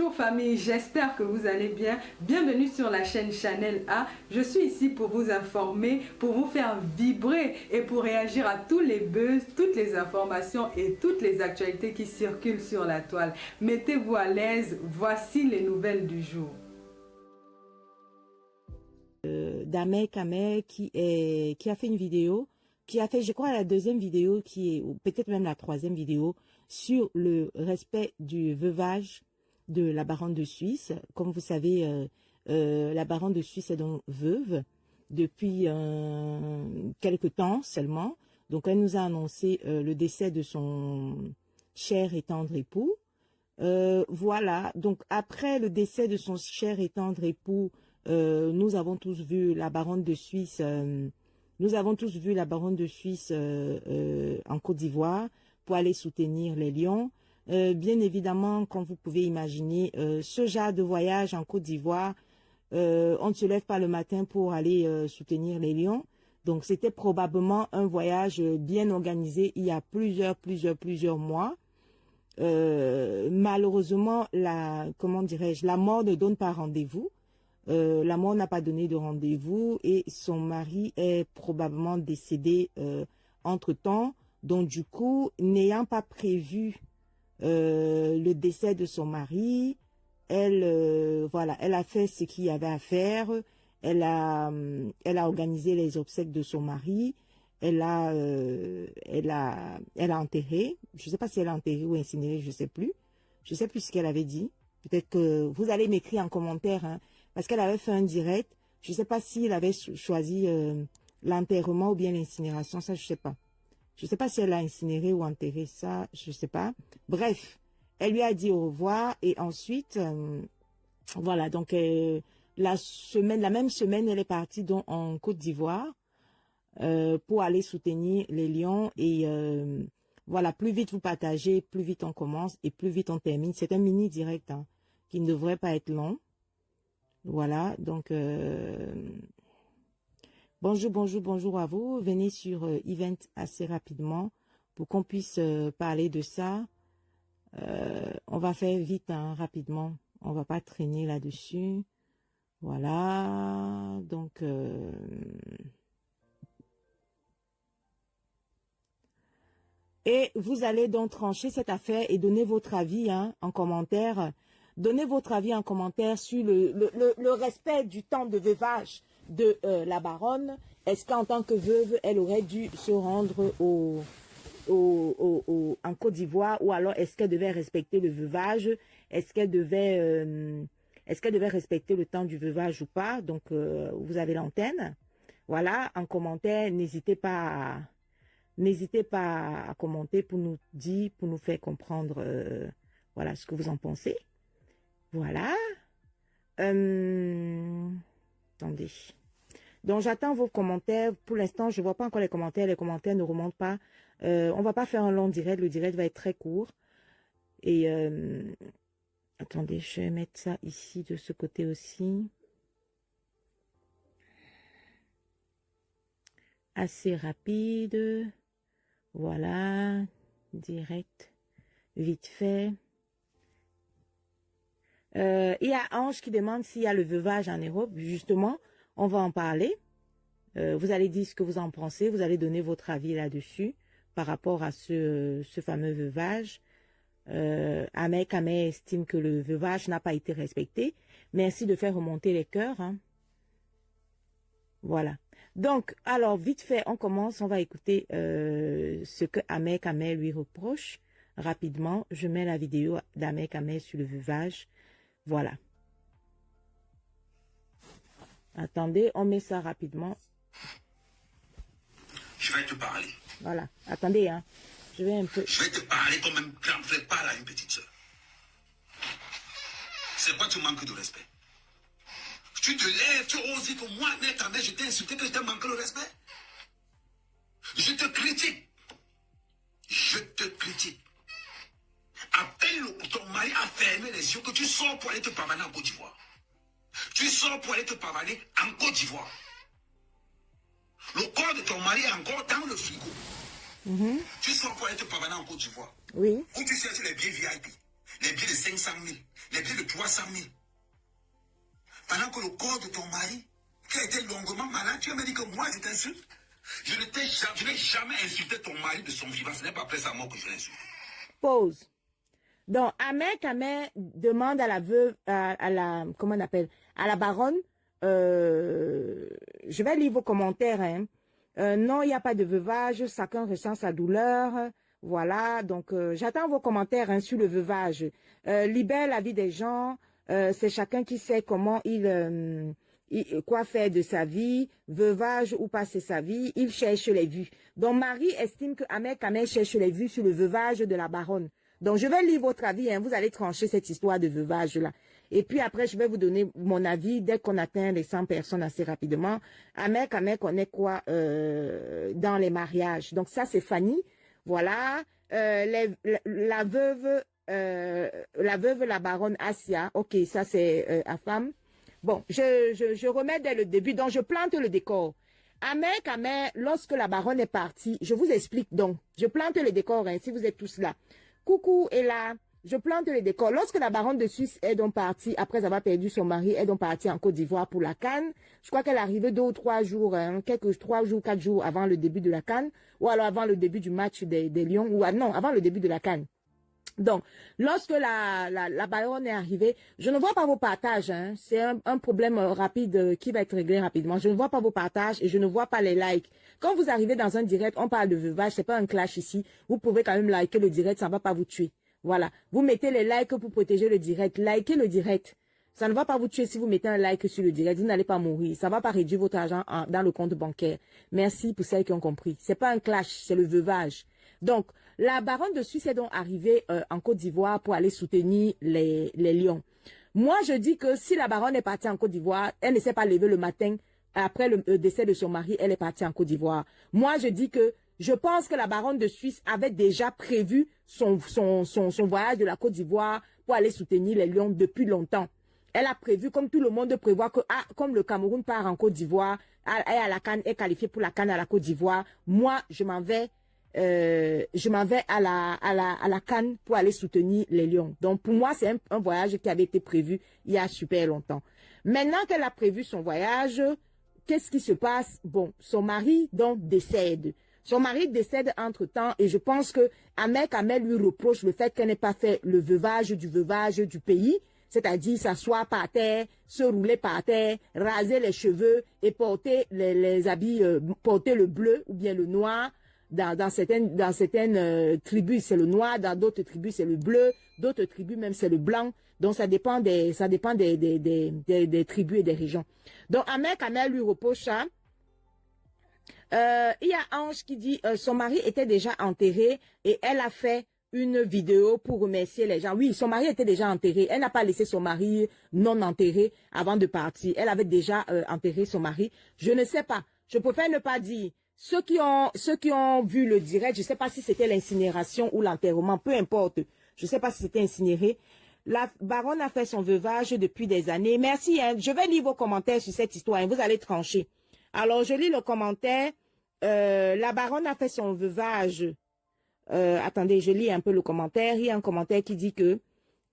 Bonjour famille, j'espère que vous allez bien. Bienvenue sur la chaîne Chanel A. Je suis ici pour vous informer, pour vous faire vibrer et pour réagir à tous les buzz, toutes les informations et toutes les actualités qui circulent sur la toile. Mettez-vous à l'aise, voici les nouvelles du jour. D'Ahmed Kamel qui a fait une vidéo, qui a fait, je crois, la deuxième vidéo, ou peut-être même la troisième vidéo, sur le respect du veuvage de la baronne de Suisse. Comme vous savez, la baronne de Suisse est donc veuve depuis quelque temps seulement. Donc, elle nous a annoncé le décès de son cher et tendre époux. Voilà, donc après le décès de son cher et tendre époux, nous avons tous vu la baronne de Suisse, en Côte d'Ivoire pour aller soutenir les lions. Bien évidemment, comme vous pouvez imaginer, ce genre de voyage en Côte d'Ivoire, on ne se lève pas le matin pour aller soutenir les lions. Donc c'était probablement un voyage bien organisé il y a plusieurs mois. Malheureusement, la mort ne donne pas rendez-vous. La mort n'a pas donné de rendez-vous et son mari est probablement décédé entre-temps. Donc du coup, n'ayant pas prévu le décès de son mari, elle a fait ce qu'il y avait à faire. Elle a organisé les obsèques de son mari. Elle a enterré. Je ne sais pas si elle a enterré ou incinéré, je ne sais plus. Je ne sais plus ce qu'elle avait dit. Peut-être que vous allez m'écrire en commentaire, hein, parce qu'elle avait fait un direct. Je ne sais pas s'il avait choisi l'enterrement ou bien l'incinération, ça je ne sais pas. Je ne sais pas si elle a incinéré ou enterré, ça je ne sais pas. Bref, elle lui a dit au revoir et ensuite, voilà, donc la même semaine, elle est partie donc en Côte d'Ivoire pour aller soutenir les lions et voilà, plus vite vous partagez, plus vite on commence et plus vite on termine. C'est un mini direct hein, qui ne devrait pas être long. Voilà, donc bonjour à vous. Venez sur Event assez rapidement pour qu'on puisse parler de ça. On va faire vite, hein, rapidement. On va pas traîner là-dessus. Voilà, donc et vous allez donc trancher cette affaire et donner votre avis hein, en commentaire. Donnez votre avis en commentaire sur le respect du temps de veuvage de la baronne. Est-ce qu'en tant que veuve, elle aurait dû se rendre en Côte d'Ivoire ou alors est-ce qu'elle devait respecter le veuvage? Est-ce qu'elle devait respecter le temps du veuvage ou pas? Donc, vous avez l'antenne. Voilà, en commentaire, n'hésitez pas à commenter pour nous dire, pour nous faire comprendre voilà, ce que vous en pensez. Voilà. Attendez. Donc, j'attends vos commentaires. Pour l'instant, je ne vois pas encore les commentaires. Les commentaires ne remontent pas. On ne va pas faire un long direct. Le direct va être très court. Et attendez, je vais mettre ça ici, de ce côté aussi. Assez rapide. Voilà. Direct. Vite fait. Il y a Ange qui demande s'il y a le veuvage en Europe. Justement, on va en parler. Vous allez dire ce que vous en pensez. Vous allez donner votre avis là-dessus par rapport à ce fameux veuvage. Ahmed Kamel estime que le veuvage n'a pas été respecté. Merci de faire remonter les cœurs. Hein. Voilà. Donc, alors, vite fait, on commence. On va écouter ce que Ahmed Kamel lui reproche. Rapidement, je mets la vidéo d'Ahmed Kamel sur le veuvage. Voilà. Attendez, on met ça rapidement. Je vais te parler. Voilà. Attendez, hein. Je vais un peu... Je vais te parler comme un grand frère parle à une petite soeur. C'est quoi tu manques de respect? Tu te lèves, tu oses dire que moi, net, je t'ai insulté, que je t'ai manqué le respect? Je te critique. Je te critique. Appelle ton mari à fermer les yeux que tu sors pour aller te pavaner en Côte d'Ivoire. Tu sors pour aller te pavaner en Côte d'Ivoire. Le corps de ton mari est encore dans le frigo. Tu sors pour aller te pavaner en Côte d'Ivoire. Oui. Où tu cherches les billets VIP, les billets de 500 000, des billets de 300 000. Pendant que le corps de ton mari, qui a été longuement malade, tu as dit que moi je t'insulte. Je n'ai jamais insulté ton mari de son vivant. Ce n'est pas après sa mort que je l'insulte. Pause. Donc, Ahmed demande à la veuve, à la, comment on appelle, à la baronne, je vais lire vos commentaires, hein. Non, il n'y a pas de veuvage, chacun ressent sa douleur. Voilà, donc j'attends vos commentaires hein, sur le veuvage. Libère la vie des gens, c'est chacun qui sait comment quoi faire de sa vie, veuvage ou passer sa vie, il cherche les vues. Donc Marie estime que Ahmed cherche les vues sur le veuvage de la baronne. Donc je vais lire votre avis, hein, vous allez trancher cette histoire de veuvage-là. Et puis après, je vais vous donner mon avis dès qu'on atteint les 100 personnes assez rapidement. Ahmed connaît quoi dans les mariages. Donc ça, c'est Fanny. Voilà. La veuve, la baronne Asia. Ok, ça c'est la femme. Bon, je remets dès le début. Donc, je plante le décor. Ahmed, lorsque la baronne est partie, je vous explique donc. Je plante le décor, hein, si vous êtes tous là. Coucou est là. Je plante le décor. Lorsque la baronne de Suisse est donc partie, après avoir perdu son mari, est donc partie en Côte d'Ivoire pour la CAN. Je crois qu'elle arrivait 2 ou 3 jours, hein, 3 jours, 4 jours avant le début de la CAN, ou alors avant le début du match des Lions, ou non, avant le début de la CAN. Donc, lorsque la baronne est arrivée, je ne vois pas vos partages. Hein. C'est un problème rapide qui va être réglé rapidement. Je ne vois pas vos partages et je ne vois pas les likes. Quand vous arrivez dans un direct, on parle de veuvage, c'est pas un clash ici. Vous pouvez quand même liker le direct, ça ne va pas vous tuer. Voilà. Vous mettez les likes pour protéger le direct. Likez le direct. Ça ne va pas vous tuer si vous mettez un like sur le direct. Vous n'allez pas mourir. Ça ne va pas réduire votre argent dans le compte bancaire. Merci pour celles qui ont compris. C'est pas un clash, c'est le veuvage. Donc, la baronne de Suisse est donc arrivée en Côte d'Ivoire pour aller soutenir les Lions. Moi, je dis que si la baronne est partie en Côte d'Ivoire, elle ne s'est pas levée le matin après le décès de son mari, elle est partie en Côte d'Ivoire. Moi, je dis que je pense que la baronne de Suisse avait déjà prévu son voyage de la Côte d'Ivoire pour aller soutenir les Lions depuis longtemps. Elle a prévu, comme tout le monde prévoit que, comme le Cameroun part en Côte d'Ivoire, à la CAN, est qualifié pour la CAN à la Côte d'Ivoire, moi, je m'en vais à la CAN pour aller soutenir les Lions. Donc, pour moi, c'est un voyage qui avait été prévu il y a super longtemps. Maintenant qu'elle a prévu son voyage, qu'est-ce qui se passe? Bon, son mari, donc, décède. Son mari décède entre-temps et je pense que Ahmed lui reproche le fait qu'elle n'ait pas fait le veuvage du pays, c'est-à-dire s'asseoir par terre, se rouler par terre, raser les cheveux et porter les habits, porter le bleu ou bien le noir. Dans certaines tribus, c'est le noir, dans d'autres tribus, c'est le bleu, d'autres tribus, même, c'est le blanc. Donc, ça dépend des tribus et des régions. Donc, Ahmed lui reproche ça. Il y a Ange qui dit son mari était déjà enterré et elle a fait une vidéo pour remercier les gens. Oui, son mari était déjà enterré. Elle n'a pas laissé son mari non enterré avant de partir. Elle avait déjà enterré son mari. Je ne sais pas. Je préfère ne pas dire. Ceux qui ont vu le direct, je ne sais pas si c'était l'incinération ou l'enterrement, peu importe. Je ne sais pas si c'était incinéré. La baronne a fait son veuvage depuis des années. Merci. Hein. Je vais lire vos commentaires sur cette histoire. Hein. Vous allez trancher. Alors, je lis le commentaire. La baronne a fait son veuvage. Attendez, je lis un peu le commentaire. Il y a un commentaire qui dit que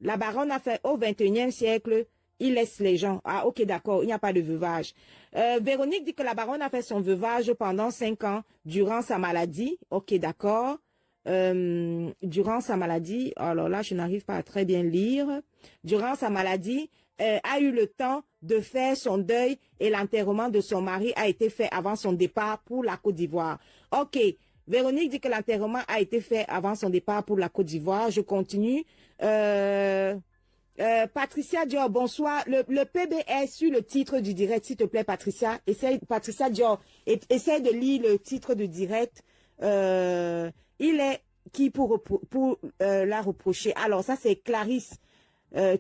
la baronne a fait au 21e siècle, il laisse les gens. Ah, ok, d'accord, il n'y a pas de veuvage. Véronique dit que la baronne a fait son veuvage pendant 5 ans durant sa maladie. Ok, d'accord. Durant sa maladie, alors là, je n'arrive pas à très bien lire. Durant sa maladie, a eu le temps de faire son deuil et l'enterrement de son mari a été fait avant son départ pour la Côte d'Ivoire. Ok, Véronique dit que l'enterrement a été fait avant son départ pour la Côte d'Ivoire. Je continue. Patricia Dior, bonsoir. Le PB est sur le titre du direct, s'il te plaît, Patricia. Patricia Dior, essaye de lire le titre du direct. Il est qui pour la reprocher? Alors, ça, c'est Clarisse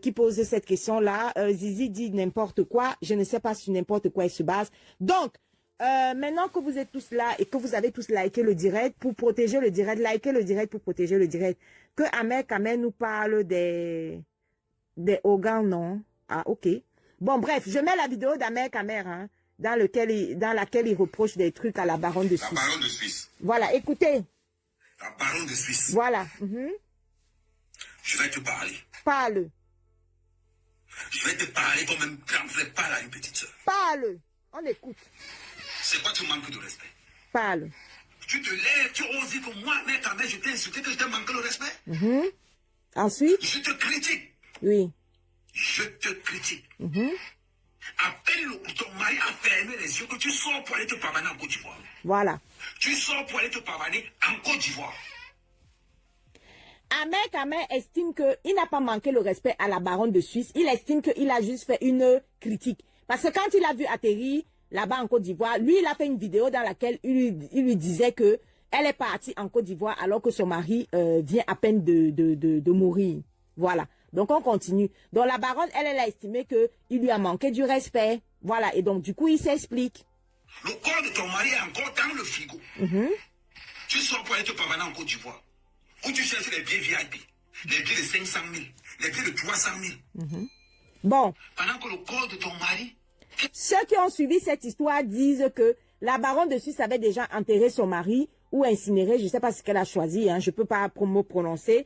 qui pose cette question-là. Zizi dit n'importe quoi. Je ne sais pas sur n'importe quoi il se base. Donc, maintenant que vous êtes tous là et que vous avez tous liké le direct pour protéger le direct, likez le direct pour protéger le direct. Que Ahmed nous parle des organes, non? Ah, ok. Bon, bref, je mets la vidéo d'Ahmed hein, dans laquelle il reproche des trucs à la baronne de Suisse. La baronne de Suisse. Voilà, écoutez. La baronne de Suisse. Voilà. Je vais te parler. Parle. Je vais te parler comme un grand frère parle à une petite soeur. Parle. On écoute. C'est quoi tu manques de respect? Parle. Tu te lèves, tu oses dire que moi, mec, ta mère, je t'ai insulté, que je t'ai manqué le respect. Ensuite? Je te critique. Oui. Je te critique. Appelle ton mari à fermer les yeux que tu sors pour aller te pavaner en Côte d'Ivoire. Voilà. Tu sors pour aller te pavaner en Côte d'Ivoire. Ahmed estime qu'il n'a pas manqué le respect à la baronne de Suisse. Il estime qu'il a juste fait une critique. Parce que quand il a vu atterrir là-bas en Côte d'Ivoire, lui, il a fait une vidéo dans laquelle il lui disait que elle est partie en Côte d'Ivoire alors que son mari vient à peine de mourir. Voilà. Donc, on continue. Donc, la baronne, elle a estimé qu'il lui a manqué du respect. Voilà. Et donc, du coup, il s'explique. Le corps de ton mari est encore dans le frigo. Tu sors pour aller te pavaner en Côte d'Ivoire. Où tu cherches les billets VIP, les billets de 500 000, les billets de 300 000. Bon. Pendant que le corps de ton mari... Ceux qui ont suivi cette histoire disent que la baronne de Suisse avait déjà enterré son mari ou incinéré. Je ne sais pas ce qu'elle a choisi. Hein, je ne peux pas me prononcer.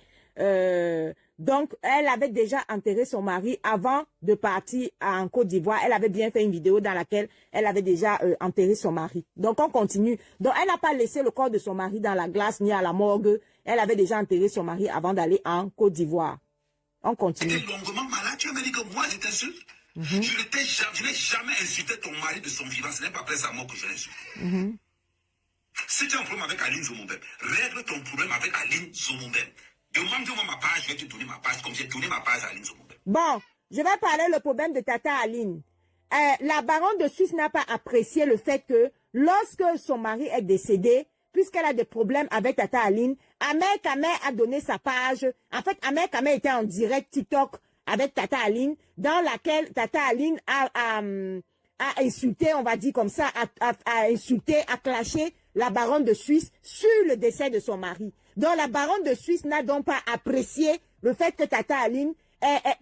Donc, elle avait déjà enterré son mari avant de partir en Côte d'Ivoire. Elle avait bien fait une vidéo dans laquelle elle avait déjà enterré son mari. Donc, on continue. Donc, elle n'a pas laissé le corps de son mari dans la glace ni à la morgue. Elle avait déjà enterré son mari avant d'aller en Côte d'Ivoire. On continue. Tu es longuement malade. Tu me dis que moi, je t'insulte. Je n'ai jamais insulté ton mari de son vivant. Ce n'est pas après sa mort que je l'insulte. Si tu as un problème avec Aline Zomombem, règle ton problème avec Aline Zomombem. Demande-moi ma page, je vais te donner ma page, comme j'ai donné ma page à Aline Zomombem. Bon, je vais parler le problème de Tata Aline. La baronne de Suisse n'a pas apprécié le fait que lorsque son mari est décédé, puisqu'elle a des problèmes avec Tata Aline, Ahmed Kamer a donné sa page. En fait, Ahmed Kamer était en direct TikTok avec Tata Aline, dans laquelle Tata Aline a insulté, on va dire comme ça, a insulté, a clashé la baronne de Suisse sur le décès de son mari. Donc la baronne de Suisse n'a donc pas apprécié le fait que Tata Aline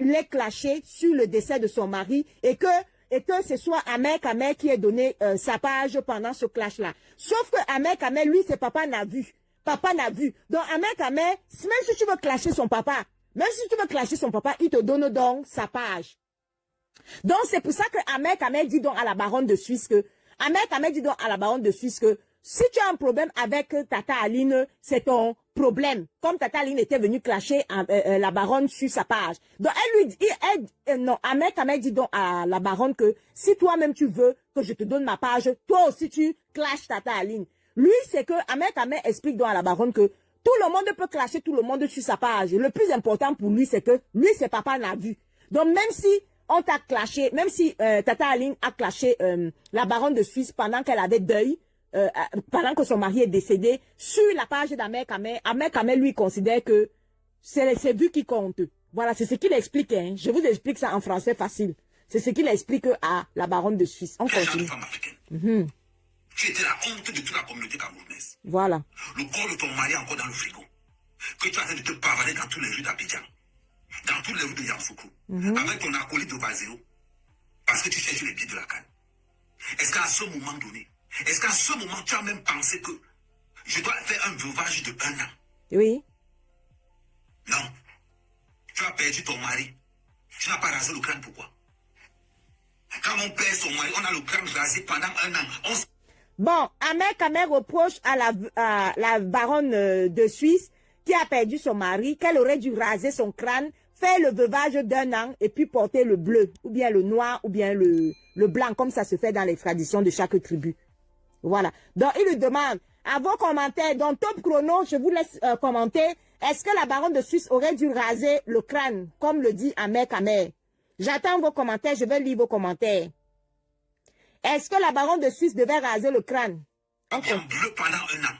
l'ait clashé sur le décès de son mari et que ce soit Ahmed Kamer qui ait donné sa page pendant ce clash-là. Sauf que Ahmed Kamer, lui, c'est papa n'a vu. Papa n'a vu. Donc Ahmed Kamer, même si tu veux clasher son papa, il te donne donc sa page. Donc c'est pour ça que Ahmed Kamer dit donc à la baronne de Suisse que si tu as un problème avec Tata Aline, c'est ton problème. Comme Tata Aline était venue clasher la baronne sur sa page. Donc Ahmed Kamer dit donc à la baronne que si toi-même tu veux que je te donne ma page, toi aussi tu clashes Tata Aline. Lui, c'est que Ahmed Kamer explique donc à la baronne que tout le monde peut clasher tout le monde sur sa page. Le plus important pour lui, c'est que lui, ses papas n'a vu. Donc même si on t'a clashé, même si Tata Aline a clashé la baronne de Suisse pendant qu'elle avait deuil, pendant que son mari est décédé, sur la page d'Ahmed Kamer, lui, considère que c'est vu qui compte. Voilà, c'est ce qu'il explique. Hein. Je vous explique ça en français facile. C'est ce qu'il explique à la baronne de Suisse. On continue. Tu étais la honte de toute la communauté camerounaise. Voilà. Le corps de ton mari est encore dans le frigo. Que tu as fait de te pavaner dans toutes les rues d'Abidjan, dans toutes les rues de Yamoussoukro, avec ton acolyte de Baseo, parce que tu cherches les pieds de la canne. Est-ce qu'à ce moment donné, tu as même pensé que je dois faire un veuvage de 1 an? Oui. Non. Tu as perdu ton mari. Tu n'as pas rasé le crâne, pourquoi? Quand on perd son mari, on a le crâne rasé pendant 1 an. Bon, Ahmed Kamer reproche à la baronne de Suisse qui a perdu son mari qu'elle aurait dû raser son crâne, faire le veuvage d'1 an et puis porter le bleu, ou bien le noir, ou bien le blanc, comme ça se fait dans les traditions de chaque tribu. Voilà. Donc, il lui demande, à vos commentaires, dans Top Chrono, je vous laisse commenter, est-ce que la baronne de Suisse aurait dû raser le crâne, comme le dit Ahmed Kamer? J'attends vos commentaires, je vais lire vos commentaires. Est-ce que la baronne de Suisse devait raser le crâne? En bleu pendant 1 an.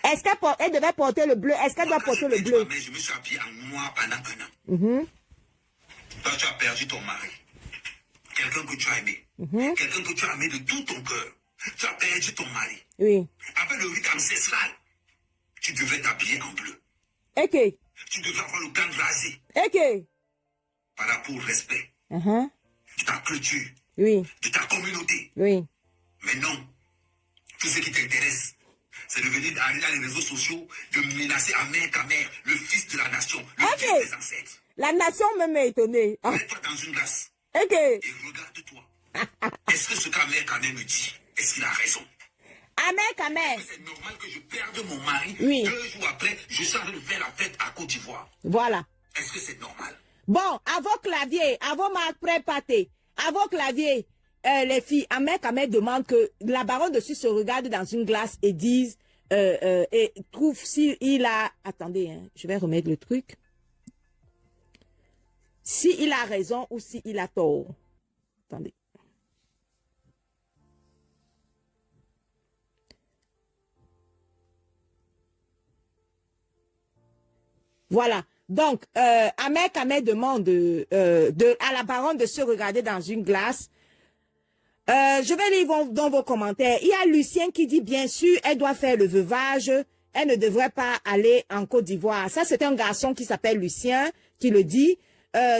Est-ce qu'elle devait porter le bleu? Est-ce qu'elle doit porter le bleu? Mais je me suis habillé en noir pendant 1 an. Toi, tu as perdu ton mari. Quelqu'un que tu as aimé. Quelqu'un que tu as aimé de tout ton cœur. Tu as perdu ton mari. Oui. Avec le rite ancestral, tu devais t'habiller en bleu. Ok. Tu devais avoir le crâne rasé. Ok. Par rapport au respect de ta culture, oui, de ta communauté. Oui. Mais non. Tout ce qui t'intéresse, c'est de venir aller dans les réseaux sociaux, de menacer Ahmed Kamer, le fils de la nation, le fils des ancêtres. La nation même est étonnée. Mets-toi dans une glace. Ok. Et regarde-toi. Est-ce que ce qu'Ahmed Kamel me dit, est-ce qu'il a raison? Ahmed Kamel. C'est normal que je perde mon mari. Oui. 2 jours après, je suis en train de faire la fête à Côte d'Ivoire. Voilà. Est-ce que c'est normal? Bon, à vos claviers, à vos marques pré-pâtés, à vos claviers, les filles, Ahmed Kamel demande que la baronne dessus se regarde dans une glace et dise, et trouve si il a... Attendez, hein, je vais remettre le truc. Si il a raison ou si il a tort. Attendez. Voilà. Donc, Ahmed Kamel demande à la baronne de se regarder dans une glace. Je vais lire dans vos commentaires. Il y a Lucien qui dit, bien sûr, elle doit faire le veuvage. Elle ne devrait pas aller en Côte d'Ivoire. Ça, c'est un garçon qui s'appelle Lucien qui le dit.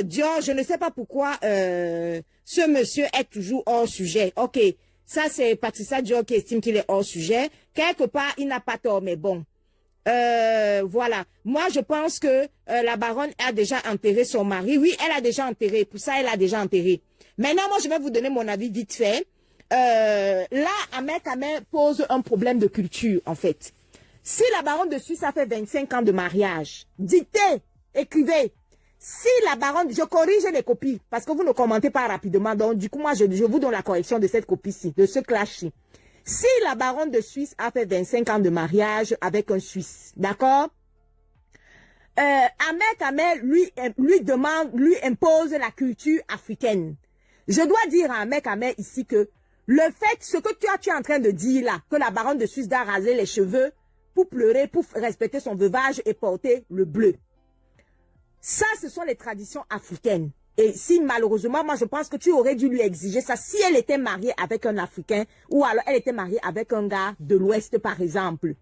Dior, je ne sais pas pourquoi ce monsieur est toujours hors sujet. Ok, ça c'est Patricia Dior qui estime qu'il est hors sujet. Quelque part, il n'a pas tort, mais bon. Voilà. Moi, je pense que la baronne a déjà enterré son mari. Oui, elle a déjà enterré. Pour ça, elle a déjà enterré. Maintenant, moi, je vais vous donner mon avis vite fait. Là, Ahmed Kamel pose un problème de culture, en fait. Si la baronne de Suisse a fait 25 ans de mariage, dictez, écrivez. Si la baronne, je corrige les copies, parce que vous ne commentez pas rapidement. Donc, du coup, moi, je vous donne la correction de cette copie-ci, de ce clash-ci. Si la baronne de Suisse a fait 25 ans de mariage avec un Suisse, d'accord? Ahmed Kamel lui impose la culture africaine. Je dois dire à Ahmed Kamel ici que le fait, ce que tu es en train de dire là, que la baronne de Suisse doit raser les cheveux pour pleurer, pour respecter son veuvage et porter le bleu. Ça, ce sont les traditions africaines. Et si malheureusement, moi je pense que tu aurais dû lui exiger ça si elle était mariée avec un Africain ou alors elle était mariée avec un gars de l'Ouest par exemple.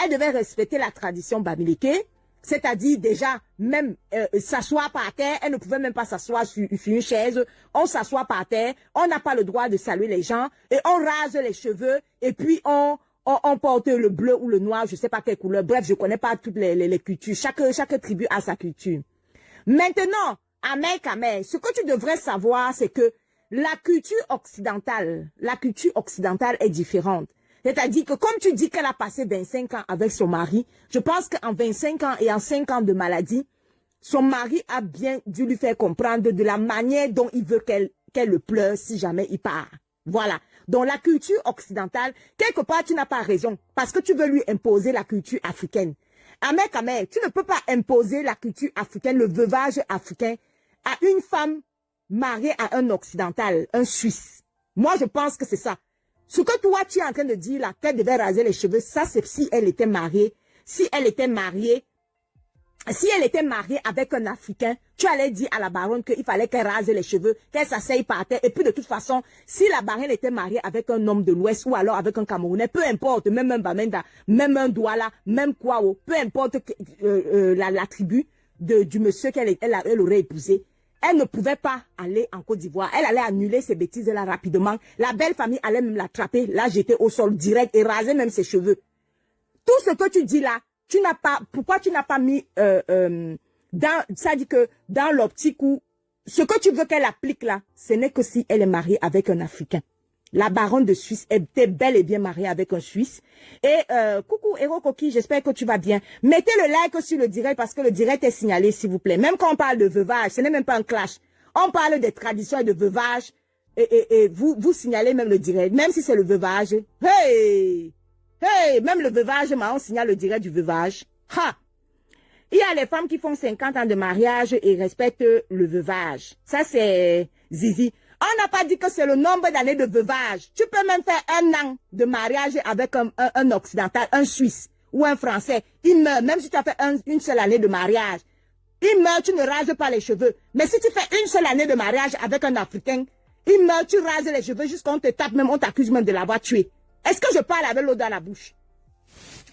Elle devait respecter la tradition bamileke, c'est-à-dire déjà même s'asseoir par terre. Elle ne pouvait même pas s'asseoir sur une chaise. On s'assoit par terre, on n'a pas le droit de saluer les gens et on rase les cheveux et puis on porte le bleu ou le noir, je sais pas quelle couleur. Bref, je connais pas toutes les cultures. Chaque tribu a sa culture. Maintenant, Ahmed Kamel, ce que tu devrais savoir, c'est que la culture occidentale est différente. C'est-à-dire que comme tu dis qu'elle a passé 25 ans avec son mari, je pense qu'en 25 ans et en 5 ans de maladie, son mari a bien dû lui faire comprendre de la manière dont il veut qu'elle le pleure si jamais il part. Voilà. Donc la culture occidentale, quelque part tu n'as pas raison, parce que tu veux lui imposer la culture africaine. Ahmed Kamel, tu ne peux pas imposer la culture africaine, le veuvage africain, à une femme mariée à un occidental, un Suisse. Moi, je pense que c'est ça. Ce que toi, tu es en train de dire là, qu'elle devait raser les cheveux, ça, c'est si elle était mariée. Si elle était mariée avec un Africain, tu allais dire à la baronne qu'il fallait qu'elle rase les cheveux, qu'elle s'asseye par terre. Et puis, de toute façon, si la baronne était mariée avec un homme de l'Ouest ou alors avec un Camerounais, peu importe, même un Bamenda, même un Douala, même Kwao, peu importe la tribu du monsieur qu'elle aurait épousé, elle ne pouvait pas aller en Côte d'Ivoire. Elle allait annuler ces bêtises-là rapidement. La belle famille allait même l'attraper, la jeter au sol direct et raser même ses cheveux. Tout ce que tu dis là, pourquoi tu n'as pas mis ça dit que dans l'optique où ce que tu veux qu'elle applique là, ce n'est que si elle est mariée avec un Africain. La baronne de Suisse était bel et bien mariée avec un Suisse. Et coucou Héro Coquille, j'espère que tu vas bien. Mettez le like sur le direct parce que le direct est signalé, s'il vous plaît. Même quand on parle de veuvage, ce n'est même pas un clash. On parle des traditions et de veuvage. Et vous signalez même le direct, même si c'est le veuvage. Hey! Hey! Même le veuvage, on signale le direct du veuvage. Ha! Il y a les femmes qui font 50 ans de mariage et respectent le veuvage. Ça, c'est zizi. On n'a pas dit que c'est le nombre d'années de veuvage. Tu peux même faire 1 an de mariage avec un occidental, un Suisse ou un Français. Il meurt, même si tu as fait une seule année de mariage. Il meurt, tu ne rases pas les cheveux. Mais si tu fais une seule année de mariage avec un Africain, il meurt, tu rases les cheveux jusqu'à on te tape même, on t'accuse même de l'avoir tué. Est-ce que je parle avec l'eau dans la bouche?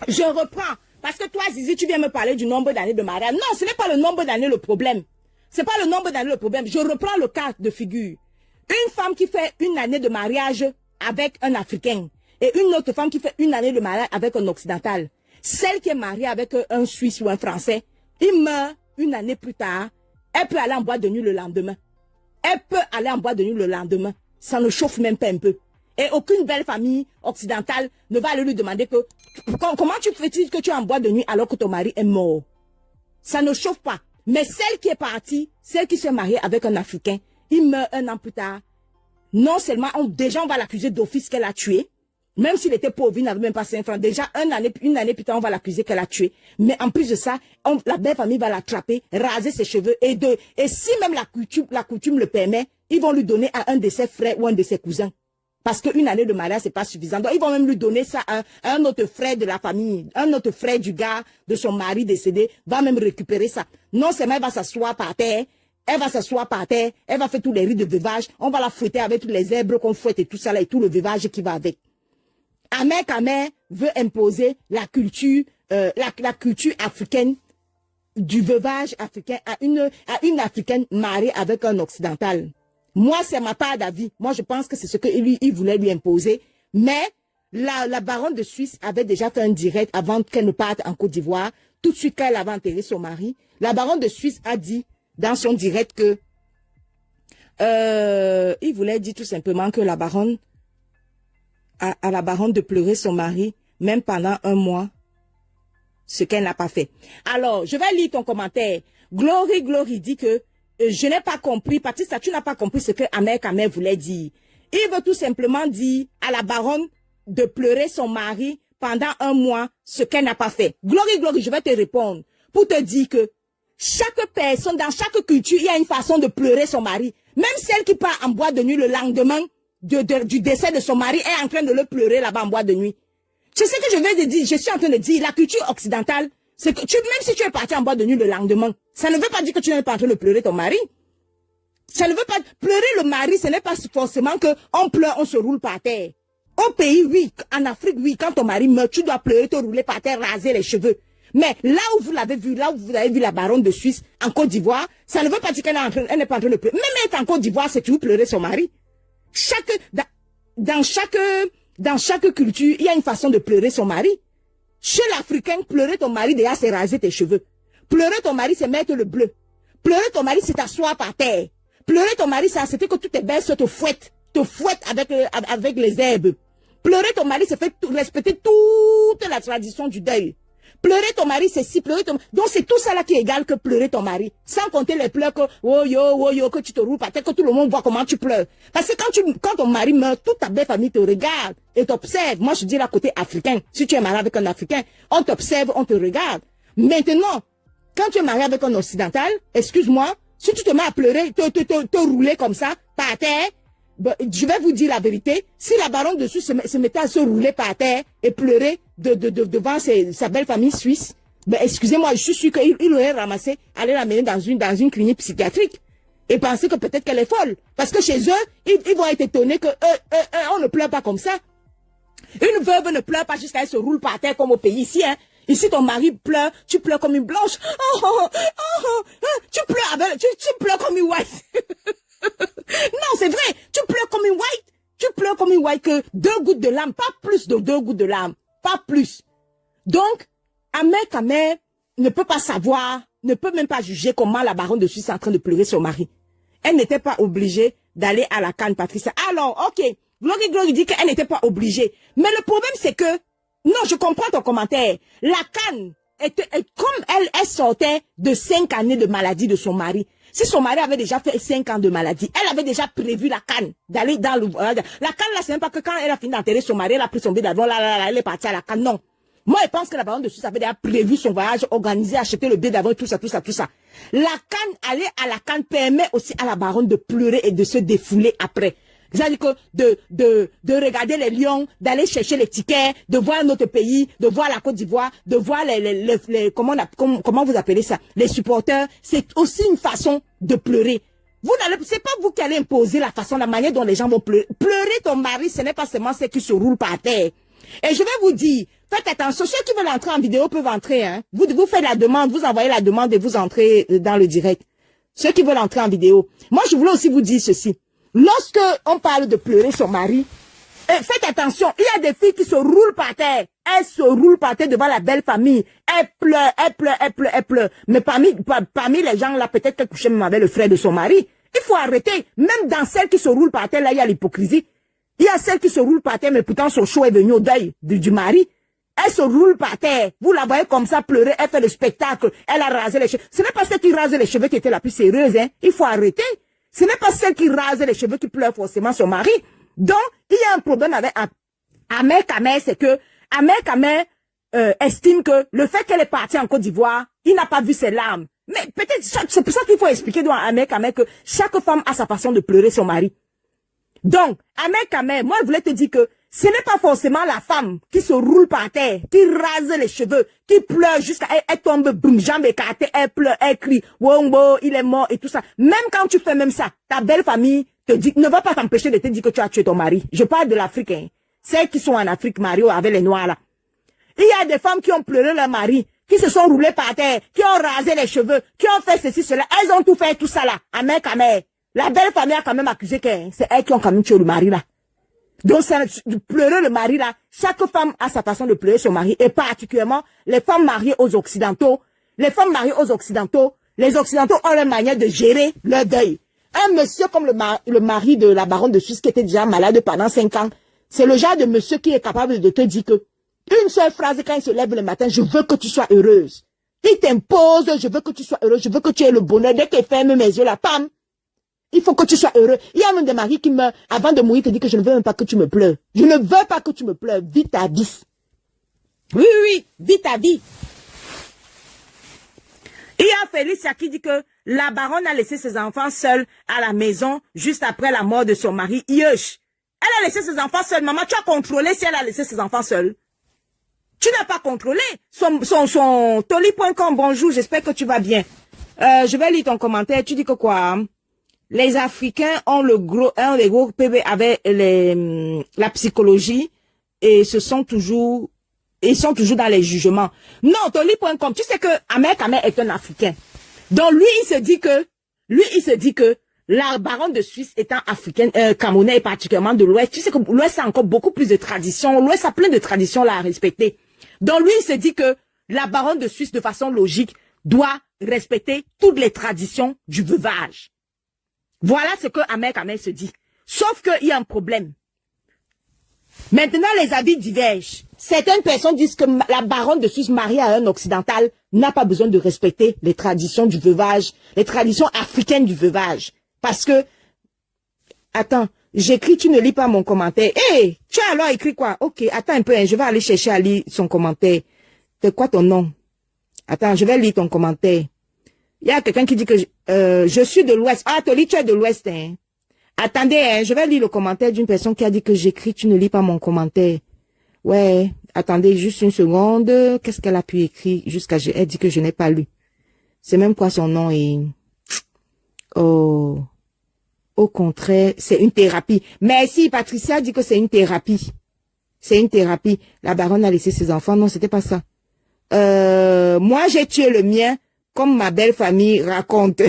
Je reprends. Parce que toi, Zizi, tu viens me parler du nombre d'années de mariage. Non, ce n'est pas le nombre d'années le problème. C'est pas le nombre d'années le problème. Je reprends le cas de figure. Une femme qui fait 1 année de mariage avec un Africain et une autre femme qui fait 1 année de mariage avec un Occidental. Celle qui est mariée avec un Suisse ou un Français, il meurt 1 année plus tard. Elle peut aller en boîte de nuit le lendemain. Elle peut aller en boîte de nuit le lendemain. Ça ne chauffe même pas un peu. Et aucune belle famille occidentale ne va aller lui demander que comment tu fais-il que tu es en boîte de nuit alors que ton mari est mort. Ça ne chauffe pas. Mais celle qui est partie, celle qui s'est mariée avec un Africain, il meurt un an plus tard. Non seulement, déjà on va l'accuser d'office qu'elle a tué, même s'il était pauvre, il n'avait même pas 5 francs. Déjà, une année plus tard, on va l'accuser qu'elle a tué. Mais en plus de ça, la belle famille va l'attraper, raser ses cheveux. Et si même la coutume le permet, ils vont lui donner à un de ses frères ou un de ses cousins. Parce qu'une année de mariage, c'est pas suffisant. Donc, ils vont même lui donner ça à un autre frère de la famille. Un autre frère du gars, de son mari décédé, va même récupérer ça. Non seulement elle va s'asseoir par terre, elle va faire tous les rites de veuvage, on va la fouetter avec tous les herbes qu'on fouette et tout ça là, et tout le veuvage qui va avec. Ahmed Khmer veut imposer la culture africaine, du veuvage africain à une africaine mariée avec un occidental. Moi, c'est ma part d'avis. Moi, je pense que c'est ce qu'il voulait lui imposer. Mais la baronne de Suisse avait déjà fait un direct avant qu'elle ne parte en Côte d'Ivoire. Tout de suite, quand elle avait enterré son mari, la baronne de Suisse a dit dans son direct que il voulait dire tout simplement que la baronne à la baronne de pleurer son mari, même pendant un mois, ce qu'elle n'a pas fait. Alors, je vais lire ton commentaire. Glory dit que je n'ai pas compris, Patricia, tu n'as pas compris ce que Ahmed Khmer voulait dire. Il veut tout simplement dire à la baronne de pleurer son mari pendant un mois, ce qu'elle n'a pas fait. Glory, je vais te répondre pour te dire que chaque personne, dans chaque culture, il y a une façon de pleurer son mari. Même celle qui part en boîte de nuit le lendemain du décès de son mari est en train de le pleurer là-bas en boîte de nuit. C'est ce que je viens de dire, je suis en train de dire, la culture occidentale, c'est que même si tu es parti en boîte de nuit le lendemain, ça ne veut pas dire que tu n'es pas en train de pleurer ton mari. Ça ne veut pas, pleurer le mari, ce n'est pas forcément que on pleure, on se roule par terre. Au pays, oui, en Afrique, oui, quand ton mari meurt, tu dois pleurer, te rouler par terre, raser les cheveux. Mais là où vous l'avez vu, là où vous avez vu la baronne de Suisse, en Côte d'Ivoire, ça ne veut pas dire qu'elle n'est pas en train de pleurer. Même être en Côte d'Ivoire, c'est toujours pleurer son mari. Dans chaque culture, il y a une façon de pleurer son mari. Chez l'Africain, pleurer ton mari, déjà, c'est raser tes cheveux. Pleurer ton mari, c'est mettre le bleu. Pleurer ton mari, c'est t'asseoir par terre. Pleurer ton mari, c'est accepter que toutes tes belles te fouettent avec les herbes. Pleurer ton mari, c'est respecter toute la tradition du deuil. Pleurer ton mari, c'est si pleurer ton mari. Donc c'est tout ça là qui est égal que pleurer ton mari. Sans compter les pleurs que, oh yo, que tu te roules par terre, que tout le monde voit comment tu pleures. Parce que quand ton mari meurt, toute ta belle famille te regarde et t'observe. Moi, je dis là côté africain. Si tu es marié avec un Africain, on t'observe, on te regarde. Maintenant, quand tu es marié avec un occidental, excuse-moi, si tu te mets à pleurer, te rouler comme ça, par terre, ben, je vais vous dire la vérité, si la baronne dessus se mettait à se rouler par terre et pleurer devant sa belle famille suisse, ben, excusez-moi, je suis sûr qu'il aurait ramassé, aller l'amener dans une clinique psychiatrique et penser que peut-être qu'elle est folle. Parce que chez eux, ils vont être étonnés que on ne pleure pas comme ça. Une veuve ne pleure pas jusqu'à elle se roule par terre comme au pays ici, hein. Ici, ton mari pleure, tu pleures comme une blanche. Tu pleures comme une white. Non, c'est vrai. Tu pleures comme une white. Tu pleures comme une white que 2 gouttes de larmes, pas plus de 2 gouttes de larmes. Pas plus. Donc, Ahmed Khmer ne peut pas savoir, ne peut même pas juger comment la baronne de Suisse est en train de pleurer son mari. Elle n'était pas obligée d'aller à la CAN, Patricia. Alors, ok. Glory dit qu'elle n'était pas obligée. Mais le problème, c'est que non, je comprends ton commentaire. La CAN, comme elle sortait de 5 années de maladie de son mari. Si son mari avait déjà fait 5 ans de maladie, elle avait déjà prévu la CAN, d'aller dans le... La CAN, là, c'est même pas que quand elle a fini d'enterrer son mari, elle a pris son billet d'avion, là, elle est partie à la CAN. Non. Moi, je pense que la baronne de Suisse avait déjà prévu son voyage, organisé, acheté le billet d'avion, tout ça. La CAN, aller à la CAN permet aussi à la baronne de pleurer et de se défouler après. C'est-à-dire que de regarder les lions, d'aller chercher les tickets, de voir notre pays, de voir la Côte d'Ivoire, de voir comment vous appelez ça, les supporters, c'est aussi une façon de pleurer. C'est pas vous qui allez imposer la manière dont les gens vont pleurer. Pleurer ton mari, ce n'est pas seulement ceux qui se roulent par terre. Et je vais vous dire, faites attention, ceux qui veulent entrer en vidéo peuvent entrer, hein. Vous faites la demande, vous envoyez la demande et vous entrez dans le direct. Ceux qui veulent entrer en vidéo. Moi, je voulais aussi vous dire ceci. Lorsque on parle de pleurer son mari, faites attention, il y a des filles qui se roulent par terre. Elle se roule par terre devant la belle famille. Elle pleure, elle pleure, elle pleure, elle pleure. Mais parmi les gens là, peut-être qu'elle couchait même avec le frère de son mari. Il faut arrêter. Même dans celles qui se roulent par terre, là, il y a l'hypocrisie. Il y a celles qui se roulent par terre, mais pourtant son show est venu au deuil du mari. Elle se roule par terre. Vous la voyez comme ça pleurer, elle fait le spectacle. Elle a rasé les cheveux. Ce n'est pas celle qui rase les cheveux qui était la plus sérieuse, hein. Il faut arrêter. Ce n'est pas celle qui rase les cheveux qui pleure forcément son mari. Donc, il y a un problème avec Ahmed Kamer, c'est que Ahmed Kamer estime que le fait qu'elle est partie en Côte d'Ivoire, il n'a pas vu ses larmes. Mais peut-être, c'est pour ça qu'il faut expliquer à Ahmed Kamer que chaque femme a sa façon de pleurer son mari. Donc, Ahmed Kamer, moi, je voulais te dire que ce n'est pas forcément la femme qui se roule par terre, qui rase les cheveux, qui pleure jusqu'à elle tombe, boum, jambes écartées, elle pleure, elle crie, wombo, il est mort et tout ça. Même quand tu fais même ça, ta belle famille te dit, ne va pas t'empêcher de te dire que tu as tué ton mari. Je parle de l'Afrique, hein. Celles qui sont en Afrique, Mario, avec les noirs là. Il y a des femmes qui ont pleuré leur mari, qui se sont roulées par terre, qui ont rasé les cheveux, qui ont fait ceci, cela. Elles ont tout fait, tout ça là. Ahmed Kamer. La belle famille a quand même accusé que c'est elles qui ont quand même tué le mari là. Donc, pleurer le mari là, chaque femme a sa façon de pleurer son mari, et particulièrement les femmes mariées aux Occidentaux. Les femmes mariées aux Occidentaux, les Occidentaux ont leur manière de gérer leur deuil. Un monsieur comme le mari de la baronne de Suisse qui était déjà malade pendant 5 ans, c'est le genre de monsieur qui est capable de te dire que une seule phrase quand il se lève le matin, je veux que tu sois heureuse. Il t'impose, je veux que tu sois heureuse, je veux que tu aies le bonheur. Dès qu'il ferme mes yeux, la femme, il faut que tu sois heureux. Il y a même des maris qui meurent avant de mourir, te dit que je ne veux même pas que tu me pleures. Je ne veux pas que tu me pleures. Vis ta vie. Oui, oui, oui, vis ta vie. Il y a Félicia qui dit que la baronne a laissé ses enfants seuls à la maison juste après la mort de son mari. Yosh. Elle a laissé ses enfants seuls. Maman, tu as contrôlé si elle a laissé ses enfants seuls. Tu n'as pas contrôlé. Son Toli.com, bonjour, j'espère que tu vas bien. Je vais lire ton commentaire. Tu dis que quoi? Les Africains ont les gros PB avec la psychologie et ils sont toujours dans les jugements. Non, Toli.com, tu sais que Ahmed Kamer est un Africain. Donc lui, il se dit que la baronne de Suisse étant africaine, camerounais et particulièrement de l'Ouest, tu sais que l'Ouest a encore beaucoup plus de traditions. L'Ouest a plein de traditions là à respecter. Donc lui, il se dit que la baronne de Suisse, de façon logique, doit respecter toutes les traditions du veuvage. Voilà ce que Ahmed Kamer se dit. Sauf qu'il y a un problème. Maintenant, les avis divergent. Certaines personnes disent que la baronne de Suisse mariée à un occidental n'a pas besoin de respecter les traditions du veuvage, les traditions africaines du veuvage. Parce que, attends, j'écris, tu ne lis pas mon commentaire. Hé, tu as alors écrit quoi? Ok, attends un peu, hein, je vais aller chercher à lire son commentaire. C'est quoi ton nom? Attends, je vais lire ton commentaire. Il y a quelqu'un qui dit que je suis de l'Ouest. Ah, Toli, tu es de l'Ouest, hein. Attendez, hein, je vais lire le commentaire d'une personne qui a dit que j'écris, tu ne lis pas mon commentaire. Ouais, attendez juste une seconde. Qu'est-ce qu'elle a pu écrire elle dit que je n'ai pas lu. C'est même quoi son nom et... Oh... Au contraire, c'est une thérapie. Mais si Patricia dit que c'est une thérapie. C'est une thérapie. La baronne a laissé ses enfants. Non, c'était pas ça. Moi, j'ai tué le mien, comme ma belle famille raconte.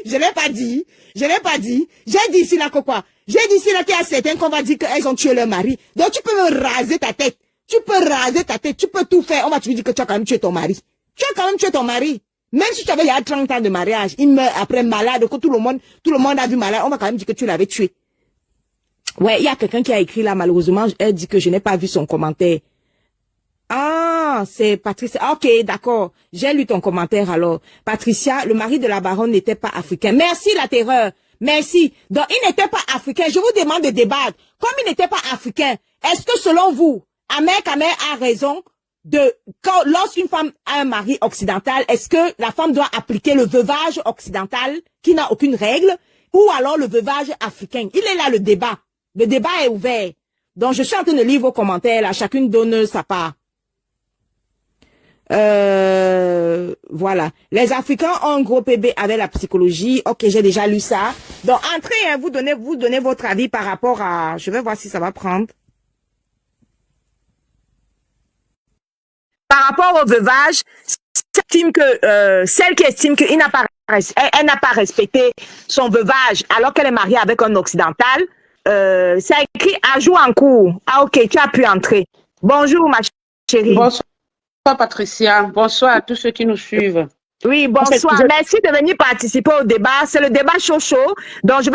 Je l'ai pas dit. Je l'ai pas dit. J'ai dit ici là que quoi? J'ai dit ici là qu'il y a certains qu'on va dire qu'elles ont tué leur mari. Donc tu peux me raser ta tête. Tu peux raser ta tête. Tu peux tout faire. On va te dire que tu as quand même tué ton mari. Tu as quand même tué ton mari. Même si tu avais il y a 30 ans de mariage, il meurt après malade, que tout le monde a vu malade, on va quand même dire que tu l'avais tué. Ouais, il y a quelqu'un qui a écrit là, malheureusement, elle dit que je n'ai pas vu son commentaire. Ah, c'est Patricia. Ok, d'accord. J'ai lu ton commentaire alors. Patricia, le mari de la baronne n'était pas africain. Merci la terreur. Merci. Donc, il n'était pas africain. Je vous demande de débattre. Comme il n'était pas africain, est-ce que selon vous, Ahmed Kamer a raison lorsqu'une femme a un mari occidental, est-ce que la femme doit appliquer le veuvage occidental qui n'a aucune règle ou alors le veuvage africain? Il est là le débat. Le débat est ouvert. Donc, je suis en train de lire vos commentaires là. Chacune donne sa part. Voilà. Les Africains ont un gros PB avec la psychologie. Ok, j'ai déjà lu ça. Donc, entrez, hein, vous donnez votre avis par rapport à... Je vais voir si ça va prendre. Par rapport au veuvage, celle qui estime qu'elle n'a pas respecté son veuvage alors qu'elle est mariée avec un occidental, ça a écrit ajout en cours. Ah, ok, tu as pu entrer. Bonjour, ma chérie. Bonsoir, Patricia. Bonsoir à tous ceux qui nous suivent. Oui, bonsoir. Merci de venir participer au débat. C'est le débat chaud. Donc, je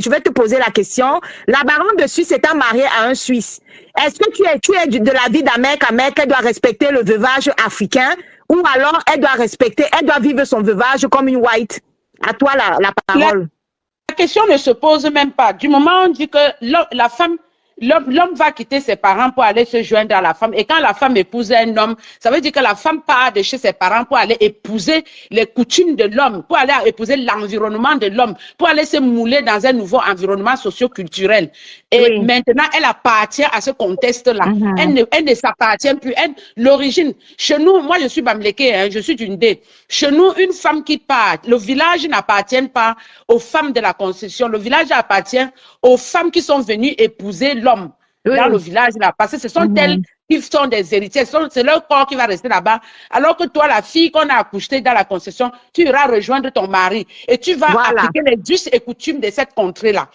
vais te poser la question. La baronne de Suisse étant mariée à un Suisse, est-ce que tu es de l'avis d'Amérique qu'elle doit respecter le veuvage africain ou alors elle doit vivre son veuvage comme une white? À toi la parole. La question ne se pose même pas. Du moment où on dit que la femme, l'homme va quitter ses parents pour aller se joindre à la femme. Et quand la femme épouse un homme, ça veut dire que la femme part de chez ses parents pour aller épouser les coutumes de l'homme, pour aller épouser l'environnement de l'homme, pour aller se mouler dans un nouveau environnement socio-culturel. Et maintenant, elle appartient à ce contexte-là. Elle ne s'appartient plus. L'origine, chez nous, moi je suis Bamileke, hein, je suis d'une dé. Chez nous, une femme qui part, le village n'appartient pas aux femmes de la concession. Le village appartient aux femmes qui sont venues épouser l'homme dans le village là, parce que ce sont elles qui sont des héritiers, c'est leur corps qui va rester là-bas, alors que toi, la fille qu'on a accouchée dans la concession, tu iras rejoindre ton mari et tu vas appliquer les us et coutumes de cette contrée-là.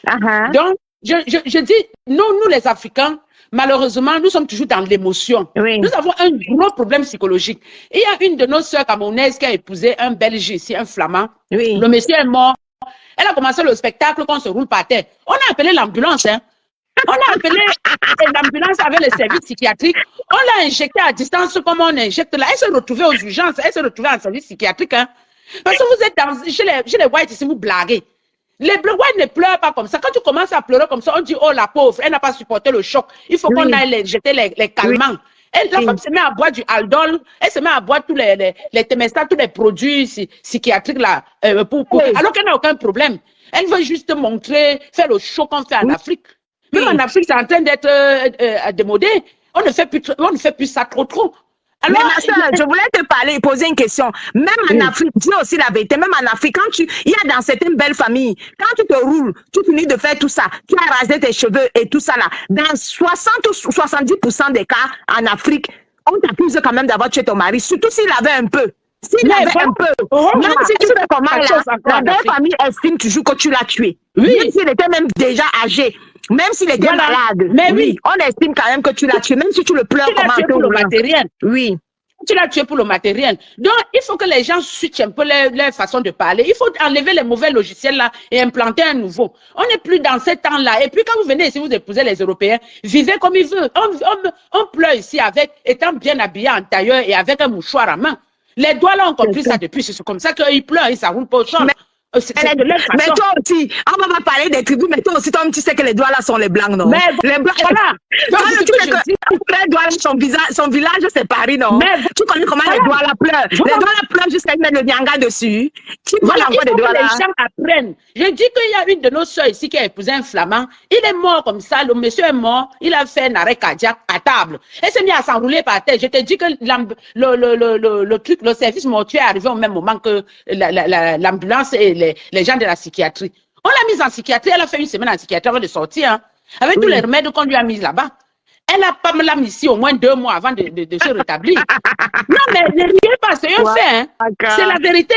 Donc, je dis, nous les Africains, malheureusement, nous sommes toujours dans l'émotion. Nous avons un gros problème psychologique. Il y a une de nos sœurs camerounaises qui a épousé un Belge ici, un Flamand. Le monsieur est mort. Elle a commencé le spectacle quand on se roule par terre. On a appelé l'ambulance, hein. On a appelé l'ambulance avec le service psychiatrique. On l'a injecté à distance comme on injecte là. Elle s'est retrouvée aux urgences. Elle s'est retrouvée en service psychiatrique. Hein. Parce que vous êtes chez les whites ici, vous blaguez. Les whites ne pleurent pas comme ça. Quand tu commences à pleurer comme ça, on dit, oh la pauvre, elle n'a pas supporté le choc. Il faut qu'on aille injecter les calmants. Et la femme se met à boire du Aldol, elle se met à boire tous les Temesta, tous les produits psychiatriques là, alors qu'elle n'a aucun problème. Elle veut juste montrer, faire le show qu'on fait en Afrique. Même en Afrique, c'est en train d'être démodé. On ne fait plus ça trop. Alors, mais ma soeur, je voulais te parler, poser une question. Même en Afrique, dis aussi la vérité, même en Afrique, il y a dans certaines belles familles, quand tu te roules, tu finis de faire tout ça, tu as rasé tes cheveux et tout ça là. Dans 60 ou 70% des cas en Afrique, on t'accuse quand même d'avoir tué ton mari, surtout s'il avait un peu. S'il avait un peu, même si tu fais comment là, la belle famille estime toujours que tu l'as tué. Même s'il était même déjà âgé. Même s'il était malade, mais on estime quand même que tu l'as tué, même si tu le pleures comme un peu. Pour le matériel. Tu l'as tué pour le matériel. Donc, il faut que les gens switchent un peu leur façon de parler. Il faut enlever les mauvais logiciels là et implanter un nouveau. On n'est plus dans ce temps-là. Et puis, quand vous venez ici, vous épousez les Européens, vivez comme ils veulent. On pleure ici étant bien habillé en tailleur et avec un mouchoir à main. Les doigts là ont compris ça depuis. C'est comme ça qu'ils pleurent, ils s'arroulent pas au sol. Mais toi aussi, on va pas parler des tribus, mais toi aussi, toi, tu sais que les doigts là sont les blancs, non? Mais les blancs, voilà. Toi, tu sais que les doigts là, son village, c'est Paris, non? Mais tu connais comment les doigts là pleurent? Les doigts là pleurent jusqu'à mettre le nyanga dessus. Tu vois encore des doigts là. Les gens apprennent. Je dis qu'il y a une de nos soeurs ici qui a épousé un flamand. Il est mort comme ça, le monsieur est mort. Il a fait un arrêt cardiaque à table. Elle s'est mis à s'enrouler par terre. Je te dis que le service mortuaire est arrivé au même moment que l'ambulance et les gens de la psychiatrie. On l'a mise en psychiatrie, elle a fait une semaine en psychiatrie avant de sortir, hein, avec tous les remèdes qu'on lui a mis là-bas. Elle a pas me l'a mis ici au moins 2 mois avant de se rétablir. Non, mais ne riez pas, c'est un fait, hein. C'est la vérité.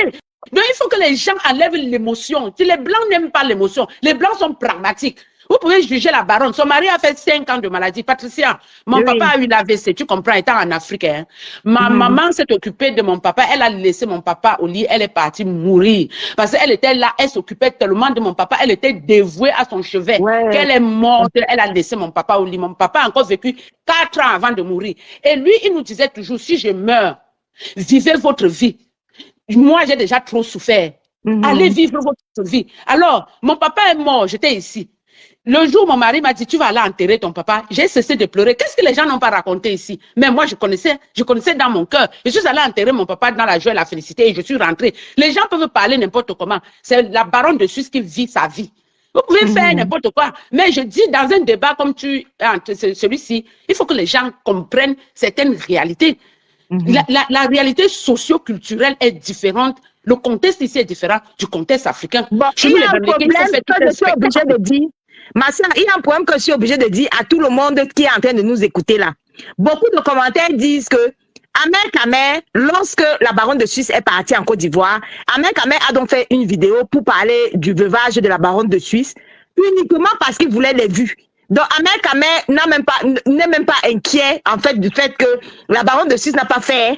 Donc, il faut que les gens enlèvent l'émotion. Les Blancs n'aiment pas l'émotion. Les Blancs sont pragmatiques. Vous pouvez juger la baronne. Son mari a fait 5 ans de maladie. Patricia, mon papa a eu l'AVC, tu comprends, étant en Afrique. Hein. Ma maman s'est occupée de mon papa. Elle a laissé mon papa au lit. Elle est partie mourir. Parce qu'elle était là, elle s'occupait tellement de mon papa. Elle était dévouée à son chevet. Qu'elle est morte, elle a laissé mon papa au lit. Mon papa a encore vécu 4 ans avant de mourir. Et lui, il nous disait toujours, si je meurs, vivez votre vie. Moi, j'ai déjà trop souffert. Allez vivre votre vie. Alors, mon papa est mort, j'étais ici. Le jour, mon mari m'a dit, tu vas aller enterrer ton papa. J'ai cessé de pleurer. Qu'est-ce que les gens n'ont pas raconté ici? Mais moi, je connaissais dans mon cœur. Je suis allée enterrer mon papa dans la joie et la félicité et je suis rentrée. Les gens peuvent parler n'importe comment. C'est la baronne de Suisse qui vit sa vie. Vous pouvez faire n'importe quoi. Mais je dis, dans un débat comme celui-ci, il faut que les gens comprennent certaines réalités. La réalité socio-culturelle est différente. Le contexte ici est différent du contexte africain. Bon, il y a un problème que je suis obligée de dire. Ma soeur, il y a un problème que je suis obligée de dire à tout le monde qui est en train de nous écouter là. Beaucoup de commentaires disent que Ahmed Kamer, lorsque la baronne de Suisse est partie en Côte d'Ivoire, Ahmed Kamer a donc fait une vidéo pour parler du veuvage de la baronne de Suisse. uniquement parce qu'il voulait les vues. Donc, Ahmed Kamel n'est même pas inquiet, en fait, du fait que la baronne de Suisse n'a pas fait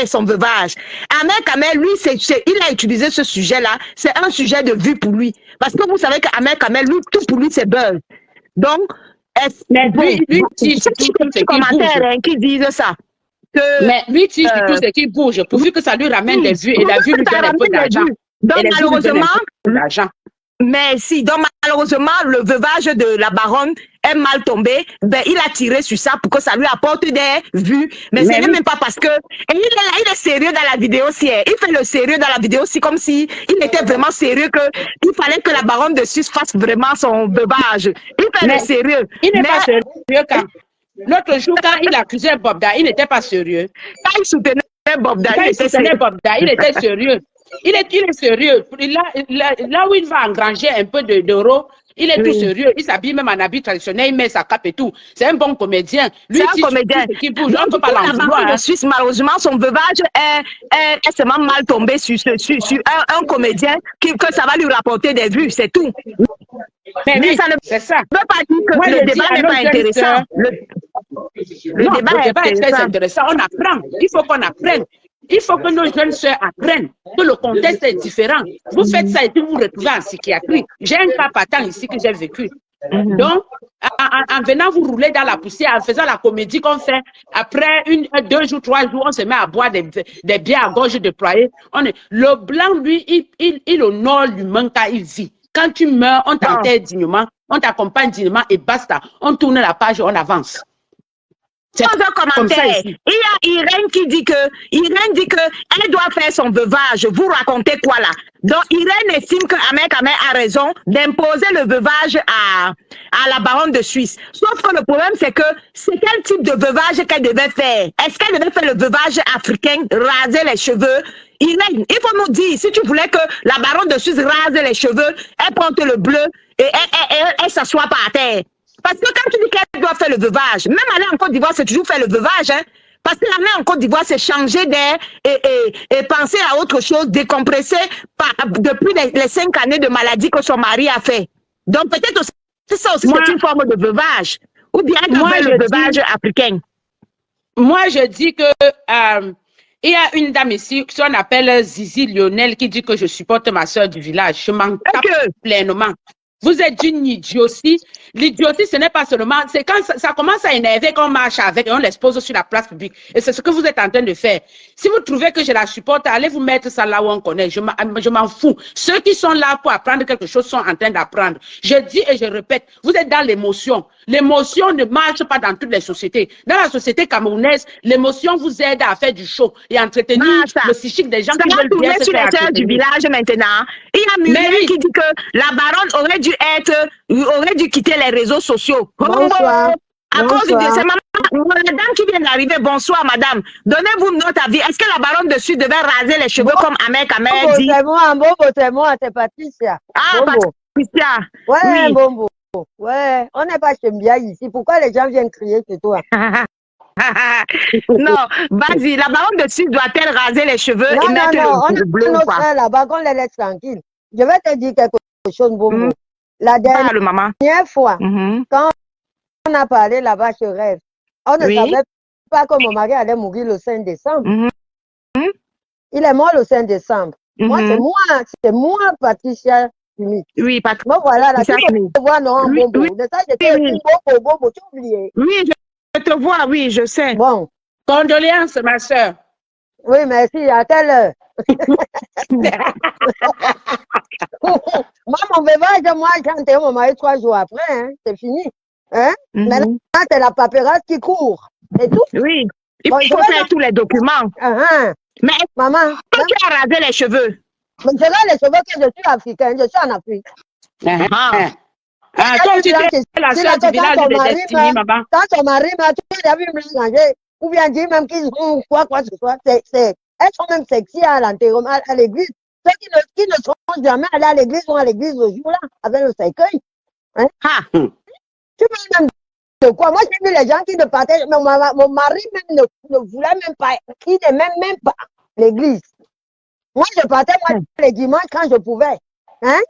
son veuvage. Ahmed Kamel, lui, il a utilisé ce sujet-là. C'est un sujet de vue pour lui. Parce que vous savez qu'Ahmed Kamel, lui, tout pour lui, c'est buzz. Donc, mais lui, c'est des commentaires qui disent ça. Mais lui, tout ce qui bouge, pourvu que ça lui ramène des vues et la vue lui donne un peu d'argent. Donc, malheureusement, mais si, donc malheureusement, le veuvage de la baronne est mal tombé, ben, il a tiré sur ça pour que ça lui apporte des vues. Mais ce n'est même pas parce que... Et il est sérieux dans la vidéo aussi. Il fait le sérieux dans la vidéo aussi, comme si il était vraiment sérieux qu'il fallait que la baronne de Suisse fasse vraiment son veuvage. Il fait le sérieux. Il n'est pas sérieux quand... L'autre jour, quand il accusait Bobda, il n'était pas sérieux. Quand il soutenait Bobda, il était sérieux. Il est sérieux. Là où il va engranger un peu d'euros, il est tout sérieux. Il s'habille même en habit traditionnel, il met sa cape et tout. C'est un bon comédien. Lui, c'est un comédien. Qui bouge, on ne peut pas l'envouloir. La baronne de Suisse, malheureusement, son veuvage est seulement mal tombé sur un comédien que ça va lui rapporter des vues, c'est tout. Mais ça ne veut pas dire que le débat n'est pas intéressant. Le débat est très intéressant. On apprend. Il faut qu'on apprenne. Il faut que nos jeunes sœurs apprennent que le contexte est différent. Vous faites ça et puis vous vous retrouvez en psychiatrie. J'ai un cas patent ici que j'ai vécu. Donc, en venant vous rouler dans la poussière, en faisant la comédie qu'on fait, après 2 jours, 3 jours, on se met à boire des bières à gorge déployée. Le blanc, lui, il honore l'humain quand il vit. Quand tu meurs, on t'enterre dignement, on t'accompagne dignement et basta. On tourne la page et on avance. Dans un commentaire, il y a Irène qui dit que elle doit faire son veuvage. Vous racontez quoi là? Donc Irène estime que Ahmed Kamel a raison d'imposer le veuvage à la baronne de Suisse. Sauf que le problème c'est que c'est quel type de veuvage qu'elle devait faire? Est-ce qu'elle devait faire le veuvage africain, raser les cheveux? Irène, il faut nous dire, si tu voulais que la baronne de Suisse rase les cheveux, elle porte le bleu et elle s'assoit par terre. Parce que quand tu dis qu'elle doit faire le veuvage, même aller en Côte d'Ivoire, c'est toujours faire le veuvage. Hein? Parce que l'aller en Côte d'Ivoire, c'est changer d'air et penser à autre chose, décompresser depuis les 5 années de maladie que son mari a fait. Donc peut-être aussi, ça aussi, c'est une forme de veuvage. Ou bien elle doit faire le veuvage africain. Moi, je dis que... il y a une dame ici, qu'on appelle Zizi Lionel, qui dit que je supporte ma soeur du village. Je m'en tape pleinement. Vous êtes d'une idiotie. L'idiotie, ce n'est pas seulement... C'est quand ça commence à énerver qu'on marche avec et on l'expose sur la place publique. Et c'est ce que vous êtes en train de faire. Si vous trouvez que je la supporte, allez vous mettre ça là où on connaît. Je m'en fous. Ceux qui sont là pour apprendre quelque chose sont en train d'apprendre. Je dis et je répète, vous êtes dans l'émotion. L'émotion ne marche pas dans toutes les sociétés. Dans la société camerounaise, l'émotion vous aide à faire du show et à entretenir le psychique des gens qui veulent bien se faire entretenir. Du village maintenant. Il y a Muriel qui dit que la baronne aurait dû quitter les réseaux sociaux. Bonsoir. À cause de ces mamans, la dame qui vient d'arriver, bonsoir madame. Donnez-vous notre avis. Est-ce que la baronne de Suisse devait raser les cheveux comme Ahmed Kamel dit? C'est moi, c'est Patricia. Ah, Patricia. Ouais, oui. Bombo. Ouais, on n'est pas chez Mbia ici. Pourquoi les gens viennent crier chez toi? Non, vas-y, la baronne de Suisse doit-elle raser les cheveux et mettre le bleu ou pas? Là-bas, qu'on les laisse tranquilles. Je vais te dire quelque chose, Bombo. La dernière fois, quand on a parlé là-bas, je rêve. On ne savait pas que mon mari allait mourir le 5 décembre. Il est mort le 5 décembre. Moi, c'est moi, Patricia. Oui, Patricia. Bon, voilà, là, tu me vois, non, Bombo. De ça, j'étais Bombo, tu as oublié. Oui, je te vois, oui, je sais. Bon. Condoléances, ma soeur. Oui, merci. À quelle heure? Moi, mon veuvage, moi, j'ai enterré mon mari 3 jours après, hein, c'est fini. Hein? Maintenant, c'est la paperasse qui court. C'est tout. Oui, il faut faire tous les documents. Mais maman, tu as rasé les cheveux. Mais c'est là les cheveux que je suis africain, je suis en Afrique. Toi, tu es la soeur du village de Destiny, maman. Quand ton mari m'a tu as vu me ranger, ou bien dire même qu'ils ont quoi que ce soit, elles sont même sexy à l'enterrement, à l'église. Ceux qui ne sont jamais allés à l'église vont à l'église le jour-là, avec le cercueil. Hein? Tu parles même de quoi? Moi, j'ai vu les gens qui ne partaient, mon mari même ne voulait même pas, qui n'aimait même pas l'église. Moi, je partais les dimanches quand je pouvais. Hein?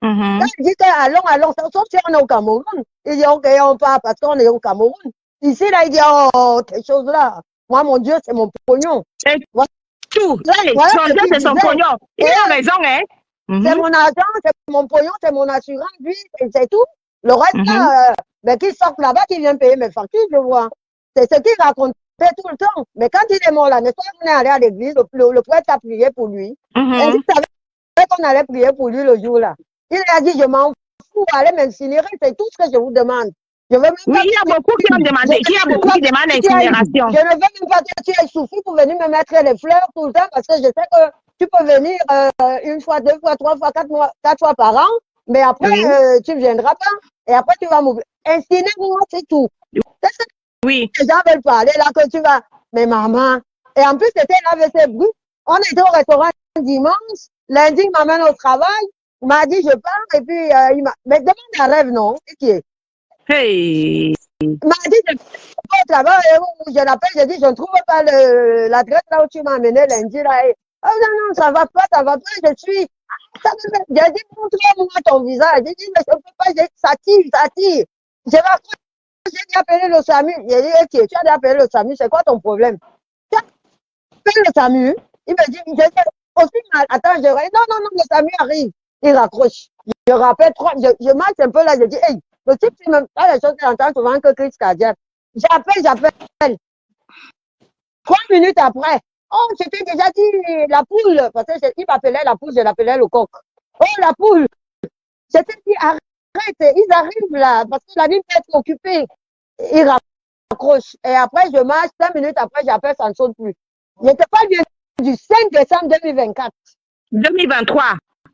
Quand il dit que allons, sauf si on est au Cameroun. Il dit, ok, on part parce qu'on est au Cameroun. Ici, là, il dit, oh, ces choses-là. Moi, mon Dieu, c'est mon pognon. C'est Voilà, tout. voilà Son ce Dieu, qu'il c'est son disait. pognon. Il Et a raison, hein? c'est mon argent, c'est mon pognon, c'est mon assurance, lui, c'est tout. Le reste, là, ben, qu'il sorte là-bas, qu'il vienne payer mes factures, je vois. C'est ce qu'il racontait tout le temps. Mais quand il est mort là, n'est-ce pas, on est allé à l'église, le prêtre a prié pour lui. Et il savait qu'on allait prier pour lui le jour-là. Il a dit, je m'en fous, allez m'incinérer, c'est tout ce que je vous demande. Je veux même Oui, pas il y a beaucoup qui ont demandé, qui demandent l'incinération. je ne veux même pas que tu aies souffert pour venir me mettre les fleurs tout le temps parce que je sais que tu peux venir une fois, deux fois, trois fois, quatre fois par an, mais après, tu ne viendras pas. Et après, tu vas m'oublier. Incinérer-moi, c'est tout. C'est ce que les gens veulent parler là, que tu vas. Mais maman, et en plus, c'était là avec ses bruits. On était au restaurant dimanche, lundi, il m'amène au travail, il m'a dit, je pars, et puis, il m'a. Mais demande un rêve, non? C'est qui est? Hey. Il m'a dit, je vais au travail, je l'appelle, je dis, je ne trouve pas l'adresse là où tu m'as amené lundi, là. Et, oh non, non, ça va pas, je suis. J'ai dit, montre-moi ton visage. J'ai dit, mais je ne peux pas, ça tire. J'ai dit, appeler le SAMU. J'ai dit, ok, tu as appelé le SAMU, c'est quoi ton problème? Tu as appelé le SAMU. Il me dit, j'ai dit, aussi mal, attends, non, le SAMU arrive. Il raccroche. Je rappelle je marche un peu là, je dis, hey, le type, tu me, là, les choses que j'entends souvent que crise cardiaque. J'appelle. 3 minutes après, oh, je t'ai déjà dit la poule, parce qu'il m'appelait la poule, je l'appelais le coq. Oh, la poule. C'était dit, arrête, ils arrivent là, parce que la ville peut être occupée. Ils raccrochent. Et après, je marche, 5 minutes après, j'appelle, ça ne saute plus. Je n'étais pas bien du 5 décembre 2024. 2023.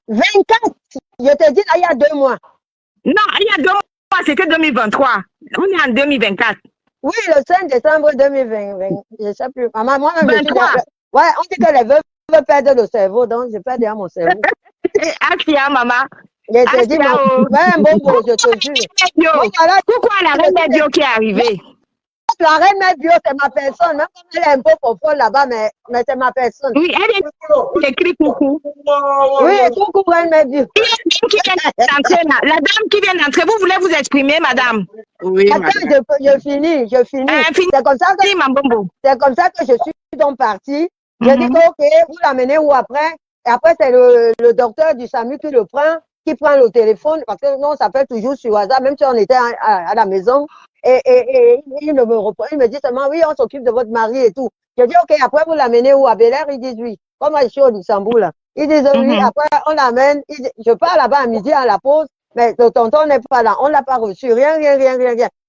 24, je te dis là, il y a 2 mois. Non, il y a 2 mois, c'était 2023. On est en 2024. Oui, le 5 décembre 2020, je ne sais plus. Maman, moi-même, je suis... 23. Ouais, on dit que les veuves perdent le cerveau, donc je perds déjà mon cerveau. Akia, maman. Je te dis, un bon, je te jure. Bon, voilà. Pourquoi la reine Bio qui est arrivée? La reine Bio, c'est ma personne. Même si elle est un peu folle là-bas, mais c'est ma personne. Oui, elle écrit coucou. Oui, coucou, reine Bio. La dame qui vient d'entrer, vous voulez vous exprimer, madame? Oui, attends, je finis. C'est comme ça que je suis donc partie. Je dis que, ok, vous l'amenez où après? Et après, c'est le docteur du SAMU qui le prend, qui prend le téléphone, parce que nous, on s'appelle toujours sur WhatsApp, même si on était à la maison. Et il me reprend, il me dit seulement, oui, on s'occupe de votre mari et tout. Je dis, ok, après, vous l'amenez où? À Bel Air? Ils disent oui. Comme moi, je suis au Luxembourg, là. Ils disent oui, après, on l'amène. Je pars là-bas à midi à la pause, mais le tonton n'est pas là. On ne l'a pas reçu. Rien.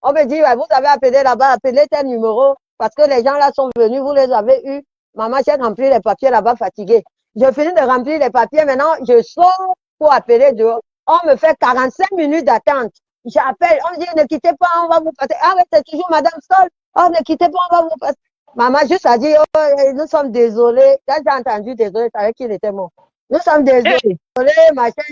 On me dit, ouais, vous avez appelé là-bas, appelez tel numéro, parce que les gens là sont venus, vous les avez eus. Maman, j'ai rempli les papiers là-bas, fatiguée. Je finis de remplir les papiers. Maintenant, je sors pour appeler dehors. On me fait 45 minutes d'attente. J'appelle. On me dit, ne quittez pas, on va vous passer. Ah ouais, c'est toujours Madame Sol. Oh, ne quittez pas, on va vous passer. Maman juste a dit, oh, nous sommes désolés. Là, j'ai entendu désolé, c'est avec qui il était mort. Nous sommes désolés, machin,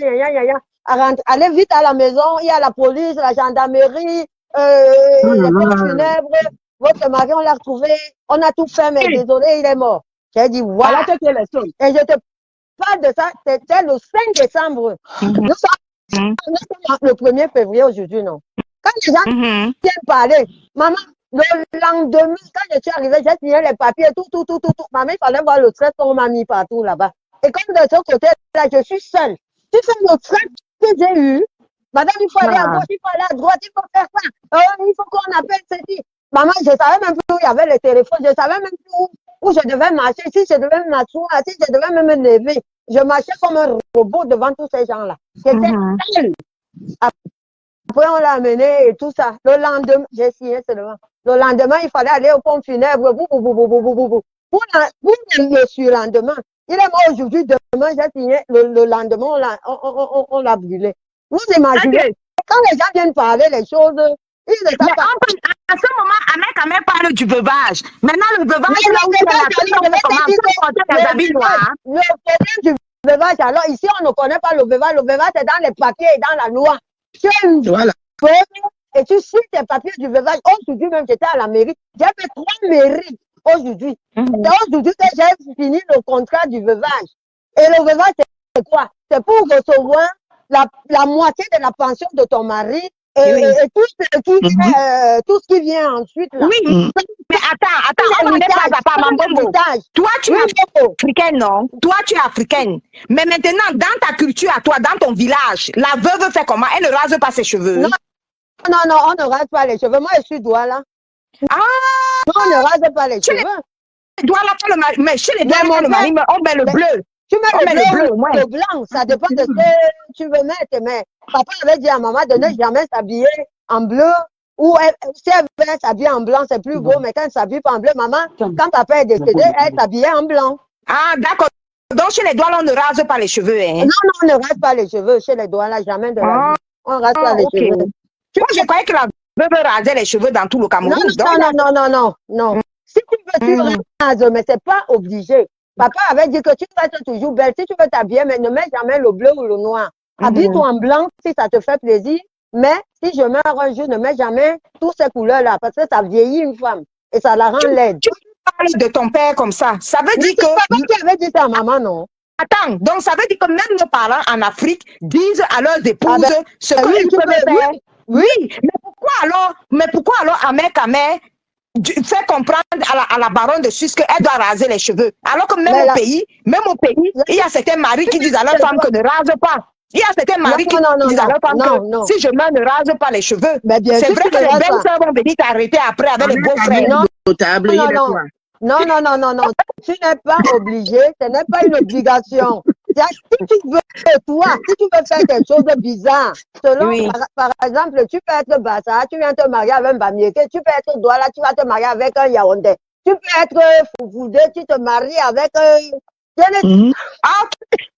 allez vite à la maison. Il y a la police, la gendarmerie, les pompes funèbres. Votre mari, on l'a retrouvé. On a tout fait, mais désolé, il est mort. J'ai dit, voilà. Et je te parle de ça, c'était le 5 décembre. Nous sommes le 1er février aujourd'hui, non? Quand les gens viennent parler, maman, le lendemain, quand je suis arrivée, j'ai signé les papiers, tout. Maman, il fallait voir le trait qu'on m'a mis partout là-bas. Et comme de ce côté-là, je suis seule. Tu fais le trait que j'ai eu. Madame, il faut aller à gauche, il faut aller à droite, il faut faire ça. Il faut qu'on appelle ceci. Maman, je ne savais même plus où il y avait le téléphone, je ne savais même plus où je devais marcher, si je devais m'asseoir, si je devais même me lever. Je marchais comme un robot devant tous ces gens-là. J'étais seule. Après, on l'a amené et tout ça. Le lendemain, j'ai signé seulement. Le lendemain, il fallait aller au pont funèbre. Pour le surlendemain. Il est mort aujourd'hui, demain, j'ai signé. Le lendemain, on l'a brûlé. Vous imaginez, quand les gens viennent parler les choses, ils ne savent pas. À ce moment, Ahmed quand même parle du veuvage. Maintenant, le veuvage, là où le problème du veuvage, alors ici, on ne connaît pas le veuvage. Le veuvage, c'est dans les papiers et dans la loi. Tu es une femme et tu suis tes papiers du veuvage. Aujourd'hui, même, j'étais à la mairie. J'ai fait 3 mairies aujourd'hui. C'est aujourd'hui que j'ai fini le contrat du veuvage. Et le veuvage, c'est quoi? C'est pour recevoir la moitié de la pension de ton mari et, Oui. et tout ce qui vient ensuite là. Oui, mais attends, on va aller pas à pas, Mambombo. Toi, tu es africaine, non? Toi, tu es africaine. Mais maintenant, dans ta culture à toi, dans ton village, la veuve fait comment? Elle ne rase pas ses cheveux. Non, on ne rase pas les cheveux. Moi, je suis Douala. Ah! Non, on ne rase pas les cheveux. Mais chez les Douala, mon le mari, on met le bleu. Tu mets On met le bleu, ou le blanc, ça dépend de ce que tu veux mettre. Mais papa avait dit à maman de ne jamais s'habiller en bleu. Ou si elle veut s'habiller en blanc, c'est plus beau. Mais quand elle s'habille pas en bleu, maman, quand papa est décédé, elle s'habillait en blanc. Ah, d'accord. Donc, chez les Douala, on ne rase pas les cheveux, hein? Non, on ne rase pas les cheveux. Chez les Douala, jamais de la vie. On rase pas les cheveux. Moi, je croyais que la veuve rasait les cheveux dans tout le Cameroun. Non. Si tu veux, tu rases, mais c'est pas obligé. Papa avait dit que tu vas être toujours belle. Si tu veux t'habiller, mais ne mets jamais le bleu ou le noir. Habille-toi en blanc si ça te fait plaisir. Mais si je meurs un jour, ne mets jamais toutes ces couleurs-là parce que ça vieillit une femme et ça la rend laide. Tu parles de ton père comme ça. Ça veut dire que... C'est papa qui avait dit ça à maman, non? Attends, donc ça veut dire que même nos parents en Afrique disent à leurs épouses ce qu'ils peuvent faire. Oui, mais pourquoi alors Ahmed Kamé fait comprendre à la baronne de Suisse qu'elle doit raser les cheveux? Alors que même au pays, il y a certains maris qui disent à leur femme que ne rase pas. Il y a certains maris qui disent à leur femme que si je meurs, ne rase pas les cheveux. C'est vrai que les belles sœurs vont venir t'arrêter après avec les beaux frères. Non. Tu n'es pas obligé, ce n'est pas une obligation. Si tu veux, si tu veux faire quelque chose de bizarre, selon, par exemple, tu peux être Bassa, tu viens te marier avec un Bamieke, tu peux être Douala, tu vas te marier avec un Yaoundé. Tu peux être Foufoudé, tu te maries avec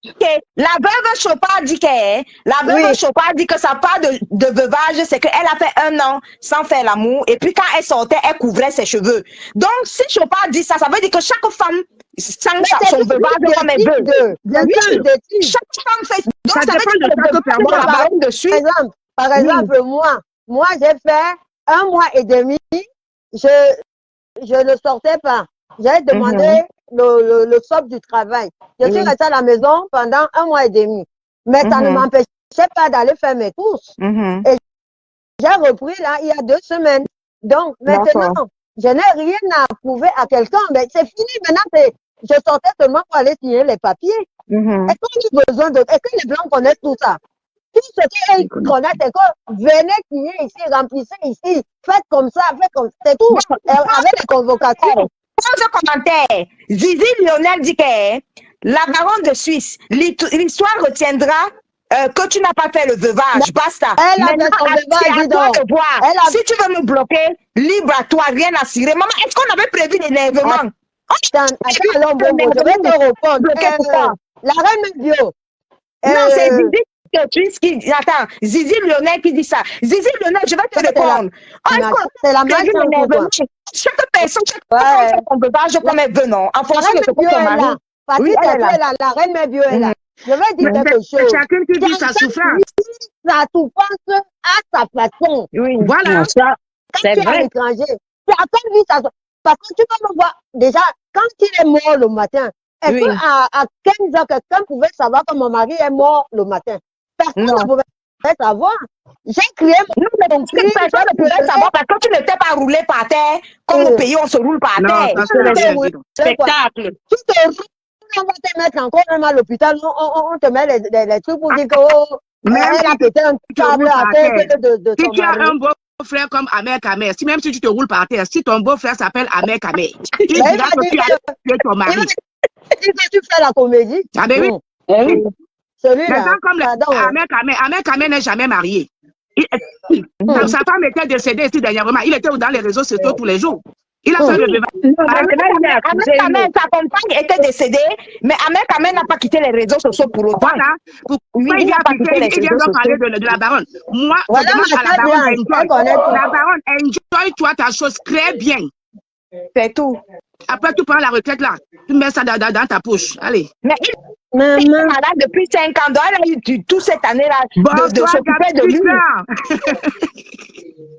Ok. La veuve Chopard dit que sa part de veuvage, c'est qu'elle a fait 1 an sans faire l'amour et puis quand elle sortait, elle couvrait ses cheveux. Donc, si Chopard dit ça, ça veut dire que chaque femme sent son veuvage comme elle veut. Chaque femme fait. Donc, ça veut dire que la baronne de suite. Par exemple, moi, j'ai fait 1 mois et demi, je ne sortais pas. J'ai demandé le SOP du travail. Je suis restée à la maison pendant 1 mois et demi. Mais ça ne m'empêchait pas d'aller faire mes courses. Et j'ai repris là il y a 2 semaines. Donc maintenant, je n'ai rien à prouver à quelqu'un. Mais c'est fini maintenant. Je sortais seulement pour aller signer les papiers. Est-ce qu'on a besoin de... Est-ce que les Blancs connaissent tout ça? Tout ce qu'ils connaissent, c'est que venez signer ici, remplissez ici, faites comme ça, c'est tout. Avec les convocations. Pose commentaire. Zizi Lionel dit que la baronne de Suisse, l'histoire retiendra que tu n'as pas fait le veuvage. Basta. Elle a fait son veuvage, dis donc. Si tu veux me bloquer, libre à toi, rien à cirer. Maman, est-ce qu'on avait prévu l'énervement? Attends, alors, je vais te répondre. La reine Bio. Non, c'est Zizi qui... Attends, Zizi Lionel qui dit ça. Zizi Lionel, je vais te répondre. C'est la même. Chaque personne, chaque personne fait son veuvage comme elle veut, non? En fonction de ce que son mari. Oui, elle est là. La reine Bio est là. Je vais dire quelque chose. Chacune qui vit sa souffrance. Sa souffrance à sa façon. Oui, voilà. C'est vrai. À l'étranger, chacun vit sa souffrance. Parce que tu peux me voir, déjà, quand il est mort le matin, est-ce qu'à 15 ans, quelqu'un pouvait savoir que mon mari est mort le matin? Personne ne pouvait savoir. J'ai crié mon cri. Personne ne pouvait savoir parce que tu n'étais pas roulé par terre. Comme au pays, on se roule par terre. Spectacle. Tu te roules, on va te mettre encore même à l'hôpital. On te met les trucs pour dire que elle a pété un câble à terre de Si ton tu as mari. un beau-frère comme Ahmed Kamé, même si tu te roules par terre, si ton beau-frère s'appelle Ahmed Kamé, tu diras que tu as tué ton mari. Si tu fais la comédie. Ah ben oui. Celui-là. Ahmed Kamé n'est jamais marié. Sa femme était décédée ici dernièrement. Il était dans les réseaux sociaux tous les jours. Il a fait le veuvage. Sa compagne était décédée, mais Ahmed Kamé n'a pas quitté les réseaux sociaux pour autant. Voilà. Pourquoi il vient de parler de la baronne? Moi, je demande à la baronne enjoy. La baronne, enjoy-toi ta chose très bien. C'est tout. Après, tu prends la retraite là. Tu mets ça dans ta poche. Allez. Mais il est malade depuis 5 ans. Donc, elle a eu toute cette année-là de s'occuper de lui.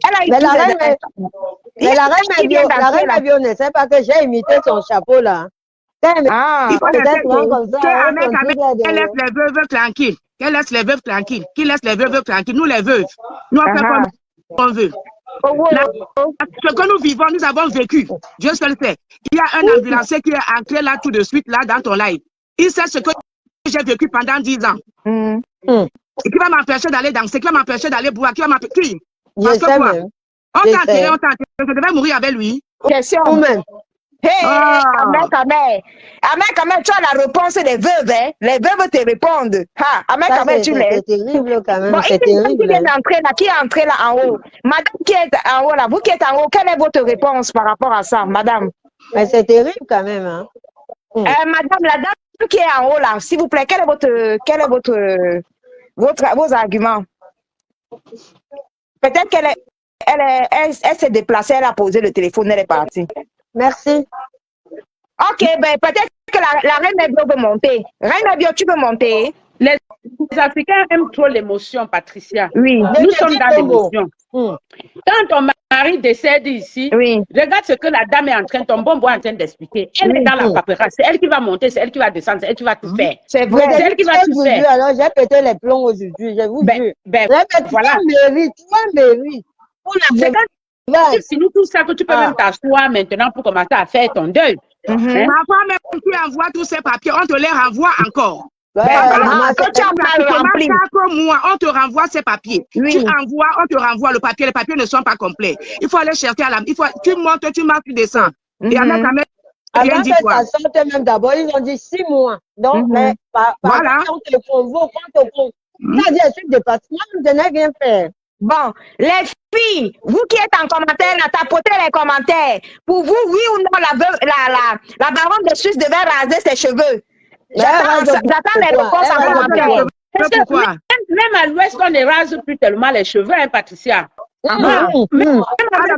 Elle a eu mais la reine Bio ne sait pas que j'ai imité son chapeau là. Il faut laisser les veuves tranquilles. qu'elle laisse les veuves tranquilles, qu'il laisse les veuves tranquilles. Nous, les veuves, nous, on fait comme on veut. Là, ce que nous vivons, nous avons vécu. Dieu seul sait. Il y a un ambulancier qui est entré là tout de suite, là, dans ton live. Il sait ce que j'ai vécu pendant 10 ans. Et qui va m'empêcher d'aller danser, qui va m'empêcher d'aller boire, qui va m'empêcher. Qui? Parce que quoi? On t'a enterré, on t'a enterré. Je devais mourir avec lui. Question. Hey, Ahmed, tu as la réponse des veuves, hein? Les veuves te répondent. Ahmed, tu l'es. C'est terrible quand même, Bon, c'est terrible. qui est entré là en haut? Madame qui est en haut là, vous qui êtes en haut, quelle est votre réponse par rapport à ça, madame? Mais c'est terrible quand même, hein. Madame, la dame qui est en haut là, s'il vous plaît, quel est vos arguments? Peut-être elle s'est déplacée, elle a posé le téléphone, elle est partie. Merci. Ok, ben peut-être que la reine Ebio veut monter. Reine Ebio, tu veux monter? Les Africains aiment trop l'émotion, Patricia. Oui. Nous sommes dans l'émotion. Quand ton mari décède ici, regarde ce que la dame est en train, ton bonbon est en train d'expliquer. Elle est dans la paperasse, c'est elle qui va monter, c'est elle qui va descendre, c'est elle qui va tout faire. C'est vrai. C'est elle qui va tout faire. Alors j'ai pété les plombs aujourd'hui, je vous jure. Voilà. Tu mérites. C'est fini tout ça que tu peux même t'asseoir maintenant pour commencer à faire ton deuil. Ma femme, même tu envoies tous ces papiers, on te les renvoie encore. Quand tu as mal rempli, on te renvoie ces papiers. Tu envoies, on te renvoie le papier. Les papiers ne sont pas complets. Il faut aller chercher à la... Tu montes, tu marques, tu descends. Et avec la même... Avant que ça sorte même d'abord, ils ont dit 6 mois. Donc, voilà. On te convoque, on te convoque. C'est-à-dire, je suis dépassée. Moi, je n'ai rien fait. Bon, les filles, vous qui êtes en commentaire, tapotez les commentaires. Pour vous, oui ou non, la baronne de Suisse devait raser ses cheveux. J'attends les réponses en commentaire. Même à l'ouest, on ne rase plus tellement les cheveux, hein, Patricia. Même à l'ouest,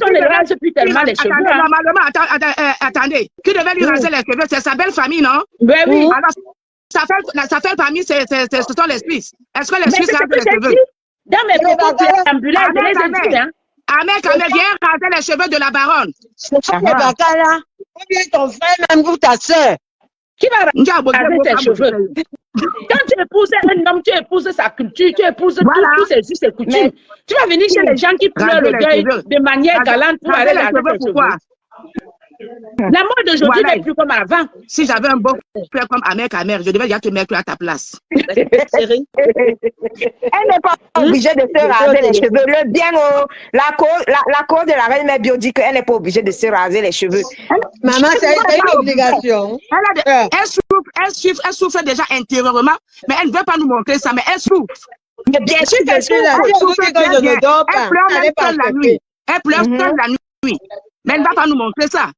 on ne rase plus tellement les cheveux. Normalement, attendez. Qui devait lui raser les cheveux? C'est sa belle famille, non? Ben oui. Alors, sa belle famille, ce sont les Suisses. Est-ce que les Suisses rasent les cheveux? Dans mes propos préambulaires, je les ai dit, hein. Ahmed, viens raser les cheveux de la baronne. C'est pas les bacas là. Ou bien ton frère, même ou ta soeur. Qui va raser tes cheveux? Quand tu épouses un homme, tu épouses sa culture, tu épouses tous ses us et coutumes. Tu vas venir chez les gens qui pleurent le deuil de manière galante pour aller raser tes cheveux. La mode d'aujourd'hui n'est plus comme avant. Si j'avais un beau frère comme Ahmed, je devais déjà te mettre à ta place. Elle n'est pas obligée de se raser les cheveux. Le bien, la cause de la reine Ebio dit qu'elle n'est pas obligée de se raser les cheveux. Maman, c'est une obligation. Elle souffre déjà intérieurement, mais elle ne veut pas nous montrer ça, mais elle souffre. Mais bien sûr qu'elle souffre. Elle pleure même seule la nuit. Elle pleure seule la nuit. Mais elle ne va pas nous montrer ça.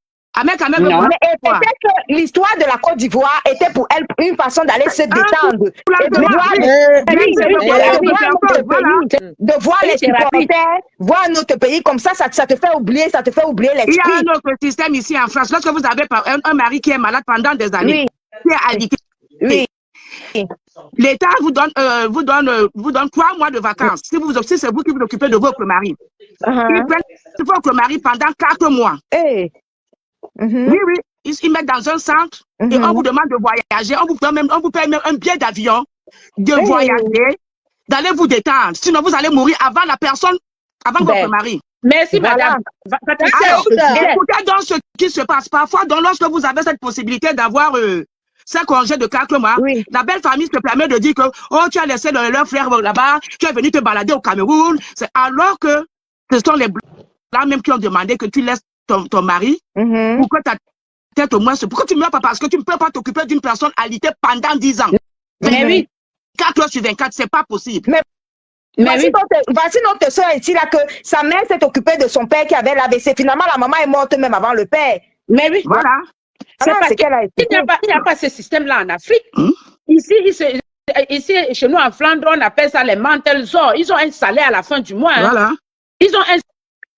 Mais peut-être que l'histoire de la Côte d'Ivoire était pour elle une façon d'aller se détendre. De voir les supporters, voir notre pays comme ça te fait oublier, l'esprit. Il y a un autre système ici en France. Lorsque vous avez un mari qui est malade pendant des années, qui est alité, l'État vous donne 3 mois de vacances. Si c'est vous qui vous occupez de votre mari. Ils prennent votre mari pendant 4 mois. Oui, ils mettent dans un centre et on vous demande de voyager. On vous paye même un billet d'avion, de voyager, d'aller vous détendre. Sinon, vous allez mourir avant votre mari. Merci, madame. Écoutez donc ce qui se passe. Parfois, lorsque vous avez cette possibilité d'avoir ce congé de 4 mois, la belle famille se permet de dire que tu as laissé leur frère là-bas, tu es venu te balader au Cameroun. Alors que ce sont les blancs même qui ont demandé que tu laisses ton mari pour que ta tête au moins pourquoi tu ne meurs pas? Parce que tu ne peux pas t'occuper d'une personne alitée pendant 10 ans. Mais oui. 4 heures sur 24, c'est pas possible. Voici notre soeur ici là que sa mère s'est occupée de son père qui avait l'AVC. Finalement, la maman est morte même avant le père. Mais oui. Voilà. Il n'y a pas ce système-là en Afrique. Ici, chez nous en Flandre, on appelle ça les mantelsors. Ils ont un salaire à la fin du mois. Voilà. Ils ont un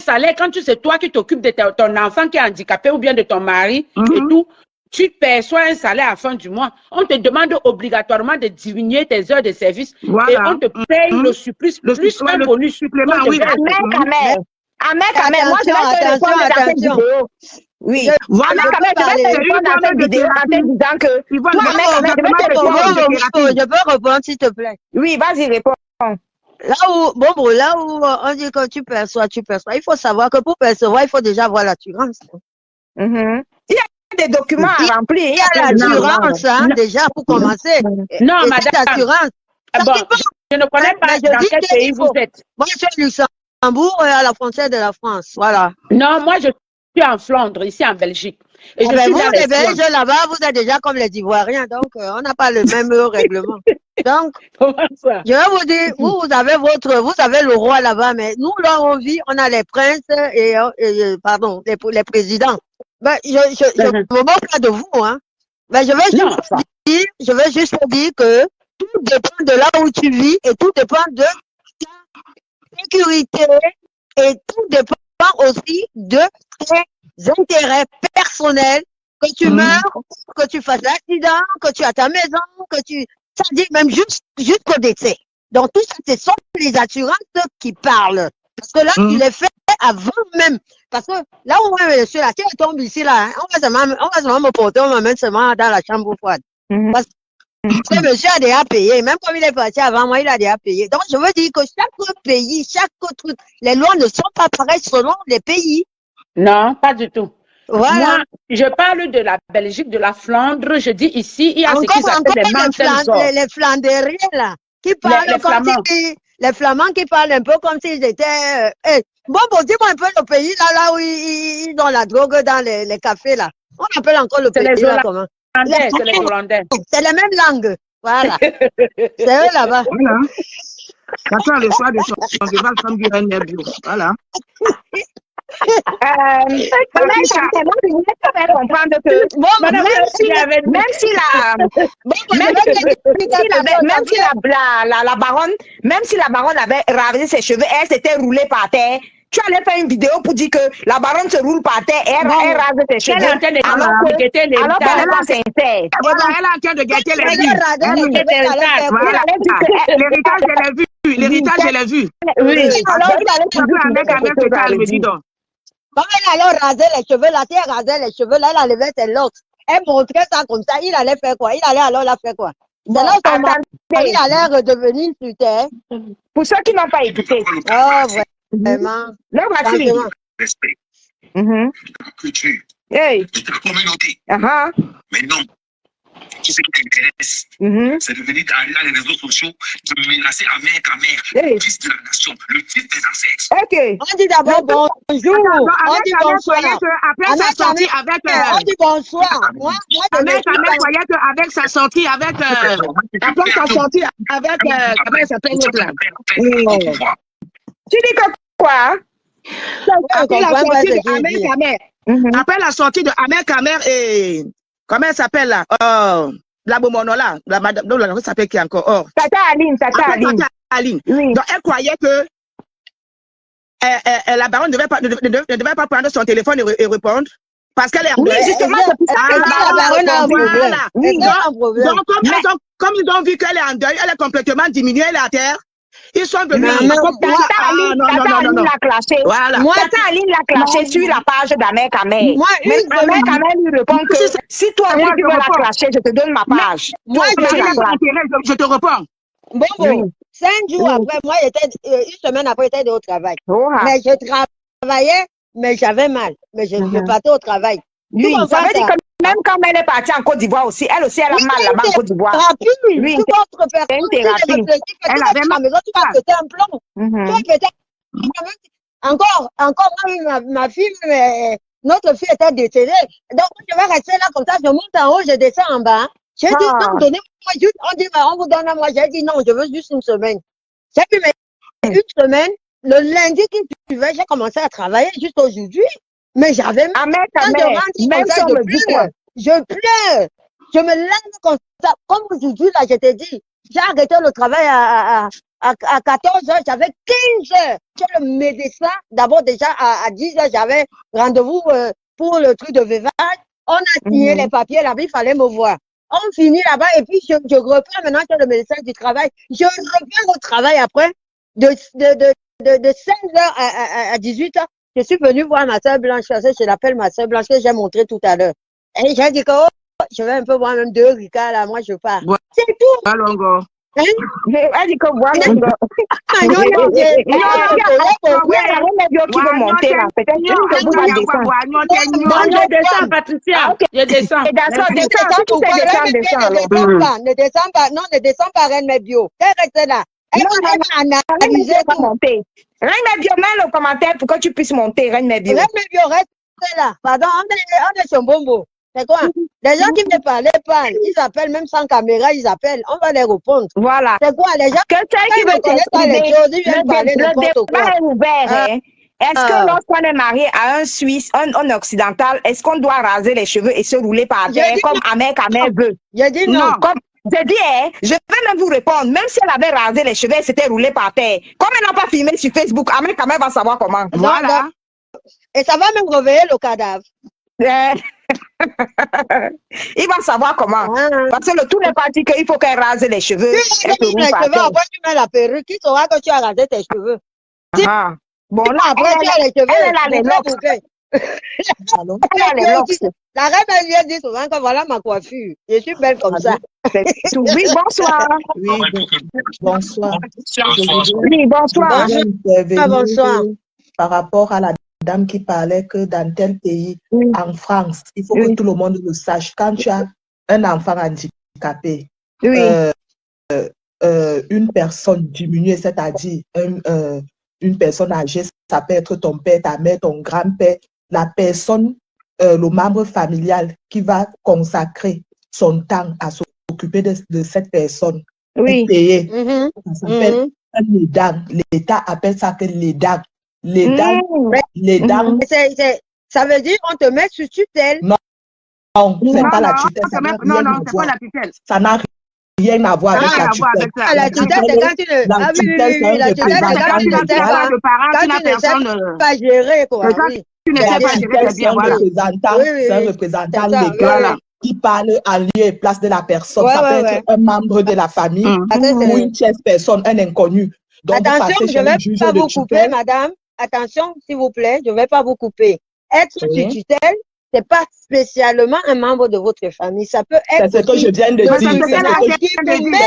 salaire quand c'est toi qui t'occupes de ton enfant qui est handicapé ou bien de ton mari et tout. Tu perçois un salaire à la fin du mois. On te demande obligatoirement de diminuer tes heures de service et on te paye le surplus plus un bonus supplément. Ahmed, moi je vais te répondre dans cette vidéo. Oui. Voilà, Ahmed Ahmed, je vais te c'est une répondre dans forme cette de vidéo en te thérapie. disant que Ils vont toi, donner Ahmed Ahmed, je vais te exactement répondre. de thérapie. Je peux répondre, s'il te plaît. Oui, vas-y, réponds. Là où on dit que tu perçois. Il faut savoir que pour percevoir, il faut déjà avoir l'assurance. Mhm. Il y a des documents Il à remplir. Il y y a a plein de documents. l'assurance, hein, Non, déjà, pour commencer. non, Et madame. cette assurance, ça Bon, dépend, je ne hein, connais pas mais je dans dis quel pays qu'il vous faut. êtes. Moi, je suis au Luxembourg, à la frontière de la France. Voilà. Non, moi, je suis en Flandre, ici en Belgique. Et Ah je ben, suis vous, dans les les Flandres. Belges, là-bas, vous êtes déjà comme les Ivoiriens, donc on n'a pas le même règlement. Donc, Comment ça? je vais vous dire, vous avez le roi là-bas, mais nous, là, on vit, on a les princes pardon, les présidents. Ben, je Mhm. me moque pas de vous, hein. Ben, Non, ça. je vais juste vous dire que tout dépend de là où tu vis et tout dépend de ta sécurité et tout dépend aussi de tes intérêts personnels, que tu meurs, que tu fasses l'accident, que tu as ta maison, ça dit même jusqu'au décès. Donc tout ça, ce sont les assurances qui parlent. Parce que là, tu les fais avant même. Parce que là où monsieur la terre tombe ici, là, hein, on va seulement me porter, on m'amène seulement dans la chambre froide. Parce que monsieur a déjà payé, même comme il est parti avant moi, il a déjà payé. Donc, je veux dire que chaque pays, chaque truc, les lois ne sont pas pareilles selon les pays. Non, pas du tout. Voilà. Moi, je parle de la Belgique, de la Flandre. Je dis ici, il y a ce qu'ils appellent les mountain les Flandériens, là, qui parlent les comme Flamands. si, les Flamands qui parlent un peu comme s'ils étaient, bon, dis-moi un peu le pays, là où ils ont la drogue dans les cafés, là. On appelle encore le C'est pays, les là, comment? Hollandais, c'est les Hollandais. C'est la même langue. Voilà. C'est eux là-bas. Voilà. Chacun le choix de son cheval comme du René Bio. Voilà. Quand même, moi, je voulais te faire comprendre que Bon, Madame, même si la baronne avait rasé ses cheveux, elle s'était roulée par terre. Tu allais faire une vidéo pour dire que la baronne se roule par terre et elle rase ses cheveux. Elle est en train de guetter Alors l'héritage. qu'elle est pas sincère. Voilà, elle est en train de gâter les vies. Voilà. L'héritage, je l'ai vu. L'héritage, je l'ai vu. Oui. Alors, Ça peut avec un mec calme, dis donc. quand elle allait raser les cheveux, la terre rasait les cheveux, là, elle enlevait ses locks. Elle montrait ça comme ça. Il allait faire quoi? Il allait alors la faire quoi? C'est là où son mari allait redevenir sur terre. Pour ceux qui n'ont pas écouté. Oh, vraiment. Là, voici. Franchement. Respect Mhm. de la culture, Hey. de ta communauté. Uh-huh. Mais non, tout ce qui t'intéresse, Mhm. c'est de venir aller dans les réseaux sociaux, de menacer Ahmed Kamer, Hey. le fils de la nation, le fils des ancêtres. Ok. On dit d'abord bonjour. On dit bonsoir. Après sa sortie avec. On dit bonsoir. Moi, Ahmed croyait qu'avec sa sortie avec. Après sa sortie avec. Comment elle s'appelle l'autre là? Tu dis que quoi? Après la sortie de Ahmed Kamer. Après la sortie de Ahmed Kamer et. Comment elle s'appelle là? La Bomono là. La madame. Non, elle s'appelle qui encore? Oh. Tata Aline, Tata Après, Aline. Tata Aline. Oui. Donc elle croyait que. La baronne ne devait pas prendre son téléphone et répondre. Parce qu'elle est en Oui, deuil. justement, c'est pour ça que la baronne a un problème. Voilà. Donc, comme ils ont vu qu'elle est en deuil, elle est complètement diminuée, elle est à terre. Ils sont venus. Tata Aline l'a clashé. Voilà. Tata Aline l'a clashé sur la page d'Ahmed Kamer. Moi, Mais Ahmed Kamer lui répond que si toi, Moi, tu je veux la réponds. clasher, je te donne ma page. Moi, Toi, tu la clashes. Je te réponds. Bon. 5 jours après, moi, une semaine après, j'étais au travail. Oh, ah. Mais je travaillais, mais j'avais mal. Mais je partais au travail. Oui, ça veut dire que même quand elle est partie en Côte d'Ivoire aussi, elle aussi, elle a mal là-bas en Côte d'Ivoire. Oui, tu vas te faire une thérapie. Elle avait mal. tu vas péter un plomb. Tu vas péter encore, moi, ma fille, notre fille était décédée. Donc, je vais rester là comme ça, je monte en haut, je descends en bas. J'ai dit, non, donnez-moi juste, on vous donne à moi. J'ai dit, non, je veux juste une semaine. J'ai dit, mais une semaine, le lundi qui suivait, j'ai commencé à travailler juste aujourd'hui. Mais j'avais Ahmed Kamer, même si on me dit quoi? Je pleure. Je me lève comme ça. Comme aujourd'hui, là, je t'ai dit, j'ai arrêté le travail à 14 heures, j'avais 15 heures. J'ai le médecin, d'abord déjà à 10 heures, j'avais rendez-vous pour le truc de veuvage. On a signé les papiers là-bas, il fallait me voir. On finit là-bas et puis je reprends maintenant chez le médecin du travail. Je reviens au travail après de 16 heures à 18 heures. je suis venue voir ma soeur Blanche, parce que je l'appelle ma soeur Blanche, que j'ai montré tout à l'heure. Et j'ai dit que, oh, je vais un peu boire même 2 ricains, là, moi je pars. Ouais. C'est tout. Pas longo. Hein? Elle dit que voilà. Non, non, non, Oui, il y a un avion qui veut monter là. Peut-être que vous allez descendre. Bon, je descends, Patricia. Je descends. Et descends, descends. Si tu sais descendre, descends alors. Ne descends pas, non, ne descends pas, Reine Bio. Reste là. Elle va analyser tout. Monter. Reine Mebio, mets le commentaire pour que tu puisses monter, Reine Mebio. Reine Bio, reste là. Pardon, on est sur Bombo. C'est quoi? Les gens qui me parlent, ils appellent même sans caméra, ils appellent. On va les répondre. Voilà. C'est quoi? Les gens qui veulent connaissent pas les choses, ils viennent parler n'importe quoi. Est ouvert, hein. Est-ce que lorsqu'on est marié à un Suisse, un occidental, est-ce qu'on doit raser les cheveux et se rouler par terre comme Ahmed veut? J'ai dit non. J'ai dit, hein, je vais même vous répondre, même si elle avait rasé les cheveux, elle s'était roulée par terre. Comme elle n'a pas filmé sur Facebook, Ahmed va savoir comment. Voilà. Et ça va même réveiller le cadavre. Il va savoir comment. Parce que tout n'est pas dit qu'il faut qu'elle rase les cheveux. Après tu mets la perruque, qui saura que tu as rasé tes cheveux? Bon, là, après tu as les cheveux. Elle a les locks. La reine, elle vient dire souvent que voilà ma coiffure. Je suis belle comme ça. Oui, bonsoir. Oui, bonsoir. Oui, bonsoir. Bonsoir. Par rapport à la dame qui parlait que dans tel pays, en France, il faut que tout le monde le sache. Quand tu as un enfant handicapé, une personne diminuée, c'est-à-dire une personne âgée, ça peut être ton père, ta mère, ton grand-père, la personne, le membre familial qui va consacrer son temps à s'occuper de cette personne, est payé. Ça s'appelle un aidant. L'État appelle ça que l'aidant. L'aidant. Ça veut dire qu'on te met sous tutelle. Non, c'est pas la tutelle. Non, c'est pas la tutelle. Ça n'a rien à voir avec la tutelle. La tutelle, c'est quand tu ne... La tutelle, c'est un représentant. Ne sais pas gérer, quoi. Tu ne sais pas gérer, c'est un représentant légal qui parle en lieu et place de la personne. Ça peut être un membre de la famille ou une tierce personne, un inconnu. Donc, attention, je ne vais pas vous couper, madame. Attention, s'il vous plaît, je ne vais pas vous couper. Être sous tutelle, c'est pas spécialement un membre de votre famille. Ça peut être. C'est ce que je viens de dire.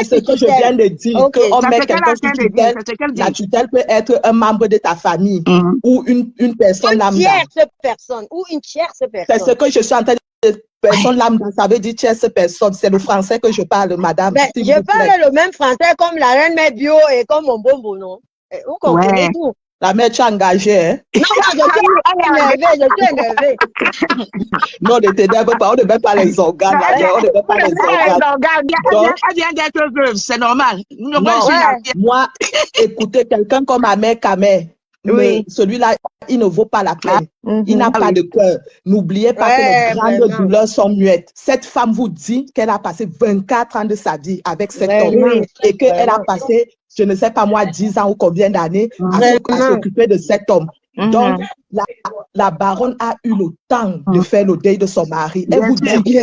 C'est ce que je viens de dire. Qu'on met quelqu'un sous tutelle. La tutelle peut être un membre de ta famille ou une personne lambda. Une tierce personne ou une tierce personne. C'est ce que je suis en train de dire. Personne lambda, ça veut dire tierce personne. C'est le français que je parle, madame. Je parle le même français comme la reine Mebio et comme mon bonbon, non? Vous comprenez tout? La mère, tu es engagée, hein? Non, je suis énervée. Non, ne t'énerve pas, on ne met pas les organes. On ne met pas les organes. Elle vient d'être veuve, c'est normal. Moi, écoutez, quelqu'un comme Ahmed Kamer, celui-là, il ne vaut pas la peine. Il n'a pas de cœur. N'oubliez pas que les grandes douleurs sont muettes. Cette femme vous dit qu'elle a passé 24 ans de sa vie avec cet homme et qu'elle a passé, je ne sais pas moi, 10 ans ou combien d'années à s'occuper de cet homme. Donc, la baronne a eu le temps de faire le deuil de son mari. Elle vous dit qu'il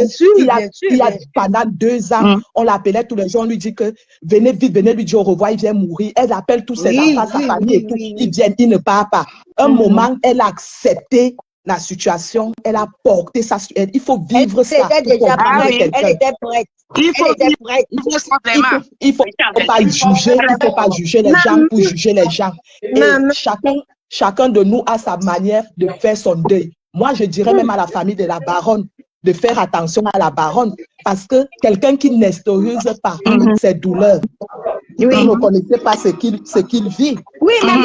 y a pendant 2 ans, on l'appelait tous les jours, on lui dit que venez vite, venez lui dire au revoir, il vient mourir. Elle appelle tous ses enfants, sa famille et tout. Ils viennent, ils ne partent pas. Un moment, elle a accepté la situation, elle a porté ça sur elle. Il faut vivre ça. Elle était prête. Il faut pas juger, il faut pas juger les gens pour juger les gens. Et chacun de nous a sa manière de faire son deuil. Moi, je dirais même à la famille de la baronne de faire attention à la baronne parce que quelqu'un qui n'extériorise pas ses douleurs, vous ne connaissez pas ce qu'il vit. Oui, mais je vais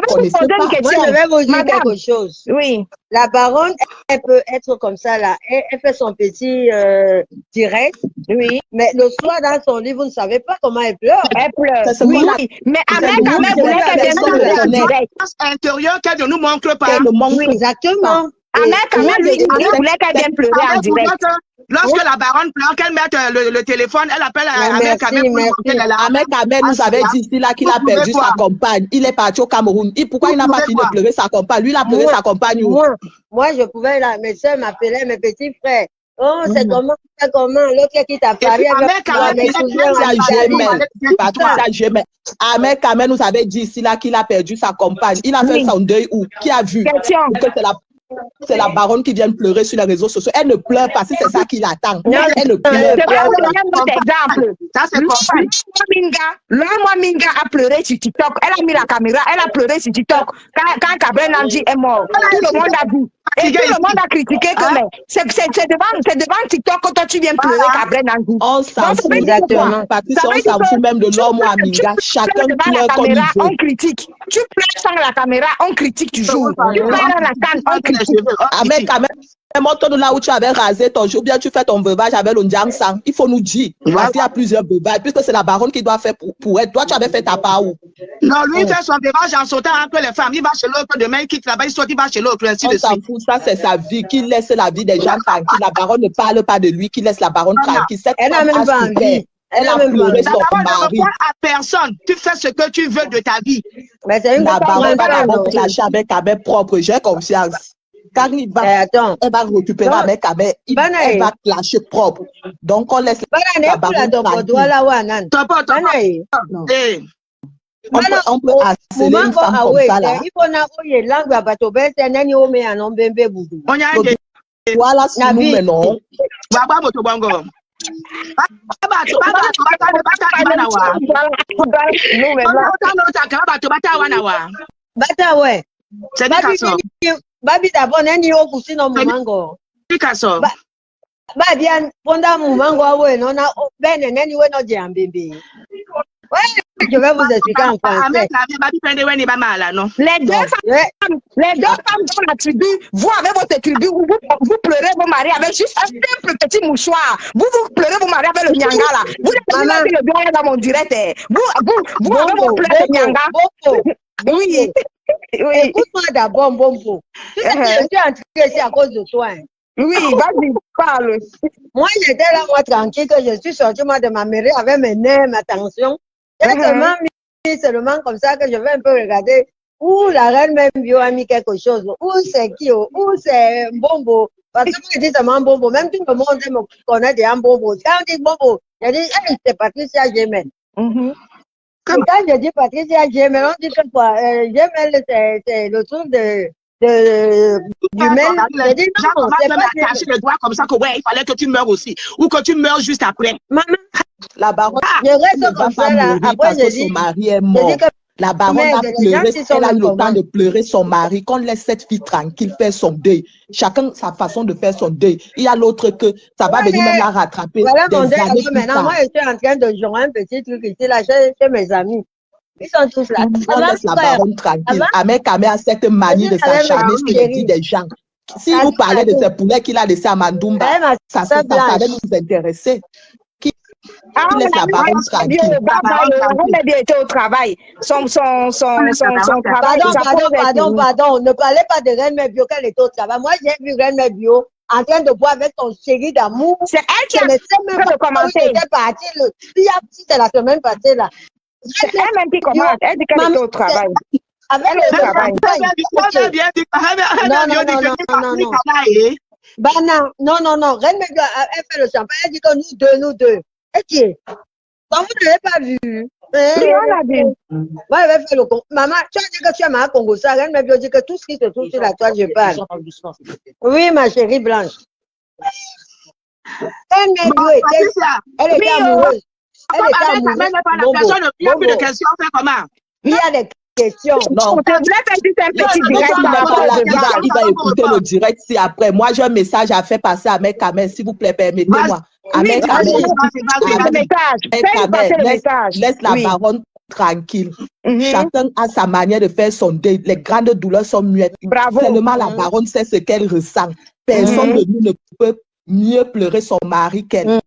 vous poser une question. Moi, je vais vous dire quelque chose. Oui. La baronne, elle peut être comme ça, là. Elle fait son petit direct. Oui. Mais le soir, dans son lit, vous ne savez pas comment elle pleure. Elle pleure. Oui. Mais Ahmed voulait qu'elle vienne en direct. Intérieur qu'elle ne nous manque pas. Oui, exactement. Ahmed voulait qu'elle vienne pleurer en direct. Lorsque la baronne pleure, qu'elle mette le téléphone, elle appelle Ahmed Kamer pour montrer la larme. Ahmed Kamer nous avait dit ici là qu'il a perdu sa compagne. Il est parti au Cameroun. Et pourquoi il n'a pas fini de pleurer sa compagne? Lui, il a pleuré sa compagne. Moi, je pouvais, là, mes soeurs m'appelaient, mes petits frères. Oh, c'est comment, l'autre qui t'a parlé avec mes cousins en Italie. Ahmed Kamel nous avait dit ici là qu'il a perdu sa compagne. Il a fait son deuil où? Qui a vu? Que c'est la baronne qui vient pleurer sur les réseaux sociaux. Elle ne pleure pas si c'est ça qui l'attend. Elle ne pleure Je vais pas. vous donner un autre exemple. Ça, c'est compris. Laure Minga a pleuré sur TikTok. Elle a mis la caméra, elle a pleuré sur TikTok. Quand Gabriel Nanji est mort, tout le monde a vu. Et tout le monde a critiqué que mais c'est devant TikTok que toi tu viens pleurer Gabriel Nanji. On s'en fout exactement. Patricia, on s'en fout même de Laure Minga. Chacun pleure comme il veut. On critique. Tu pleures sans la caméra, on critique toujours. Tu pleures dans la canne, on critique. Ahmed Kamel, montre-nous là où tu avais rasé ton jour, ou bien tu fais ton veuvage avec le Ndiang Sang. Il faut nous dire. Parce qu'il y a plusieurs veuvages, puisque c'est la baronne qui doit faire pour elle. Toi, tu avais fait ta part où? Non, lui, il fait son veuvage en sautant entre les femmes. Il va chez l'autre, demain, il quitte là-bas, il sort, il va chez l'autre, ainsi de suite. On s'en fout, ça, c'est sa vie. Qu'il laisse la vie des gens tranquilles. La baronne ne parle pas de lui, qu'il laisse la baronne tranquille. Elle n'a même pas envie. Elle a pleuré son mari. À personne. Tu fais ce que tu veux de ta vie. Mais c'est une baronne va d'abord clasher avec Ahmed propre. J'ai confiance. Quand il va, elle va récupérer avec Ahmed. Elle va clasher propre. Donc, on laisse la baronne tranquille. On peut harceler une femme comme ça là. Voilà ce que nous menons. Babi d'abord nani o kusino mumango. Picasso. Babi an ponda mumango awe no na bene nani we no jambembe. Ouais, je vais vous expliquer en français. Les deux femmes dans la tribu, vous avec votre tribu, vous pleurez vos maris avec juste un simple petit mouchoir. Vous pleurez vos maris avec le nyanga là. Vous êtes le bien dans mon direct. Vous avez vos pleurs de nyanga. Oui. Écoute-moi d'abord, Bombo. Tu sais que je suis entrée ici à cause de toi. Oui, vas-y, parle. Moi, j'étais là, moi, tranquille, que je suis sortie, moi, de ma mairie avec mes nerfs, ma tension. J'ai seulement comme ça que je vais un peu regarder où la reine même bio a mis quelque chose. Où c'est qui, où c'est Bombo. Parce que moi, je dis seulement Bombo. Même tout le monde me connaît déjà Bombo. Quand on dit Bombo, je dis, hey, c'est Patricia Gemel. Quand je dis Patricia Gemel, on dit que quoi? Gemel, c'est le truc du mail. Je dis non, c'est pas cacher le doigt comme ça que ouais, il fallait que tu meurs aussi. Ou que tu meurs juste après. Maman, la baronne je reste comme ça là. Après, je dis, son mari est mort. La baronne a pleuré, elle a eu le temps de pleurer son mari. Qu'on laisse cette fille tranquille faire son deuil. Chacun sa façon de faire son deuil. Il y a l'autre que ça va venir même la rattraper. Voilà mon deuil. Maintenant, moi, je suis en train de jouer un petit truc ici là chez mes amis. Ils sont tous là. On laisse la baronne tranquille. Ahmed Kamel a cette manie de s'acharner sur les vies des gens. Si vous parlez de ces poulets qu'il a laissé à Mandumba, ça va nous intéresser. Il laisse la baronne tranquille. Il était au travail. Son travail. Pardon. Ne parlez pas de Reine Mebio quand elle était au travail. Moi, j'ai vu Reine Mebio en train de boire avec son chéri d'amour. C'est elle qui a fait le commentaire. C'était la semaine passée là. C'est elle-même qui commente. Elle dit qu'elle était au travail. Avec le travail. Non. Reine Mebio, elle fait le champagne. Elle dit que nous deux. Et qui est? Comme vous ne l'avez pas vu. Oui, on l'a vu. Moi, je vais faire le Congo. Maman, tu as dit que tu es ma Congo. Ça, Reine Mebio dit que tout ce qui se trouve sur la toile, je parle. Oui, ma chérie blanche. Reine Mebio elle était amoureuse. Elle était amoureuse. Il n'y a plus de questions, on fait comment? Il y a des questions. Non. Il va écouter le direct si après. Moi, j'ai un message à faire passer à Ahmed Kamel, s'il vous plaît, permettez-moi. Ahmed Kamel, laisse la baronne tranquille. Chacun a sa manière de faire son deuil. Les grandes douleurs sont muettes. Seulement la baronne sait ce qu'elle ressent. Personne de nous ne peut mieux pleurer son mari qu'elle.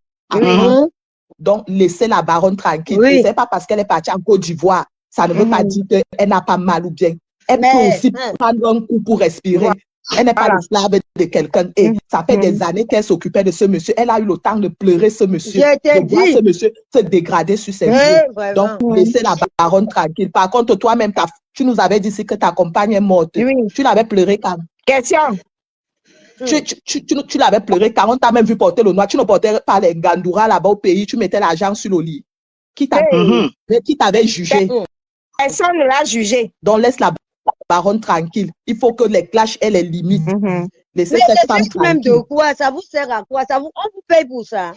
Donc, laissez la baronne tranquille. Ce n'est pas parce qu'elle est partie en Côte d'Ivoire. Ça ne veut pas dire qu'elle n'a pas mal ou bien. Elle peut aussi prendre un coup pour respirer. Elle n'est pas l'esclave de quelqu'un. Et ça fait des années qu'elle s'occupait de ce monsieur. Elle a eu le temps de pleurer ce monsieur. De voir ce monsieur se dégrader sur ses vieux. Donc, laissez la baronne tranquille. Par contre, toi-même, tu nous avais dit que ta compagne est morte. Tu l'avais pleuré quand? Question. Tu l'avais pleuré quand on t'a même vu porter le noir. Tu ne portais pas les gandoura là-bas au pays. Tu mettais l'argent sur le lit. Qui t'avait jugé? Personne ne l'a jugé. Donc laisse la baronne tranquille. Il faut que les clashs aient les limites. Laissez Mais cette femme c'est même tranquille. de quoi? Ça vous sert à quoi? On vous paye pour ça.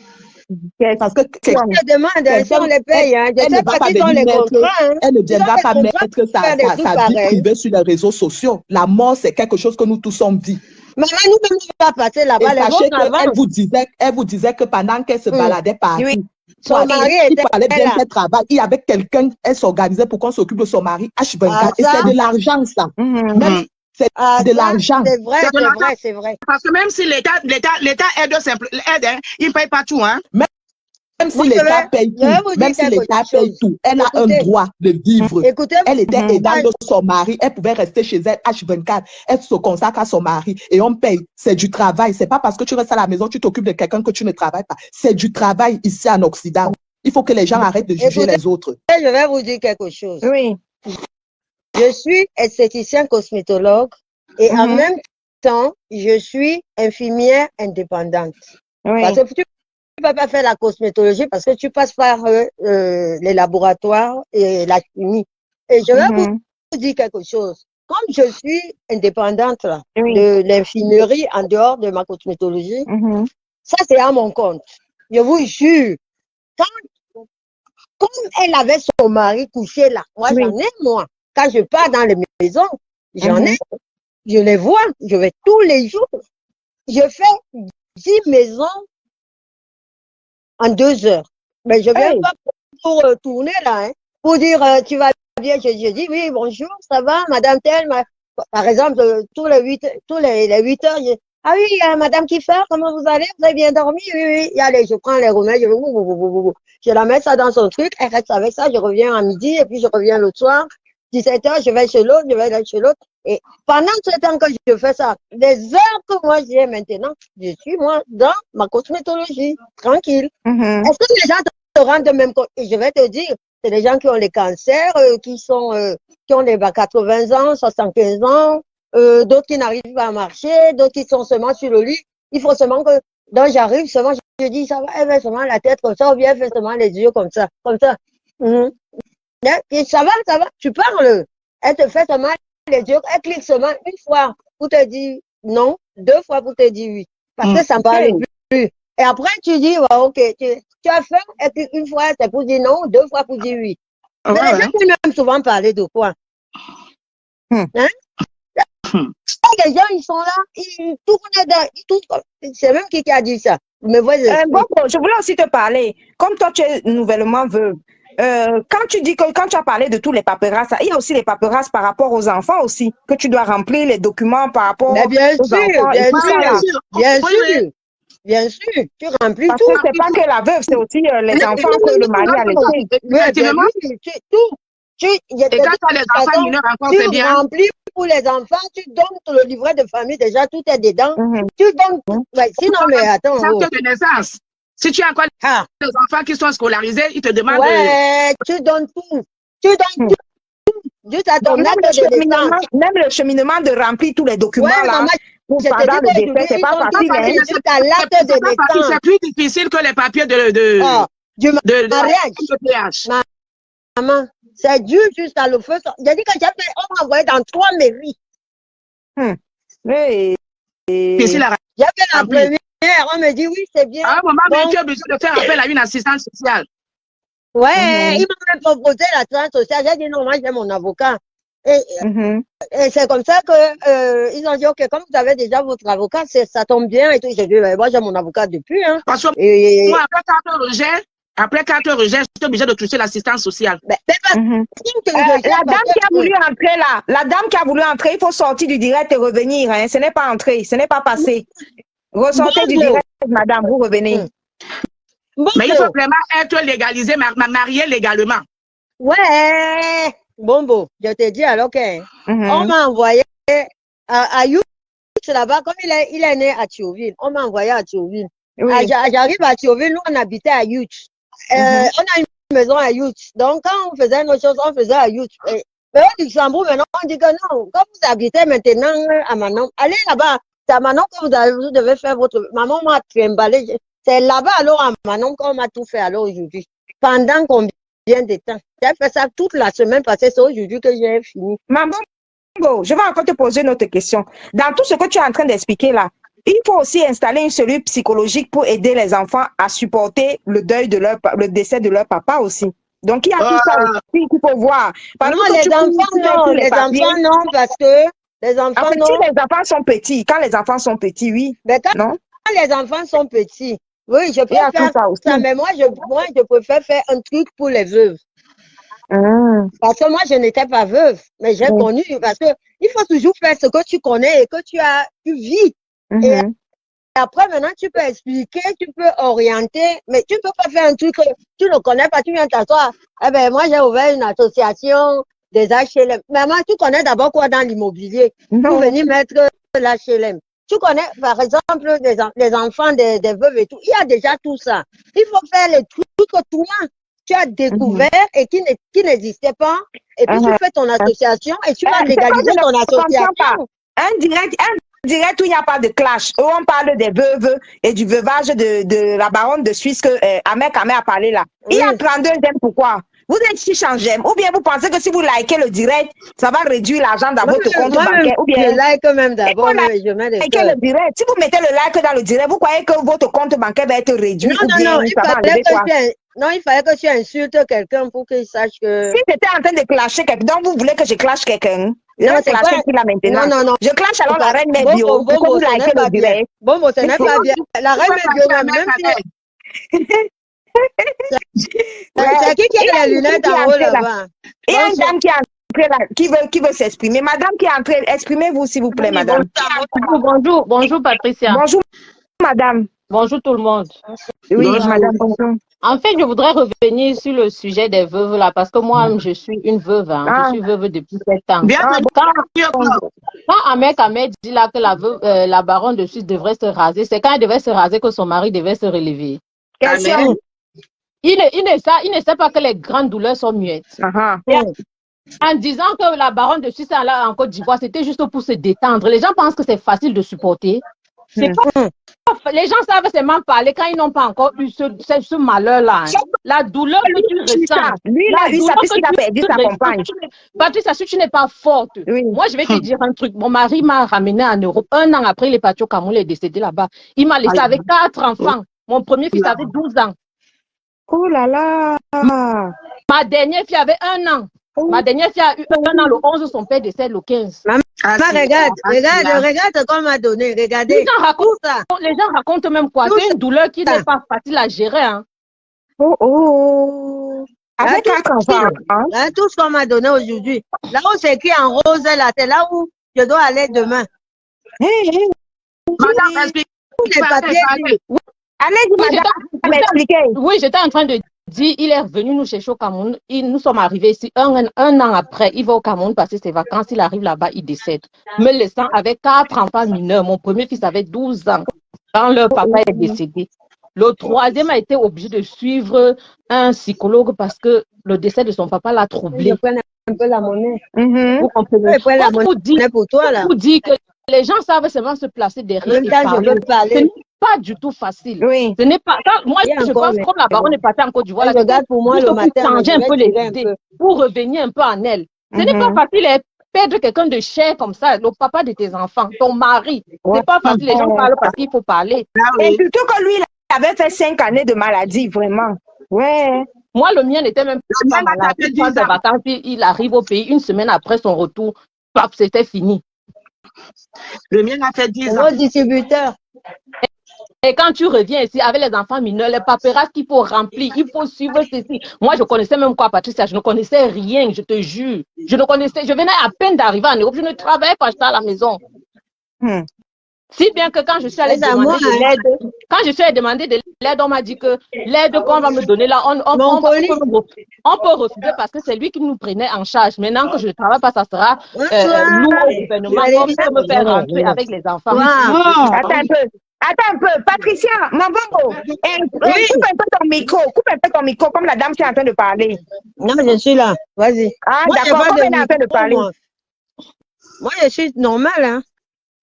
Parce que Je demande, si on les paye, hein. Je elle ne sais va pas pas qui ont les venir contrats. Hein. elle ne viendra pas mettre faire des trucs sa vie pareils. privée sur les réseaux sociaux. La mort, c'est quelque chose que nous tous sommes dit. Maman, nous-mêmes, on va passer là-bas. Et sachez qu'elle vous disait que pendant qu'elle se baladait partout, son mari était fallait bien là. faire travail. Il y avait quelqu'un, elle s'organisait pour qu'on s'occupe de son mari H24. Et c'est de l'argent, ça. Même c'est de l'argent. C'est vrai, c'est vrai. Parce que même si l'État aide, hein, il ne paye pas tout. Hein. Même si l'État paye tout, elle a un droit de vivre. Elle était aidante de son mari, elle pouvait rester chez elle H24, elle se consacre à son mari et on paye. C'est du travail. C'est pas parce que tu restes à la maison, tu t'occupes de quelqu'un que tu ne travailles pas. C'est du travail ici en Occident. Il faut que les gens arrêtent de juger les autres. Je vais vous dire quelque chose. Oui. Je suis esthéticien cosmétologue et en même temps, je suis infirmière indépendante. Parce que tu ne peux pas faire la cosmétologie parce que tu passes par les laboratoires et la chimie. Et je vais vous dire quelque chose. Comme je suis indépendante là, de l'infirmerie en dehors de ma cosmétologie, ça c'est à mon compte. Je vous jure. Comme elle avait son mari couché là, moi j'en ai moi. Quand je pars dans les maisons, j'en ai. Je les vois, je vais tous les jours. Je fais 10 maisons en 2 heures. Mais je viens pas pour tourner là, hein, pour dire tu vas bien. Je dis oui, bonjour, ça va, madame telle. Par exemple, tous les 8 heures, ah oui, madame Kiffer, comment vous allez? Vous avez bien dormi? Oui, oui. Et allez, je prends les remèdes, je la mets ça dans son truc, elle reste avec ça, je reviens à midi et puis je reviens le soir. 17 heures, je vais chez l'autre, je vais chez l'autre. Et pendant ce temps que je fais ça, les heures que moi j'ai maintenant, je suis moi dans ma cosmétologie, tranquille. Est-ce que les gens te rendent même compte? Et je vais te dire, c'est des gens qui ont les cancers, qui ont les 80 ans, 75 ans, d'autres qui n'arrivent pas à marcher, d'autres qui sont seulement sur le lit. Il faut seulement que, donc j'arrive seulement, je dis, ça va, elle fait seulement la tête comme ça, ou bien elle fait seulement les yeux comme ça, comme ça. Et ça va, tu parles. Elle te fait seulement les yeux, elle clique seulement une fois pour te dire non, 2 fois pour te dire oui. Parce que ça ne parle plus. Et après, tu dis, ok, tu as fait, elle clique une fois, c'est pour dire non, 2 fois pour dire oui. Mais les gens qui même souvent parler de quoi? Hein? Les gens, ils sont là, ils tournent, c'est même qui a dit ça. Mais bon, je voulais aussi te parler. Comme toi, tu es nouvellement veuve. Quand tu as parlé de tous les paperasses, il y a aussi les paperasses par rapport aux enfants aussi, que tu dois remplir les documents par rapport aux enfants. Bien sûr, tu remplis parce tout. Parce que c'est pas que la veuve, c'est aussi les enfants que le mari a laissés. Tout. Et quand tu as les enfants mineurs encore, c'est bien. Tu remplis pour les enfants, tu donnes le livret de famille, déjà tout est dedans. Tu donnes, sinon, mais attends. Acte de naissance. Si tu as encore des enfants qui sont scolarisés, ils te demandent tu donnes tout. Tu donnes tout. Juste à ton acte de naissance. Même le cheminement de remplir tous les documents là. Pendant le décès, c'est pas facile. C'est plus difficile que les papiers du mariage. Maman, c'est dur jusqu'à le feu. J'ai dit que on m'a envoyé dans 3 mairies. J'ai fait la première, on me dit oui, c'est bien. À un moment, tu es obligé de faire appel à une assistante sociale. Ouais, il m'a même proposé l'assistante sociale. J'ai dit non, moi j'ai mon avocat. Et c'est comme ça que ils ont dit ok, comme vous avez déjà votre avocat, ça tombe bien et tout. J'ai dit moi j'ai mon avocat depuis. Hein. Parce que moi, après 4 rejets, je suis obligée de toucher l'assistance sociale. La dame qui a voulu entrer là, la dame qui a voulu entrer, il faut sortir du direct et revenir. Hein. Ce n'est pas entrer, ce n'est pas passé. Ressortez du direct, madame, vous revenez. Mais il faut vraiment être légalisé, marié légalement. Ouais. Bonbo, je te dis alors que on m'a envoyé à Youth là-bas, comme il est né à Thionville, on m'a envoyé à Thionville. J'arrive à Thionville, nous on habitait à Youth. On a une maison à Youth. Donc quand on faisait nos choses, on faisait à Youth. Mais au Luxembourg, maintenant, on dit que non, comme vous habitez maintenant à Manon, allez là-bas. à Manon que vous devez faire votre... Maman m'a trimballé. C'est là-bas alors à Manon qu'on m'a tout fait alors aujourd'hui. Pendant combien de temps? J'ai fait ça toute la semaine passée, c'est aujourd'hui que j'ai fini. Maman, je vais encore te poser une autre question. Dans tout ce que tu es en train d'expliquer là, il faut aussi installer une cellule psychologique pour aider les enfants à supporter le deuil de le décès de leur papa aussi. Donc, il y a tout ça aussi qu'il faut voir. Non, les enfants non, parce que les enfants en fait, si les enfants sont petits, quand les enfants sont petits, oui. Mais quand les enfants sont petits, oui, je peux faire ça, mais moi, je préfère faire un truc pour les veuves. Parce que moi, je n'étais pas veuve, mais j'ai connu, parce que il faut toujours faire ce que tu connais et que tu vis. Et après, maintenant, tu peux expliquer, tu peux orienter, mais tu peux pas faire un truc que tu ne connais pas, tu viens t'asseoir. Eh ben, moi, j'ai ouvert une association des HLM. Maman, tu connais d'abord quoi dans l'immobilier? Pour venir mettre l'HLM. Tu connais, par exemple, les enfants des veuves et tout. Il y a déjà tout ça. Il faut faire les trucs que toi, tu as découvert et qui n'existait pas. Et puis, tu fais ton association et tu vas légaliser ton association. Un direct où il n'y a pas de clash, où on parle des veuves et du veuvage de la baronne de Suisse que Ahmed Kamé a parlé là. Il y a 32 j'aime, pourquoi? Vous êtes chiche en j'aime, ou bien vous pensez que si vous likez le direct, ça va réduire l'argent dans votre compte bancaire, ou bien... Je like même d'abord, mais je mets des le direct. Si vous mettez le like dans le direct, vous croyez que votre compte bancaire va être réduit, ou bien ça va enlever quoi? Non, il fallait que tu insultes quelqu'un pour qu'il sache que... Si j'étais en train de clasher quelqu'un, donc vous voulez que je clash quelqu'un? Non, c'est clasher qui là maintenant. Non. Je clash alors la reine Mère Bio. Bon, vous likez le direct. Bon, ce n'est pas bien. La reine Mère Bio, même si... C'est qui a les lunettes en haut là-bas? Il y a une dame qui est entrée là, qui veut s'exprimer. Madame qui est entrée, exprimez-vous s'il vous plaît, madame. Bonjour Patricia. Bonjour madame. Bonjour tout le monde. Oui, madame, bonjour. En fait, je voudrais revenir sur le sujet des veuves là, parce que moi, je suis une veuve. Je suis veuve depuis 7 ans. Quand Ahmed Kamé dit là que la baronne de Suisse devrait se raser, c'est quand elle devait se raser que son mari devait se relever. Question. Il ne sait pas que les grandes douleurs sont muettes. En disant que la baronne de Suisse là en Côte d'Ivoire, c'était juste pour se détendre. Les gens pensent que c'est facile de supporter. C'est pas... Les gens savent seulement parler quand ils n'ont pas encore eu ce malheur-là. La douleur que tu ressens. Lui, il a eu ça puisqu'il a perdu sa compagne. Patricia, si tu n'es pas forte, moi, je vais te dire un truc. Mon mari m'a ramené en Europe. 1 an après, il est parti au Cameroun, il est décédé là-bas. Il m'a laissé avec 4 enfants. Mon premier fils avait 12 ans. Oh là là! Ma dernière fille avait 1 an. Ma dernière fille a eu 1 an le 11, son père décède le 15. Regarde ce qu'on m'a donné. Regardez. Les gens racontent même quoi? C'est une douleur qui n'est pas facile à gérer. Hein. Avec 4 enfants. Là, tout ce qu'on m'a donné aujourd'hui. Là où c'est écrit en rose, là, c'est là où je dois aller demain. Madame, explique. Oui, j'étais en train de dire, il est revenu nous chercher au Cameroun. Nous sommes arrivés ici 1 an après. Il va au Cameroun passer ses vacances. Il arrive là-bas, il décède. Me laissant avec 4 enfants mineurs. Mon premier fils avait 12 ans quand leur papa est décédé. Le troisième a été obligé de suivre un psychologue parce que le décès de son papa l'a troublé. Je prends un peu la monnaie. Vous comprenez? Vous dites que les gens savent seulement se placer derrière et parler. Ce n'est pas du tout facile. Ce n'est pas. Moi, je pense comme la baronne est partie en Côte d'Ivoire, pour moi le matin, changer un peu les idées, pour revenir un peu en elle. Ce n'est pas facile de perdre quelqu'un de cher comme ça, le papa de tes enfants, ton mari. C'est pas facile. Les gens parlent parce qu'il faut parler. Et surtout que lui, il avait fait 5 années de maladie, vraiment. Ouais. Moi, le mien n'était même pas malade. Il prend ses vacances, il arrive au pays 1 semaine après son retour. C'était fini. Le mien a fait 10 ans. Au distributeur. Et quand tu reviens ici avec les enfants mineurs, les paperasses qu'il faut remplir, il faut suivre ceci. Moi, je connaissais même quoi, Patricia, je ne connaissais rien, je te jure. Je venais à peine d'arriver en Europe, je ne travaillais pas, j'étais à la maison. Si bien que quand je suis allée demander de l'aide, on m'a dit que l'aide qu'on va me donner là, on peut refuser parce que c'est lui qui nous prenait en charge. Maintenant que je ne travaille pas, ça sera lourd au gouvernement. On peut me faire rentrer avec les enfants. Attends un peu, Patricia, Mambombo, coupe un peu ton micro, comme la dame qui est en train de parler. Non, je suis là, vas-y. D'accord, comme elle est en train de parler. Moi, je suis normale, hein.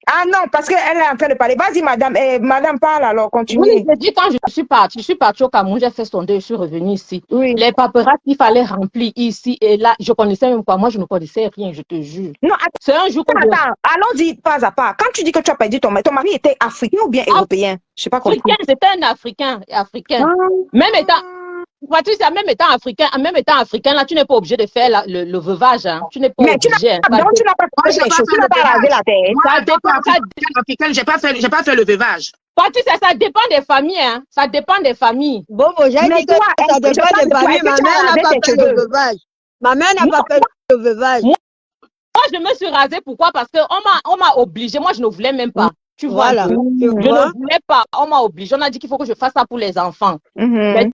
Ah non, parce qu'elle est en train de parler. Vas-y, madame. Madame, parle alors, Oui, continuez. j'ai dit quand je suis partie au Cameroun, j'ai fait son deuil, je suis revenue ici. Oui. Les paperasses qu'il fallait remplir ici et là, je connaissais même pas. Moi, je ne connaissais rien, je te jure. Non, C'est un jour que attends, allons-y pas à pas. Quand tu dis que tu as perdu ton mari était africain ou bien européen? Je sais pas compris. Africain, c'était un Africain. Même étant, Patricia, même étant africain, là, tu n'es pas obligé de faire le veuvage. Hein. Tu n'es pas obligé. Donc, tu n'as pas fait les choses, tu n'as pas rasé la tête. Ça dépend. J'ai pas fait le veuvage. Patricia, ça dépend des familles. Hein. Ça dépend des familles. Bon, j'ai dit que ça dépend des familles. Ma mère n'a pas fait le veuvage. Ma mère n'a pas fait le veuvage. Moi, je me suis rasée. Pourquoi? Parce qu'on m'a obligée. Moi, je ne voulais même pas. Tu vois, voilà. je ne voulais pas. On m'a obligée. On a dit qu'il faut que je fasse ça pour les enfants. Mais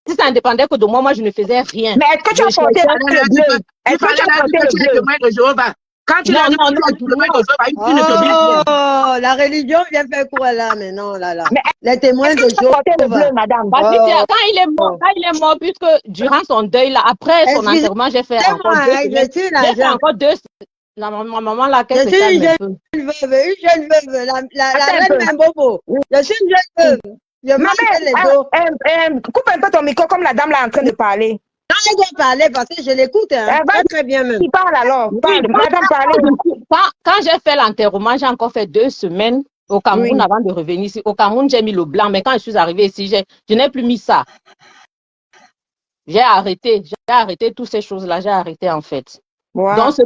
si ça ne dépendait que de moi, moi, je ne faisais rien. Mais est-ce que tu as porté le bleu? Est-ce que tu as porté le bleu? Quand tu l'as dit, oh, la religion vient faire quoi là maintenant là. Les témoins de Jéhovah. Madame. Quand il est mort, puisque durant son deuil là, après son enterrement, j'ai fait encore deux. La maman là, qu'elle se calme un peu. Une jeune veuve, la reine Membobo. Je suis une jeune veuve. Je mange les dos. Coupe un peu ton micro comme la dame là est en train de parler. Non, elle doit parler parce que je l'écoute. Hein. Très bien même. Qui parle alors? Quand j'ai fait l'enterrement, j'ai encore fait 2 semaines au Cameroun avant de revenir ici. Au Cameroun, j'ai mis le blanc, mais quand je suis arrivée ici, je n'ai plus mis ça. J'ai arrêté toutes ces choses-là, j'ai arrêté en fait. Wow. Donc, ce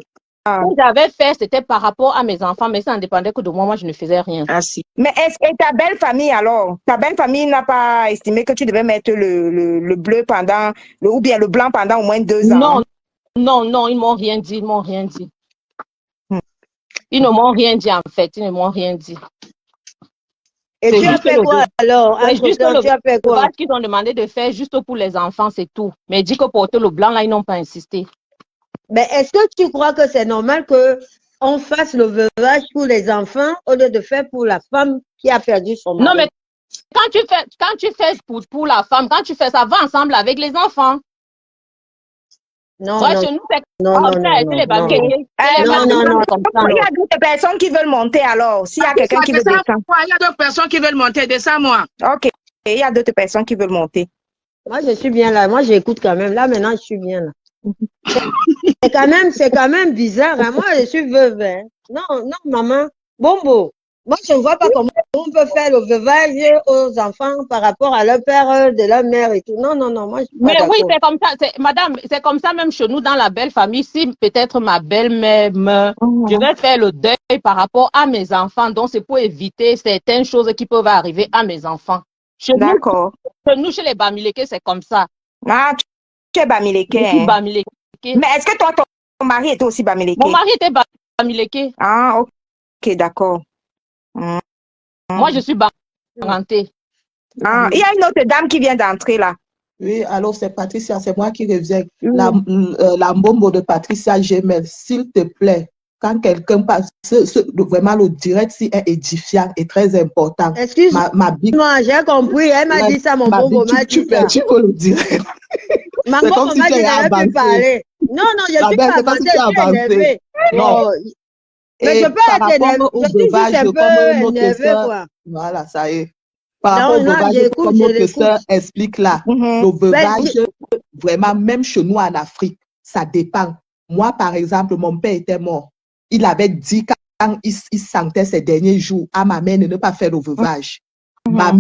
que j'avais fait, c'était par rapport à mes enfants, mais ça ne dépendait que de moi, moi je ne faisais rien. Ah, si. Mais et ta belle famille alors? Ta belle famille n'a pas estimé que tu devais mettre le bleu ou bien le blanc pendant au moins 2 ans? Non, ils m'ont rien dit, Ils ne m'ont rien dit en fait, ils ne m'ont rien dit. Et tu as fait quoi alors? Juste le qu'ils ont demandé de faire juste pour les enfants, c'est tout. Mais dit que porter le blanc, là, ils n'ont pas insisté. Mais est-ce que tu crois que c'est normal qu'on fasse le veuvage pour les enfants au lieu de faire pour la femme qui a perdu son mari? Non, mais quand tu fais pour la femme, quand tu fais ça, va ensemble avec les enfants. Non, chez nous, c'est non. Il y a d'autres personnes qui veulent monter alors. S'il y a quelqu'un qui veut descendre. Il y a d'autres personnes qui veulent monter. Descends-moi. Ok. Il y a d'autres personnes qui veulent monter. Moi, je suis bien là. Moi, j'écoute quand même. Là, maintenant, je suis bien là. C'est quand même bizarre. Hein? Moi, je suis veuve. Hein? Non, maman. Bombo. Moi, je ne vois pas comment on peut faire le veuvage aux enfants par rapport à leur père, de leur mère et tout. Non, moi, je suis pas d'accord. Oui, c'est comme ça. Madame, c'est comme ça même chez nous dans la belle famille. Si peut-être ma belle-mère meurt, je vais faire le deuil par rapport à mes enfants. Donc, c'est pour éviter certaines choses qui peuvent arriver à mes enfants. D'accord. Chez nous, chez les Bamileke, c'est comme ça. Ah, tu es Bamileke. Bamileke. Mais est-ce que toi, ton mari était aussi Bamileke? Mon mari était Bamileke. Ah, ok, d'accord. Moi, je suis Barantée. Ah, il y a une autre dame qui vient d'entrer là. Oui, alors c'est Patricia, c'est moi qui reviens. La mbombo de Patricia Gemel, s'il te plaît, quand quelqu'un passe, vraiment le direct si est édifiant et très important. Excuse-moi, j'ai compris, elle m'a dit ça, mon mbombo m'a dit ça. Tu peux le dire. Ma mbombo m'a dit qu'elle ne plus parler. Non, je suis pas avancée, je suis énervée. Non. Mais je peux être énervée, je suis juste un peu énervée, quoi. Voilà, ça y est. Par rapport au veuvage, comme notre sœur explique là, le veuvage, vraiment, même chez nous en Afrique, ça dépend. Moi, par exemple, mon père était mort. Il avait dit quand il sentait ces derniers jours à ma mère de ne pas faire le veuvage. Ma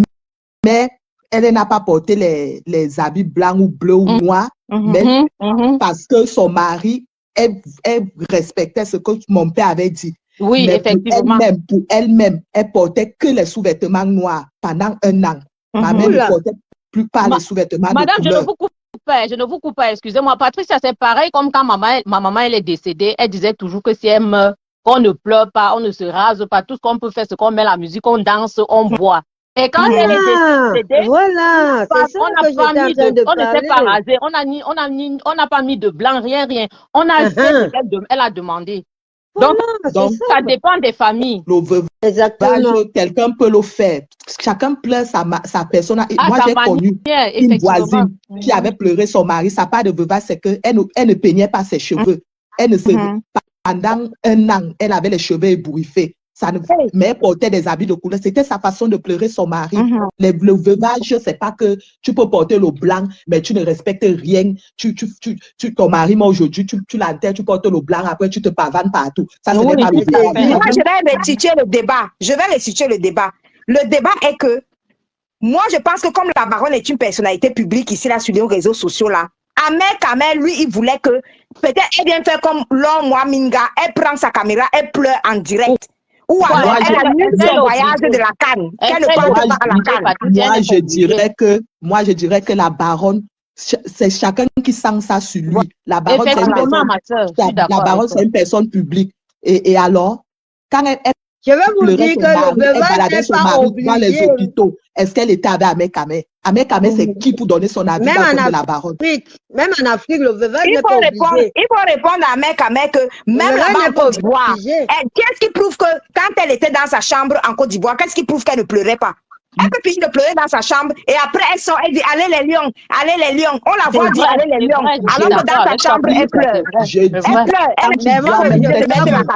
mère, elle n'a pas porté les habits blancs ou bleus ou noirs, mais parce que son mari, elle respectait ce que mon père avait dit. Oui, mais effectivement. Pour elle-même, elle portait que les sous-vêtements noirs pendant 1 an. Ma mère ne portait plus pas les sous-vêtements de couleur. Madame, je ne vous coupe pas, excusez-moi. Patricia, c'est pareil comme quand ma maman elle est décédée. Elle disait toujours que si elle meurt, qu'on ne pleure pas, on ne se rase pas. Tout ce qu'on peut faire, c'est qu'on met la musique, on danse, on boit. Et quand elle est décédée, voilà, on ne s'est pas rasé, on n'a pas mis de blanc, rien. On a fait ce qu'elle a demandé. Donc, ça dépend des familles. Le veuvage, quelqu'un peut le faire. Chacun pleure sa personne. Moi, j'ai connu une voisine qui avait pleuré son mari. Sa part de veuvage, c'est qu'elle ne peignait pas ses cheveux. Elle ne se... Pendant 1 an, elle avait les cheveux ébouriffés. Ça ne... Mais elle portait des habits de couleur. C'était sa façon de pleurer son mari. Le veuvage, c'est pas que tu peux porter le blanc, mais tu ne respectes rien. Ton mari, moi, aujourd'hui, tu l'enterres, tu portes le blanc, après tu te pavanes partout. Ça, c'est pas le blanc. Moi, je vais restituer le débat. Le débat est que moi, je pense que comme la baronne est une personnalité publique ici, là, sur les réseaux sociaux, là, Ahmed Kamel, lui, il voulait que peut-être elle vient faire comme Lon Minga, elle prend sa caméra, elle pleure en direct. Ou alors, elle annule son voyage de la Cannes. Qu'elle ne parte pas à la Cannes. Moi, je dirais que la baronne, c'est chacun qui sent ça sur lui. La baronne, c'est une personne publique. Et alors, quand elle je vais vous dire que le veuvage n'est pas obligé. Dans les hôpitaux, est-ce qu'elle était avec Ahmed Kamel? Ahmed Kamel, c'est qui pour donner son avis de la baronne? Même en Afrique, le veuvage n'est pas obligé. Il faut répondre à Ahmed Kamel que même en Côte d'Ivoire, qu'est-ce qui prouve que quand elle était dans sa chambre en Côte d'Ivoire, qu'est-ce qui prouve qu'elle ne pleurait pas? Elle peut finir de pleurer dans sa chambre et après elle sort, elle dit allez les lions. On la voit dire allez les lions. Alors que dans sa chambre, elle pleure.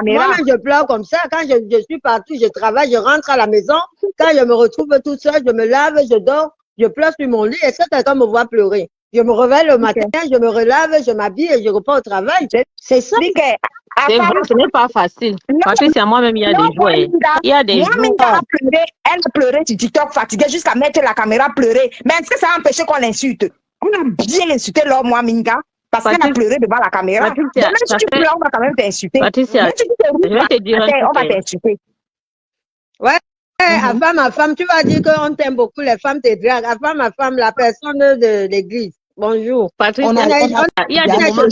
Moi, je pleure comme ça. Quand je suis partout, je travaille, je rentre à la maison. Quand je me retrouve toute seule, je me lave, je dors, je pleure sur mon lit. Est-ce que quelqu'un me voit pleurer? Je me réveille le matin, je me relave, je m'habille et je repars au travail. C'est ça. C'est vrai, ce n'est pas facile. Patricia, moi-même, il y a des jours. Il y a des jours. Elle pleurait sur TikTok, fatiguée, jusqu'à mettre la caméra pleurer. Mais est-ce que ça a empêché qu'on l'insulte? On a bien insulté l'homme, moi, Minga, parce qu'elle a pleuré devant la caméra. Patricia, même si tu pleures, on va quand même t'insulter. Patricia, je vais te dire on va t'insulter. Ouais. À femme, tu vas dire qu'on t'aime beaucoup, les femmes te draguent. À femme, la personne de l'église. Bonjour. Patricia, il y a des moments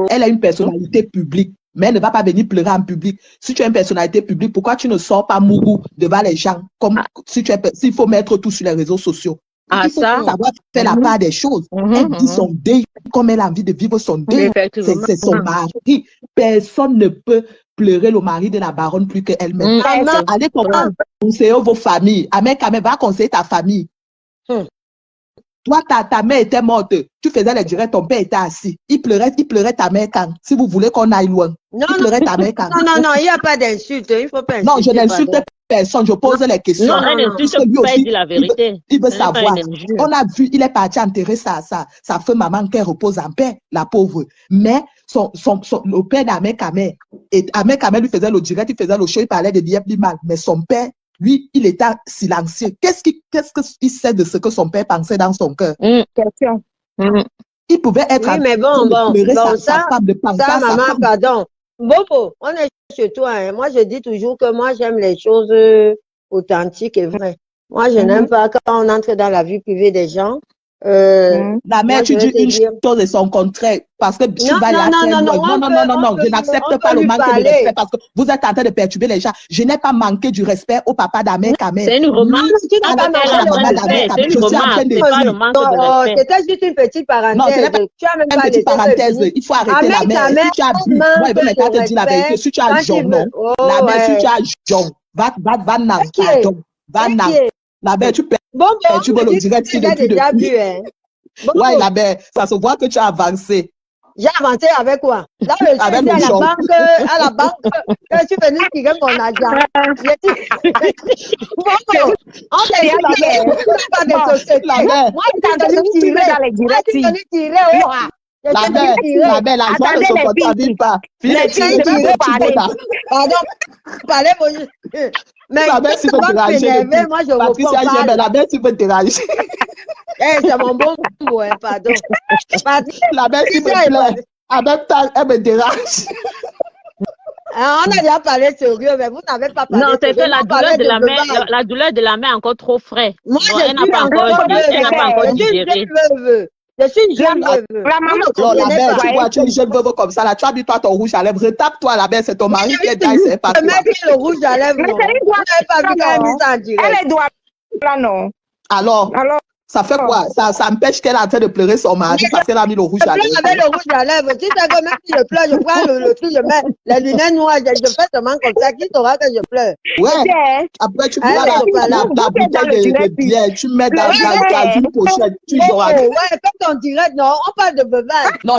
elle a une personnalité publique, mais elle ne va pas venir pleurer en public. Si tu as une personnalité publique, pourquoi tu ne sors pas mougou devant les gens comme s'il faut mettre tout sur les réseaux sociaux? Il faut savoir faire la part des choses. Elle dit son deuil comme elle a envie de vivre son deuil. C'est son mari. Personne ne peut pleurer le mari de la baronne plus qu'elle-même. Allez conseiller vos familles. Ahmed Kamel va conseiller ta famille. Toi, ta mère était morte. Tu faisais les directs, ton père était assis. Il pleurait ta mère quand. Si vous voulez qu'on aille loin. Il pleurait ta mère quand. Non, il n'y a pas d'insulte. Il faut pas insulter. Non, je n'insulte personne. Je pose les questions. Non, elle n'insulte pas, elle dit la vérité. Il veut savoir. On a vu, il est parti enterrer sa femme maman qu'elle repose en paix, la pauvre. Mais le père d'Ahmed Kamel, et Ahmed Kamel lui faisait le direct, il faisait le show, il parlait de bien plus mal. Mais son père, lui, il était silencieux. Qu'est-ce qu'il sait de ce que son père pensait dans son cœur? Question. Il pouvait être mais ça, maman, pardon. Bobo, on est chez toi. Hein. Moi, je dis toujours que moi, j'aime les choses authentiques et vraies. Moi, je n'aime pas quand on entre dans la vie privée des gens. La mère, tu dis une chose et son contraire. Parce que tu vas non, je n'accepte pas le manque de respect parce que vous êtes en train de perturber les gens. Je n'ai pas manqué du respect au papa d'Ahmed Kamel. C'est une remarque. C'est une remarque. C'était juste une petite parenthèse. Non, ce n'est pas une petite parenthèse. Il faut arrêter la mère. Si tu as bu, moi, je vais maintenant te dire la vérité. Si tu as jaune, la mère, si tu as jaune, va la mère, tu perds le direct depuis. Ouais, la mère, ça se voit que tu as avancé. J'ai avancé avec quoi? Là, je suis à la banque, tu venais tirer mon argent. On t'a pas de société. Moi, je suis venu tirer dans les directs. La mère, l'argent ne se comptabilise pas. Pardon, parlez bonjour. Mais la mère, tu peux te déranger. Moi, je Patricia, la mère, tu peux te déranger. C'est mon bon mot, pardon. La mère, tu me plaît. En même temps, elle me dérange. On a déjà parlé sérieux, mais vous n'avez pas parlé. Non, c'est que la douleur de la mère est encore trop frais. Moi, elle n'a pas encore digéré. Je suis une jeune veuve. La mère, tu vois, tu es une jeune veuve comme ça, là, tu as mis toi ton rouge à lèvres, retape-toi la mère, c'est ton mari qui est là, c'est pas toi. Le mec le rouge à lèvres, vous n'avez pas vu qu'elle a mis ça en direct. Elle doit là, non. Alors, ça fait quoi? Ça empêche qu'elle est en train de pleurer son mari parce qu'elle a mis le rouge à lèvres. Je pleure avec le rouge à lèvres. Si c'est que même si je pleure, je prends le truc, je mets les lunettes noires, je fais seulement comme ça. Qui saura que je pleure? Ouais. Après, tu prends la bouteille de bière, tu mets dans une pochette, tu joues avec. Ouais, fais ton direct, non, on parle de veuvage. Non,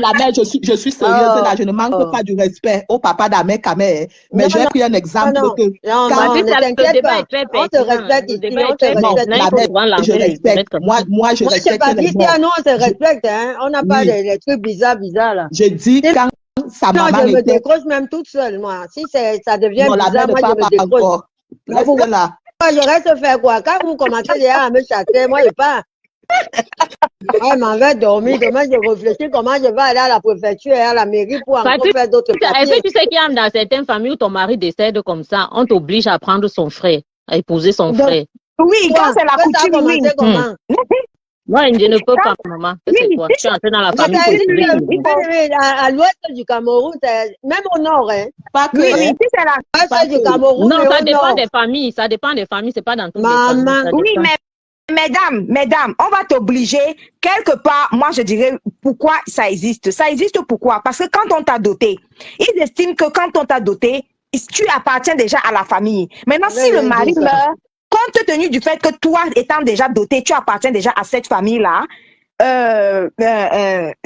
la mère, je suis sérieuse là, je ne manque pas du respect au papa d'Ahmed Kameh. Mais j'ai pris un exemple que non, Patricia, ne le t'inquiète débat pas. est très On te pertinent. respecte Le ici, débat on est te très non, respecte. pertinent. Il la faut mère, souvent je l'enlever et le respecte. mettre comme ça. Moi, je Moi, chez respecte les Patricia, morts. nous, on se respecte, hein. On n'a pas Oui, des trucs bizarres là. je dis quand sa Non, maman je me était... décroche même toute seule, moi. Si ça devient Non, la bizarre, mère ne moi, je parle me pas décroche. encore. Mais Reste pourquoi là. je reste faire quoi? Quand vous commencez déjà à me chasser, moi, je pars. Moi, je m'en vais dormir. Demain, je réfléchis comment je vais aller à la préfecture et à la mairie pour encore Patricia, faire d'autres est-ce papiers. que tu sais qu'il y a dans certaines familles où ton mari décède comme ça, on t'oblige à prendre son frère, à épouser son Donc, frère. Oui, quand toi, c'est la que ça a coutume, oui. commencé comment? Moi, je ne peux Quand- pas, maman. Ça, c'est oui, quoi? si Je suis entrée dans la Mais famille t'as pour dit épouser que tout le monde. à l'ouest du Cameroun, même au nord, hein. Pas que, oui, hein, si c'est la... L'ouest pas du que. Cameroun, Non, mais ça au dépend nord. des familles. Ça dépend des familles. C'est pas dans toutes les familles. Maman, Ça Oui, dépend. mais mesdames, on va t'obliger, quelque part, moi je dirais, pourquoi ça existe? Ça existe pourquoi? Parce que quand on t'a doté, ils estiment que quand on t'a doté, tu appartiens déjà à la famille. Maintenant, si le mari meurt, compte tenu du fait que toi, étant déjà doté, tu appartiens déjà à cette famille-là,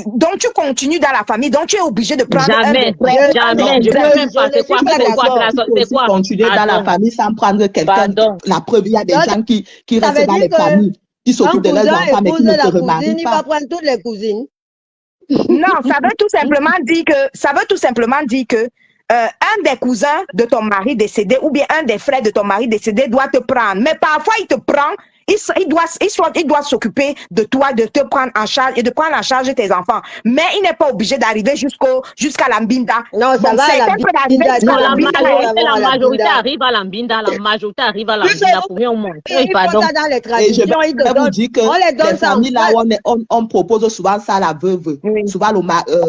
donc tu continues dans la famille, donc tu es obligé de prendre Jamais, un des frères. jamais. Je peux même pas. C'est quoi? Tu peux C'est quoi? aussi, C'est quoi? continuer dans la Pardon. famille sans prendre quelqu'un. Pardon. La preuve, il y a des Ça gens qui ça restent veut dans dire les que familles, qui un s'occupent de leurs cousin enfants, mais épouse qui ne se la cousine, remarient il va pas. prendre toutes les cousines. Non, ça veut tout simplement dire que un des cousins de ton mari décédé ou bien un des frères de ton mari décédé doit te prendre. Mais parfois, il te prend, il doit s'occuper de toi, de te prendre en charge et de prendre en charge tes enfants. Mais il n'est pas obligé d'arriver jusqu'à la mbinda. Non, ça va à la mbinda. Non, la la majorité arrive à l'ambinda. La majorité arrive à l'ambinda pour rien au monde. Il Oui, faut pardon. ça dans les Et je traditions, ils te vais vous donnent. dire que On les donne les ça en familles là fait. où on propose souvent ça à la veuve. Oui. Souvent,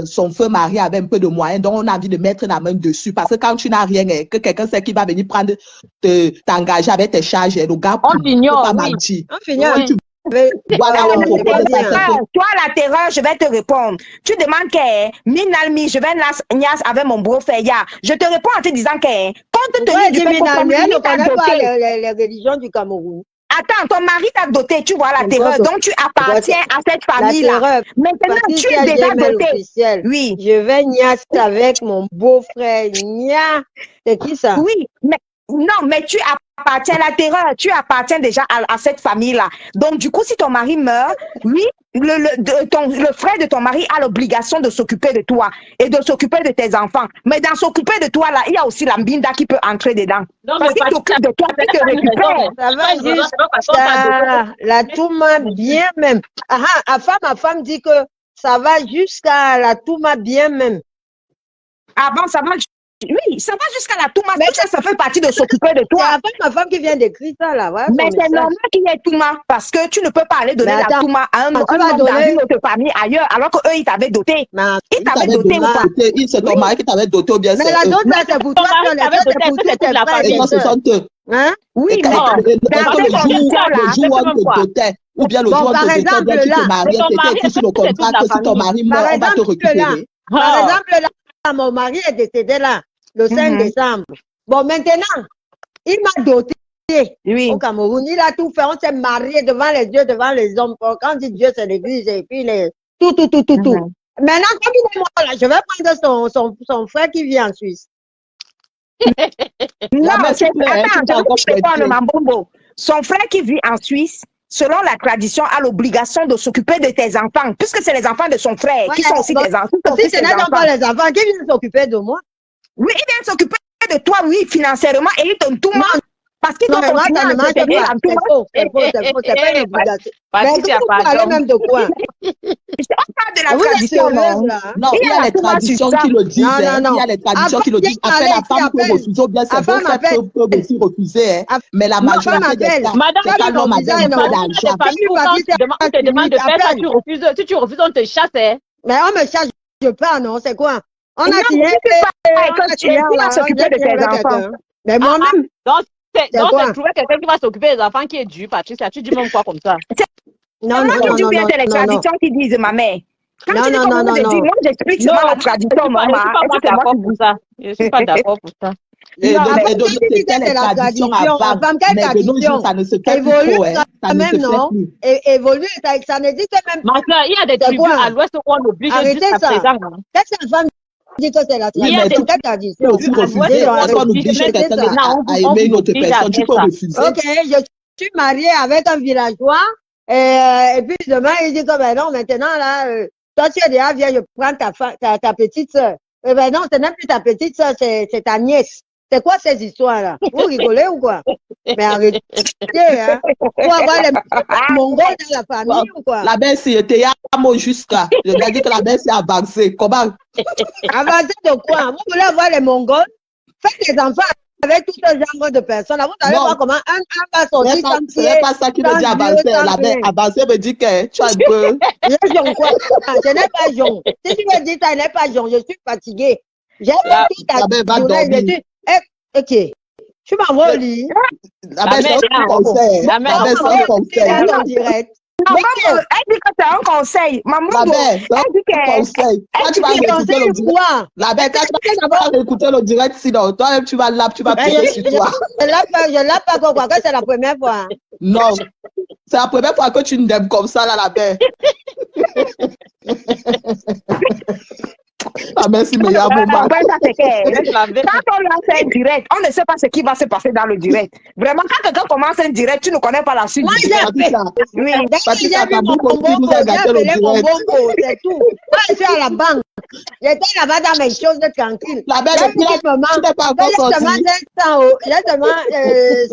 son feu mari avait un peu de moyens, donc on a envie de mettre la main dessus. Parce que quand tu n'as rien, que quelqu'un sait qui va venir t'engager avec tes charges, le gars On t'ignore, pas oui. mentir. On finit. Oui. Voilà, on propose ça. Toi, la terreur, je vais te répondre. Tu demandes que Minalmi, je vais Nias avec mon beau-frère. Je te réponds en te disant que, compte tenu du fait que ton Elle mari ne t'a connaît pas doté, les religions du Cameroun. attends, ton mari t'a doté, tu vois la terreur, donc tu appartiens à cette La famille-là. terreur. Maintenant, tu Patricia es déjà Gemel doté. officiel. Oui. Je vais niasse avec mon beau-frère. Nia. C'est qui ça? Oui, mais non, mais tu appartiens à la terreur, tu appartiens déjà à cette famille-là. Donc, du coup, si ton mari meurt, oui, le frère de ton mari a l'obligation de s'occuper de toi et de s'occuper de tes enfants. Mais dans s'occuper de toi, là, il y a aussi la mbinda qui peut entrer dedans. Non, Parce mais qu'il s'occupe de toi, il te récupère. Ça va jusqu'à la Touma bien même. Ah, ma femme dit que ça va jusqu'à la Touma bien même. Ah bon, ça va. Oui, ça va jusqu'à la Touma. Tout ça, ça fait partie de s'occuper de toi. C'est ma femme qui vient d'écrire ça là. Voilà, mais c'est normal qu'il y ait Touma parce que tu ne peux pas aller donner la Touma à un homme dans une autre famille ailleurs alors qu'eux, ils t'avaient doté. Ils t'avaient doté ou pas? C'est ton mari qui t'avait doté ou bien c'est mais la dot là, c'est pour toi. Oui, non, ce sont eux. Hein? Oui, mais le jour où on te dotait, ou bien le jour où on te dotait, bien tu te mariais, c'était écrit sur le contrat que si ton mari meurt, on va te récupérer. Par exemple, là, mon mari est décédé là, le 5 décembre. Bon, maintenant, il m'a doté au Cameroun. Il a tout fait. On s'est marié devant les dieux, devant les hommes. Quand on dit Dieu, c'est l'église et puis tout. Maintenant, comme il est mort là, je vais prendre son frère qui vit en Suisse. Non, attends, Mambombo. Son frère qui vit en Suisse, selon la tradition, a l'obligation de s'occuper de tes enfants, puisque c'est les enfants de son frère qui sont aussi tes enfants. Si ce n'est pas les enfants, qui viennent s'occuper de moi? Oui, ils viennent s'occuper de toi, oui, financièrement, et ils te tout parce qu'ils doivent continuer à te payer en tout. C'est faux, c'est pas une obligation. Mais vous parlez même de quoi? On parle de la tradition, non? Non, il y a les traditions qui le disent. Il y a les traditions qui le disent. Après, la femme peut refuser, ou bien c'est bon, ça peut aussi refuser. Mais la majorité des cas, c'est quand l'homme a un peu d'argent. On te demande de faire ça, tu refuses. Si tu refuses, on te chasse. Mais on me chasse, je pars, non? C'est quoi? On a tiré. Tu vas s'occuper de tes enfants. Mais moi-même. Donc, c'est trouver quelqu'un qui va s'occuper des enfants qui est dû, Patricia. Tu dis même quoi comme ça? Non, c'est les traditions qui disent, ma mère. Quand tu dis comme vous dites, moi j'explique seulement la tradition, maman. Je ne suis pas d'accord pour ça. Je ne suis pas d'accord pour ça. Et Non, mais de nos Après, tu dis que c'était les c'est la traditions tradition. avant. Femme, quelle Mais de nos jours, tradition? ça ne se Ça fait plus évolue trop, hein. Ça quand ne se même, fait non? plus. Évolue, ça n'existe même Ma plus. soeur, il y a des C'est tribus à quoi? l'ouest où on oblige Arrêtez jusqu'à ça. présent. Hein. Qu'est-ce que la femme dit que c'est la Il y Oui, a mais des tradition? Quelle tu peux tradition? aussi à l'ouest, refuser. on Lorsqu'on oblige oblige même quelqu'un Arrêtez ça. à on aimer vous une autre oblige à personne, tu faire peux ça. refuser. Ok, je suis mariée avec un villageois et puis demain il dit que ben non, maintenant là, toi tu es déjà viens, je prends ta petite soeur. Eh ben non, c'est même plus ta petite soeur, c'est ta nièce. C'est quoi ces histoires-là? Vous rigolez ou quoi? Mais arrêtez, hein. Faut avoir les Mongols dans la famille ou quoi? La belle, si était à moi jusqu'à. Je lui ai dit que la belle, c'est avancée. Comment? Avancer de quoi? Vous voulez avoir les Mongols? Faites des enfants avec tout ce genre de personnes. Là, vous allez voir Non, comment un va ce n'est sortir pas, sans ce n'est pied, pas ça qui me sans dit Dieu, avancer. sans La belle, rien. avancer me dit que tu as un peu. Je jonge quoi? Je n'ai pas jonge. Si tu me dis ça, je n'ai pas jonge. Je suis fatiguée. J'ai fait La, toute la La belle va journée. dormir. Ok. Tu m'envoies au lit. La la belle, mère c'est est un en haut. conseil. La La mère belle, est c'est en un haut. conseil. En direct. Maman, elle dit que c'est un conseil. Maman, La belle, c'est elle dit que... un conseil. Quand tu vas Tu réécouter le conseilles direct, quoi? la belle, quand tu C'est vas d'abord. réécouter le direct, sinon, toi-même, tu vas là, tu vas Ben, péter sur toi. je l'ai pas quoi, que c'est la première fois. Non, c'est la première fois que tu m'aimes comme ça, là, la belle. Ah, merci, mais il y a un moment. Après, ça, c'est que La mère. quand on lance un direct, on ne sait pas ce qui va se passer dans le direct. Vraiment, quand quelqu'un commence un direct, tu ne connais pas la suite Moi, du j'ai direct. fait. Patricia, Oui. Dès que j'ai Patricia, vu ta mon boucle aussi nous bongo, a j'ai gâté le appelé mon direct. bongo, c'est tout. Moi, je suis à la banque. J'étais là-bas dans mes choses tranquilles. La belle, J'ai depuis dit là, que maman, tu n'es pas que encore j'ai seulement sorti. 100 euros. J'ai seulement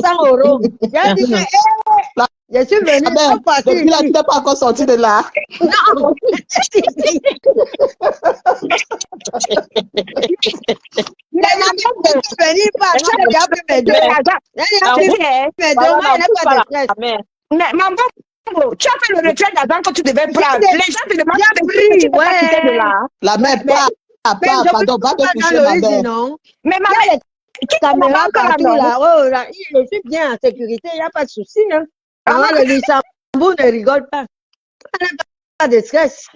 100 euros. J'ai dit que, La je suis venue belle, sans partir depuis là, tu ici. n'es pas encore sorti de là. Non, Mais je maman, suis venue pas. Moi, j'ai déjà pris mes tu deux. es agent. J'ai déjà En pris haut. mes deux. Voilà, Moi, je n'ai pas de stress. la mère. Mais maman, tu as fait le retrait d'argent que tu devais prendre. J'ai Les gens te demandent j'ai de pris, tu ne peux pas quitter de ouais. là. La mère, Mais je pardon, va te peux pas coucher, dans ma le lit, mère. non? Mais Il maman, y a les qui te caméras manque là, partout non? là. Oh, là, je suis bien en sécurité, il n'y a pas de souci. Hein. Ah, Maman, le Luxembourg ne rigole pas. On n'a pas de stress.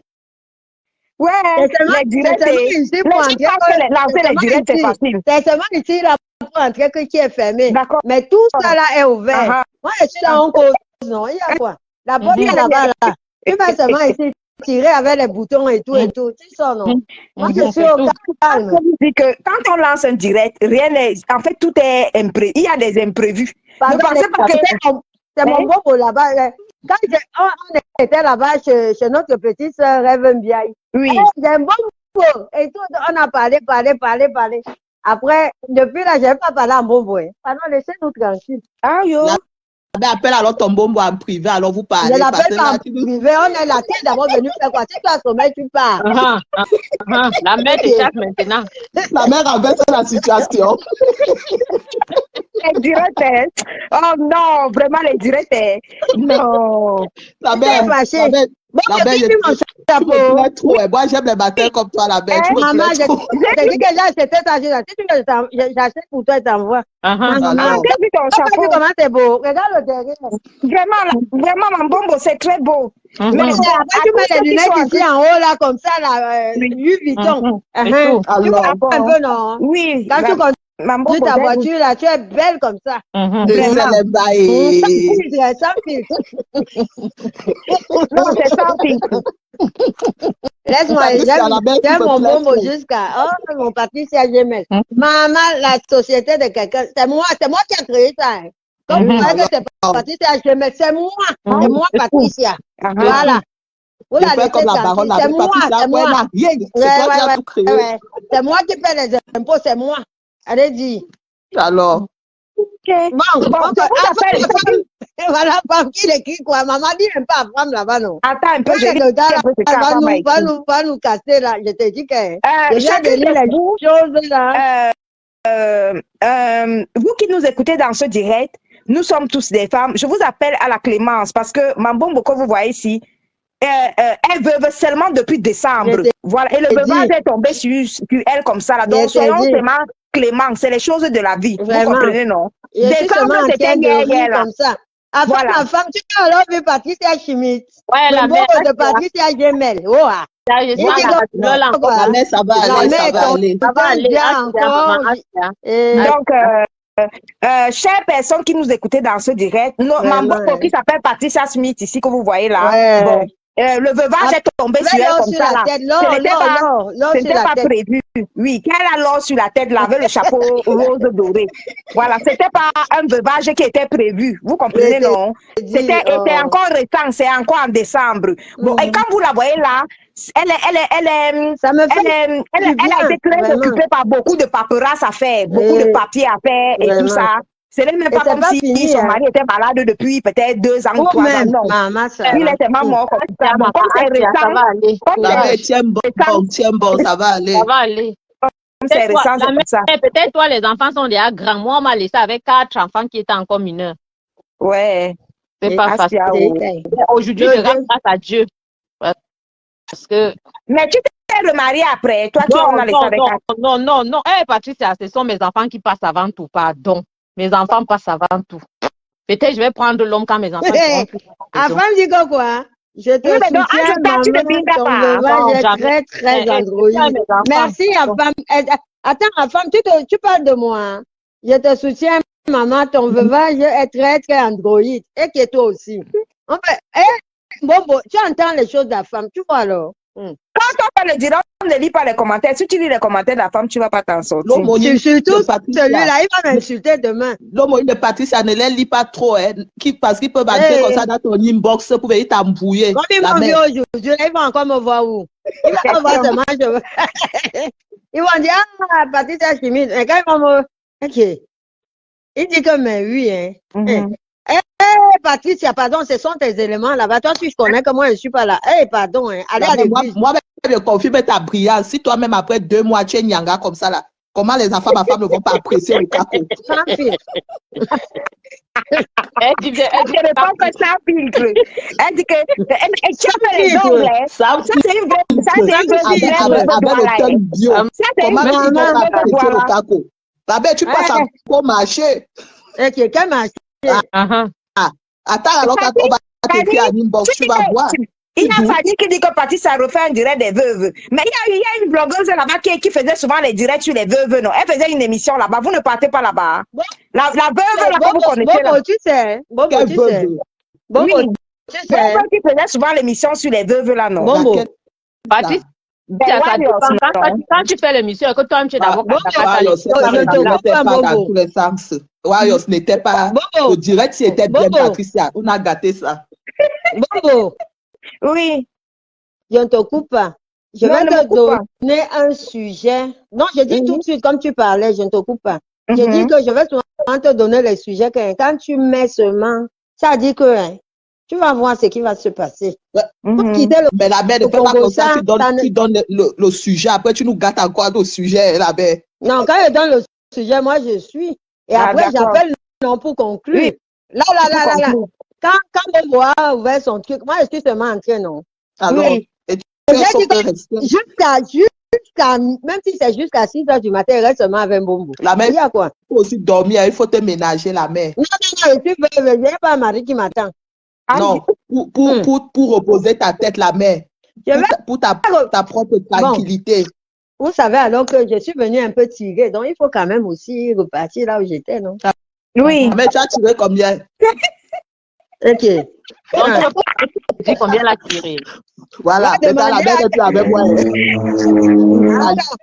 ouais, C'est seulement, les directs, c'est seulement ici les pour gens entrer pensent que lancer c'est les seulement directs, c'est ici. facile. C'est seulement ici là pour entrer qui est fermé. D'accord. Mais tout ça là est ouvert. Ah, Moi, je suis là en cause. Non, il y a quoi? La porte est là-bas là. Tu vas seulement ici tirer avec les boutons et tout et tout. Tu sens non? Moi, je suis C'est au tout. calme. Je vous dis que quand on lance un direct, rien n'est. En fait, tout est imprévu. Il y a des imprévus. Ne Pardon, pensez pas que. c'est mon bobo là-bas. Quand on était là-bas chez notre petite sœur Rêve Mbiaye, Oui. j'ai un bobo. Et tout, on a parlé. Après, depuis là, je n'ai pas parlé en bobo. Pardon, laissez-nous tranquille. Ah, yo. La belle appelle alors ton bonbon en privé, alors vous Je parlez. Parce l'appelle que pas là, en tu nous- privé. On est là. Tu es d'abord venu faire quoi? Si tu as sommeil, tu pars. La mère te chasse maintenant. La mère renverse la situation. Les directs, hein. Oh non, vraiment, les directs, hein. Non. La Tu es mère, fâché. la mère, Bon, la je mère, dis mon tu me chapeau. plais trop. Et moi, j'aime les matins comme toi, la mère. Tu me Maman, plais trop. j'ai dit que j'ai acheté ça. Si tu veux, j'achète pour toi et t'envoie. Maman, Alors, t'as vu ton T'as pas vu chapeau? comment c'est beau? Regarde le derrière. Vraiment, mon bonbon, c'est très beau. Mais Après, bon, à tu tous mets ceux les qui sont lunettes ici en haut, là, comme ça, là, Louis Vuitton. C'est tout. Tu alors, vois un peu, non? Oui, Quand tu maman, conduis ta voiture, là, tu es belle comme ça. et c'est vraiment. les bails. Sans filtre. Non, c'est sans filtre. Laisse-moi, Patricia, la mère, tu j'aime me mon plais bonbon trop. jusqu'à, oh, mon Patricia Gemel. Maman, la société de quelqu'un, c'est moi qui a créé ça. Hein. Comme vous voyez que c'est Patricia Gemel, c'est moi, Patricia. Voilà. Vous Je la fais laissez comme la baronne, tranquille. la C'est moi, Patricia, c'est ouais, moi. là, rien. C'est toi qui as tout créé. Ouais. C'est moi qui paie les impôts, c'est moi. Allez, dis. Alors, Ok. Bon, Bon, donc, je vous appelle. voilà, femme qui l'écrit quoi. Maman dit même pas à femme là-bas, non. Attends un peu, je Quand lis le gars un peu ce là, qu'a va nous casser là. Je te dis que je viens de chacun lire de les vous, choses là. vous qui nous écoutez dans ce direct, nous sommes tous des femmes. Je vous appelle à la clémence parce que Mambombo, que vous voyez ici, elle veuve seulement depuis décembre. Voilà. Et le veuvage est tombé sur elle comme ça. Là. Donc, soyons vraiment cléments. C'est les choses de la vie. Vraiment. Vous comprenez, non? Je suis seulement Décembre, en train c'était de hier, rire là. comme ça. Avant Voilà. ma femme, tu as alors vu Patricia Schmidt. Ouais, Le la beau mère, de Patricia Gemel. Oh, ah. là, je Il suis dit à que la là encore. La mère, ça va la aller, ça mère, va ton aller. Ça va soutien aller. bien Asia, maman, encore. Asia. Et Donc, chères personnes qui nous écoutez dans ce direct, ma vraiment, maman qui s'appelle Patricia Smith ici que vous voyez là, bon, ouais. le veuvage est tombé sur elle L'or comme sur ça la là. tête, Ce l'or, n'était l'or, pas, l'or, l'or ce sur n'était la pas tête. prévu. Oui, qu'elle a l'or sur la tête, là, avec le chapeau rose doré. Voilà, c'était pas un veuvage qui était prévu. Vous comprenez, Était non? dit, C'était oh. encore récent, c'est encore en décembre. Bon, et Mhm. quand vous la voyez là, Ça me fait elle du a bien, été très vraiment. occupée par beaucoup de paperasses à faire, beaucoup de Et papiers à faire et tout vraiment. ça. Ce n'est même Et pas c'est comme pas si fini, son hein. mari était malade depuis peut-être 2 ans ou Ou 3 ans. même, Non, maman, ça il va. est tellement mort comme ça. Asia, Donc, comme maman, c'est Asia, ça récent, va aller. comme La Courage. mère, tiens bon, ça va aller. Ça va aller. c'est Peut-être toi, récent, la c'est comme ça. mère, peut-être toi, les enfants sont déjà grands. Moi, on m'a laissé avec 4 enfants qui étaient encore mineurs. Ouais. C'est Et pas facile. Asia, c'est- oh. c'est- Mais aujourd'hui, je rends grâce à Dieu. Parce que Mais tu t'es remarié après, toi qui non, on a laissé avec non. Eh, Patricia, ce sont mes enfants qui passent avant tout. Pardon. Mes enfants passent avant tout. Peut-être je vais prendre l'homme quand mes enfants seront plus À femme dit que quoi? Je te Oui, mais donc, soutiens, Angela, tu ne maman. brindes Ton pas. veuvage Non, est jamais. très android. Mes enfants. Merci à femme. Attends, à femme, tu parles de moi. Hein. Je te soutiens, maman. Ton veuvage est très android. Et que toi aussi. En fait, bon, tu entends les choses de la femme. Tu vois alors. Quand on le dira, on ne lit pas les commentaires. Si tu lis les commentaires de la femme, tu ne vas pas t'en sortir. L'aumônier Surtout de Patricia. celui-là, il va m'insulter demain. L'aumônier de Patricia ne les lit pas trop, hein, parce qu'ils peuvent entrer comme ça dans ton inbox pour venir t'embrouiller. Comme ils La m'ont vu mère. aujourd'hui, ils vont encore me voir où? Ils vont me voir seulement. Ils vont dire, ah, Patricia Schmidt. Et quand ils vont me. Ok. Il dit que, mais oui, hein. Patricia, pardon, ce sont tes éléments là-bas. Toi, si je connais que moi, je ne suis pas là. Pardon, hein. Allez La à mère, l'église. moi, je confirme ta brillance. Si toi-même, après 2 mois, tu es nyanga comme ça, là, comment les enfants, ma femme ne vont pas apprécier le caco? Sans filtre. Elle ne pense que ça filtre. Elle dit que tu as fait les ongles. Ça, c'est une vraie avec le thème bio. Comment ils vont pas apprécier le caco? La mère, tu passes encore marcher. Ok, quel marché? Attends, alors quand on va t'écrire à l'inbox, tu vas voir. Il y a Fanny qui dit que Patricia refait un direct des veuves. Mais il y a une blogueuse là-bas qui faisait souvent les directs sur les veuves, non? Elle faisait une émission là-bas. Vous ne partez pas là-bas. La veuve là que vous connaissez là. Bobo, tu sais. Bobo, tu sais. Bobo, Oui. tu sais. Bobo qui faisait souvent l'émission sur les veuves là, non? Bobo. Patricia, quand tu fais l'émission, que toi, tu es d'abord dans tous les sens. Warriors n'était pas au direct, si était bien Patricia. On a gâté ça. Bobo. Oui. Je ne te coupe pas. Je vais te donner un sujet. Non, je dis tout de suite, comme tu parlais, je ne te coupe pas. Je dis que je vais souvent te donner les sujets que quand tu mets seulement, ça dit que tu vas voir ce qui va se passer. Mais la mère ne fait pas comme ça, tu donnes le sujet, après tu nous gâtes encore le sujet, la mère. Non, quand je donne le sujet, moi je suis. Et après, j'appelle le nom pour conclure. Oui. Là. Quand Bobo a ouvert son truc, moi je suis seulement entrée, non? Alors, oui. Jusqu'à, même si c'est jusqu'à 6h du matin, il reste seulement avec Bombo. La mère, il y a quoi? Il faut aussi dormir, il faut te ménager, la mère. Non, il n'y a pas un mari qui m'attend. Non, pour reposer ta tête, la mère. Pour ta propre tranquillité. Vous savez alors que je suis venue un peu tirer, donc il faut quand même aussi repartir là où j'étais, non? Oui. Mais tu as tiré combien? Ok. Combien elle a tiré? Voilà, maintenant la mère n'est plus avec moi.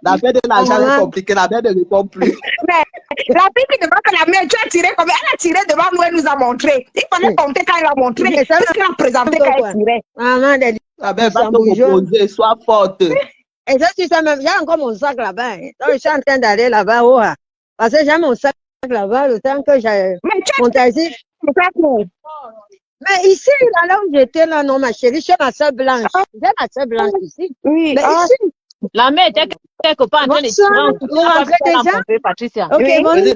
La mère de l'argent est compliquée, la mère ne répond plus. Mais la fille qui demande que la mère, tu as tiré combien? Elle a tiré devant nous, elle nous a montré. Il fallait compter quand elle a montré. Qu'est-ce qu'elle a présenté quand elle tirait? La mère va te reposer, sois forte. Et ça, tu sais même, j'ai encore mon sac là-bas. Donc, je suis en train d'aller là-bas. Parce que j'ai mon sac là-bas, le temps que j'ai mon taxi. Mais ici, là où j'étais, là, non, ma chérie, j'ai ma soeur blanche. J'ai ma soeur blanche ici. Oui. Mais ici. La mère était quelque part en train de tirer. Vous rentrez déjà? Patricia. Ok,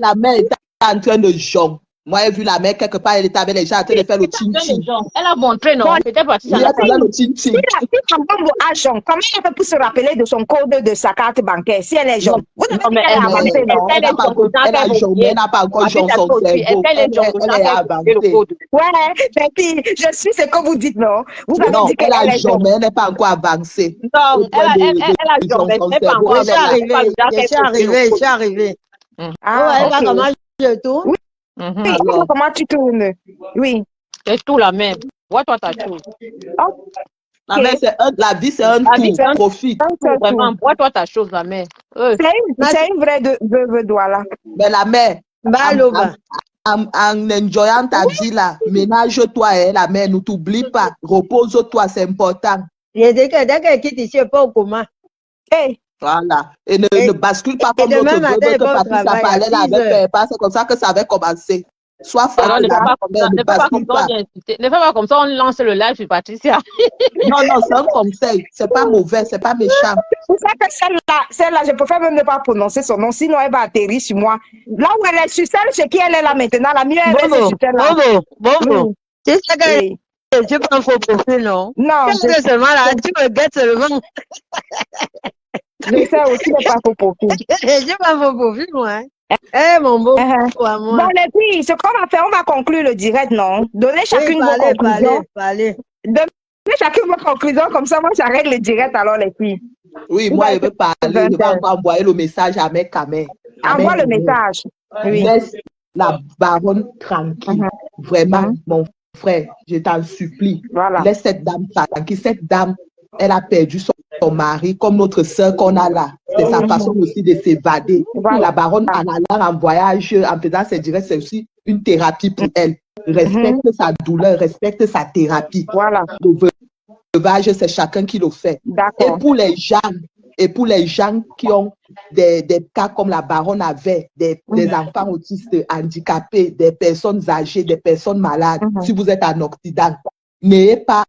La mère était en train de jongler. Moi, j'ai vu la mère quelque part, elle était avec les gens en train de faire le chin-chin. Elle a montré, non? Bon, Peut-être Patricia Oui, n'a elle pas faisait vu. le chin-chin. si la bombe a jaune, comment elle fait pour se rappeler de son code de sa carte bancaire si elle est Non, jaune? Vous avez non, dit mais qu'elle est avancée, Mais non? elle elle n'a est pas jaune, encore, autant elle a qu'elle va jaune, mais oublier. elle n'a pas encore Patricia jaune son aussi, est-ce cerveau. qu'elle est jaune, Elle autant est qu'elle va oublier le avancée. code. Ouais, mais puis, je suis ce que vous dites, non? Vous avez Non, dit elle qu'elle a est jaune, jaune. mais elle n'est pas encore avancée. Au Non, point elle a de jaune, jaune mais son ce n'est pas cerveau, encore Je elle suis est avancé. là. C'est pas arrivée, autant je qu'elle suis va oublier le arrivée, je code. suis arrivée. Oh, Ah, elle va ok. comment je tourne? Oui, Mhm. Alors, comment tu tournes? Oui. C'est tout la même. Vois-toi ta chose. la mère, Ok. la vie, c'est un La vie, tour. c'est un Profite. Un tout, seul vraiment. tour. Bois-toi ta chose, la mère. C'est une vraie veuve Douala. Mais la mère, Baloba. en enjoyant ta vie là, ménage-toi, hein, la mère, ne t'oublie pas. Repose-toi, c'est important. Dès qu'elle quitte ici, elle n'est pas au coma. Hey, Voilà. Et ne Et, bascule pas et comme l'autre demain matin, veuve elle que va au Patricia travail à parlait là 6 avec heures. père. C'est comme ça que ça avait commencé. Sois forte, Alors, ne fais la pas comme ça. mère, ne Ne fais pas comme bascule ça, on pas. vient inciter. Ne fais pas comme ça, on lance le live sur Patricia. Non, non, c'est un conseil. C'est pas mauvais, c'est pas méchant. c'est ça que celle-là, je préfère même ne pas prononcer son nom, sinon elle va atterrir sur moi. Là où elle est sur celle chez qui elle est là maintenant, la mieux elle reste Bobo, sur celle-là. Bobo. Oui, C'est ça que oui. tu prends faux profil, non? Non, Qu'est-ce que seulement là, tu me guettes seulement. je sais aussi ne pas faux profil. Je prends faux profil, moi. Hein. Eh, mon beau, à Bon, moi. les filles, ce qu'on va faire, on va conclure le direct, non? Donnez Oui, chacune vos conclusions. parlez. Donnez chacune vos conclusions, comme ça, moi, j'arrête le direct alors, les filles. Oui, Vous moi, avez je veux fait parler. Je 20 vais heures. encore envoyer le message à mes camés. Envoie le message. Oui. Laisse la baronne tranquille. Vraiment, mon frère, je t'en supplie. Voilà. Laisse cette dame tranquille. Cette dame, elle a perdu son mari, comme notre sœur qu'on a là. C'est sa façon aussi de s'évader. Voilà. La baronne, en allant en voyage, en faisant ses directs, c'est aussi une thérapie pour elle. Respecte sa douleur, respecte sa thérapie. Voilà. Le veuvage, c'est chacun qui le fait. Et D'accord. pour les gens qui ont des cas comme la baronne avait, des enfants autistes handicapés, des personnes âgées, des personnes malades, si vous êtes en Occident, n'ayez pas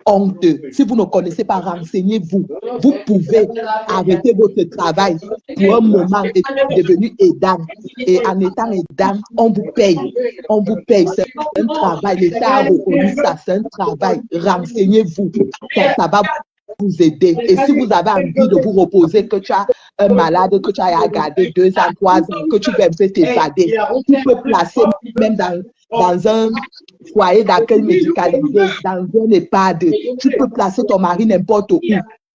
honte. Si vous ne connaissez pas, renseignez-vous. Vous pouvez arrêter votre travail pour un moment et devenir aidant. Et en étant aidant, on vous paye. On vous paye. C'est un travail. L'État a reconnu ça. C'est un travail. Renseignez-vous. Ça va vous aider. Et si vous avez envie de vous reposer, que tu as un malade, que tu as à garder 2 ans, 3 ans, que tu veux un peu t'évader, tu peux placer même dans un foyer d'accueil médicalisé, dans un EHPAD. Tu peux placer ton mari n'importe où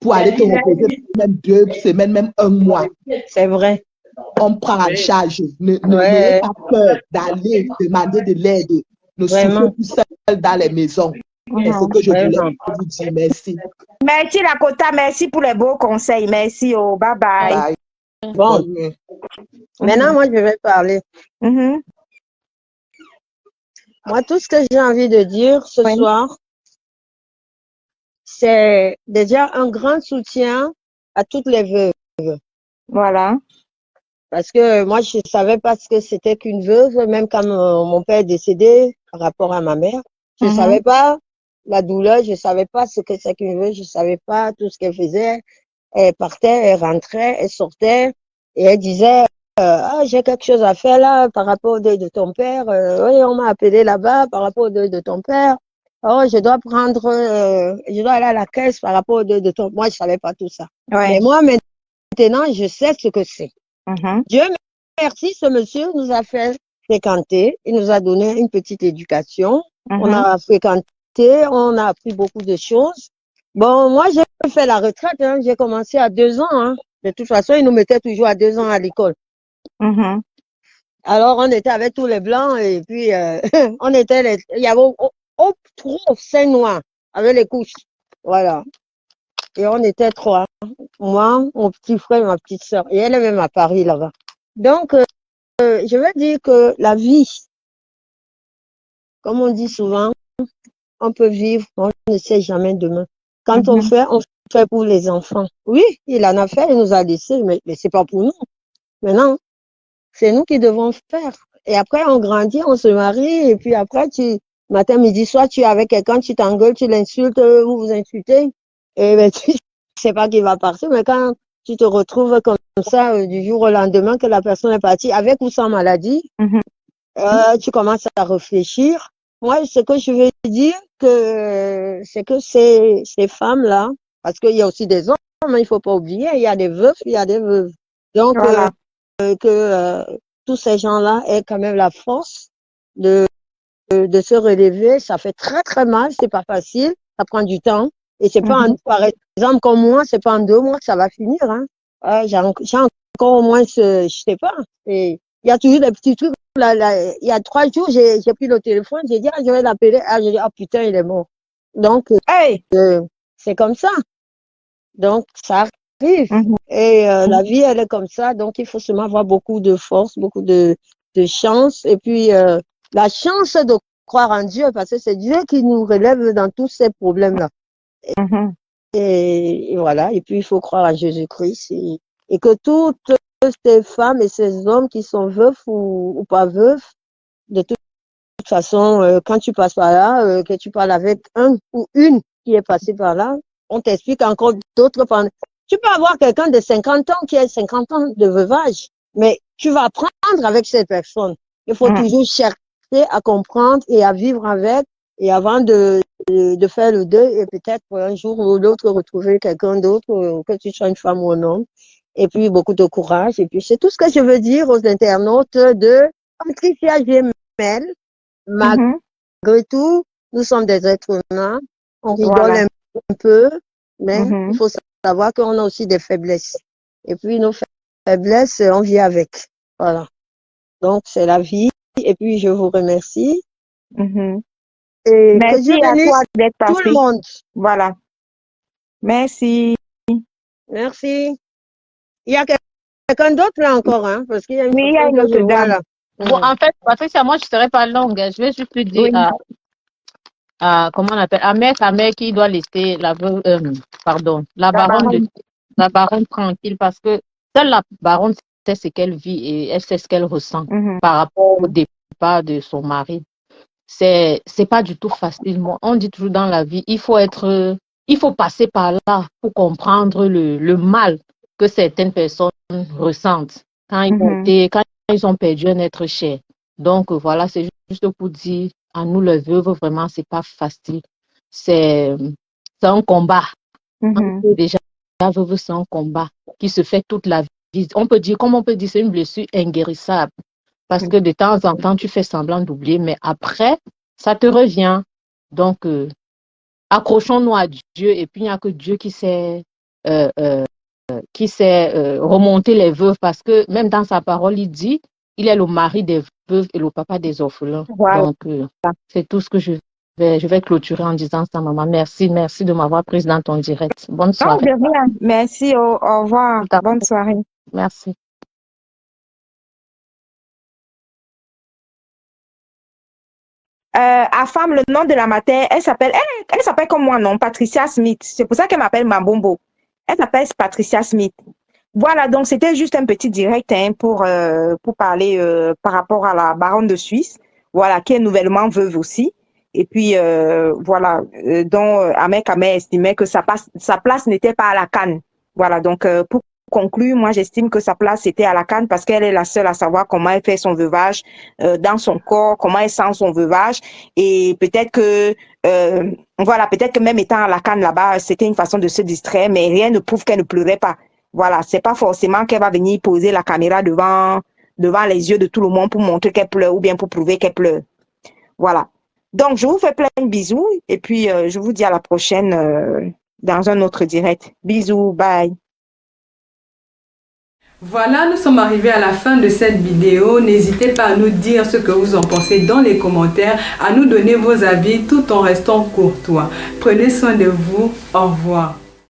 pour aller te reposer même 2 semaines, même 1 mois. C'est vrai. On prend en charge. N'ayez pas peur d'aller demander de l'aide. Ne souffrez plus seul dans les maisons. C'est ce que je voulais vous dire. Merci. Merci, Lakota. Merci pour les beaux conseils. Merci. Oh, bye bye. Bye. Bon, maintenant, moi, je vais parler. Moi, tout ce que j'ai envie de dire ce soir, c'est déjà un grand soutien à toutes les veuves. Voilà. Parce que moi, je ne savais pas ce que c'était qu'une veuve, même quand mon père est décédé par rapport à ma mère. Je ne savais pas la douleur, je ne savais pas ce que c'est qu'une veuve, je ne savais pas tout ce qu'elle faisait. Elle partait, elle rentrait, elle sortait et elle disait ah, j'ai quelque chose à faire là par rapport au deuil de ton père. Oui, on m'a appelé là-bas par rapport au deuil de ton père. Oh, je dois aller à la caisse par rapport au deuil de ton père. Moi, je ne savais pas tout ça. Mais moi, maintenant, je sais ce que c'est. Dieu merci, ce monsieur nous a fait fréquenter, il nous a donné une petite éducation. On a fréquenté, on a appris beaucoup de choses. Bon, moi, j'ai fait la retraite, hein. J'ai commencé à 2 ans. Hein. De toute façon, ils nous mettaient toujours à 2 ans à l'école. Alors, on était avec tous les blancs et puis on était il y avait trop 5 noirs avec les couches. Voilà. Et on était 3. Moi, mon petit frère et ma petite soeur. Et elle est même à Paris là-bas. Donc, je veux dire que la vie, comme on dit souvent, on peut vivre, on ne sait jamais demain. Quand on fait pour les enfants. Oui, il en a fait, il nous a laissé, mais c'est pas pour nous. Maintenant, c'est nous qui devons faire. Et après, on grandit, on se marie, et puis après, matin, midi, soir, tu es avec quelqu'un, tu t'engueules, tu l'insultes, vous vous insultez, et ben, tu sais pas qui va partir, mais quand tu te retrouves comme ça, du jour au lendemain, que la personne est partie, avec ou sans maladie, tu commences à réfléchir. Moi, ce que je veux dire, c'est que ces femmes-là, parce qu'il y a aussi des hommes, il ne faut pas oublier, il y a des veufs, il y a des veuves. Donc, Voilà. tous ces gens-là aient quand même la force de se relever. Ça fait très, très mal, c'est pas facile, ça prend du temps. Et c'est pas, par exemple, comme moi, c'est pas en 2 mois que ça va finir. Hein. J'ai encore au moins, je sais pas. Et il y a toujours des petits trucs. Il y a 3 jours, j'ai pris le téléphone, j'ai dit, je vais l'appeler. J'ai dit, putain, il est mort. Donc, c'est comme ça. Donc, ça arrive. Et la vie, elle est comme ça. Donc, il faut seulement avoir beaucoup de force, beaucoup de chance. Et puis, la chance de croire en Dieu, parce que c'est Dieu qui nous relève dans tous ces problèmes-là. Et voilà. Et puis, il faut croire en Jésus-Christ. Et que toutes ces femmes et ces hommes qui sont veufs ou pas veufs, de toute façon, quand tu passes par là, que tu parles avec un ou une qui est passé par là, on t'explique encore d'autres. Tu peux avoir quelqu'un de 50 ans qui a 50 ans de veuvage, mais tu vas apprendre avec cette personne. Il faut toujours chercher à comprendre et à vivre avec, et avant de faire le deuil, et peut-être un jour ou l'autre retrouver quelqu'un d'autre, que tu sois une femme ou un homme. Et puis beaucoup de courage. Et puis c'est tout ce que je veux dire aux internautes de Patricia Gemel. Malgré tout, nous sommes des êtres humains. On rigole un peu, mais il faut savoir qu'on a aussi des faiblesses. Et puis nos faiblesses, on vit avec. Voilà. Donc c'est la vie. Et puis je vous remercie. Et merci que Dieu bénisse tout le monde. Voilà. Merci. Merci. Il y a quelqu'un d'autre là encore, hein, parce qu'il y a une, il y a une autre dame. Là. Bon, en fait, Patricia, moi, je ne serai pas longue. Je vais juste lui dire comment on appelle, à mère qui doit laisser la baronne tranquille, parce que seule la baronne sait ce qu'elle vit et elle sait ce qu'elle ressent par rapport au départ de son mari. C'est pas du tout facile. On dit toujours dans la vie, il faut passer par là pour comprendre le mal que certaines personnes ressentent quand ils ont perdu un être cher. Donc voilà, c'est juste pour dire à nous les veuves, vraiment, c'est pas facile. C'est un combat. Déjà, la veuve, c'est un combat qui se fait toute la vie. On peut dire, c'est une blessure inguérissable. Parce que de temps en temps, tu fais semblant d'oublier, mais après, ça te revient. Donc, accrochons-nous à Dieu, et puis il n'y a que Dieu qui sait remonter les veuves, parce que même dans sa parole, il dit, il est le mari des veuves et le papa des orphelins. Voilà. Donc, c'est tout ce que je vais clôturer en disant ça, maman. Merci de m'avoir prise dans ton direct. Bonne soirée. Non, de rien. Merci, au revoir. Bonne soirée. Merci. À femme, le nom de la mater, elle s'appelle comme moi, non, Patricia Smith. C'est pour ça qu'elle m'appelle Mabombo. Elle s'appelle Patricia Smith. Voilà, donc c'était juste un petit direct pour parler par rapport à la baronne de Suisse, voilà, qui est nouvellement veuve aussi. Et puis, voilà, dont Ahmed Kameh estimait que sa place n'était pas à la CAN. Voilà, donc pour conclure, moi j'estime que sa place était à la CAN parce qu'elle est la seule à savoir comment elle fait son veuvage dans son corps, comment elle sent son veuvage. Et peut-être que voilà, peut-être que même étant à la CAN là-bas, c'était une façon de se distraire, mais rien ne prouve qu'elle ne pleurait pas. Voilà, c'est pas forcément qu'elle va venir poser la caméra devant les yeux de tout le monde pour montrer qu'elle pleure ou bien pour prouver qu'elle pleure. Voilà. Donc, je vous fais plein de bisous et puis je vous dis à la prochaine dans un autre direct. Bisous, bye. Voilà, nous sommes arrivés à la fin de cette vidéo. N'hésitez pas à nous dire ce que vous en pensez dans les commentaires, à nous donner vos avis tout en restant courtois. Prenez soin de vous. Au revoir.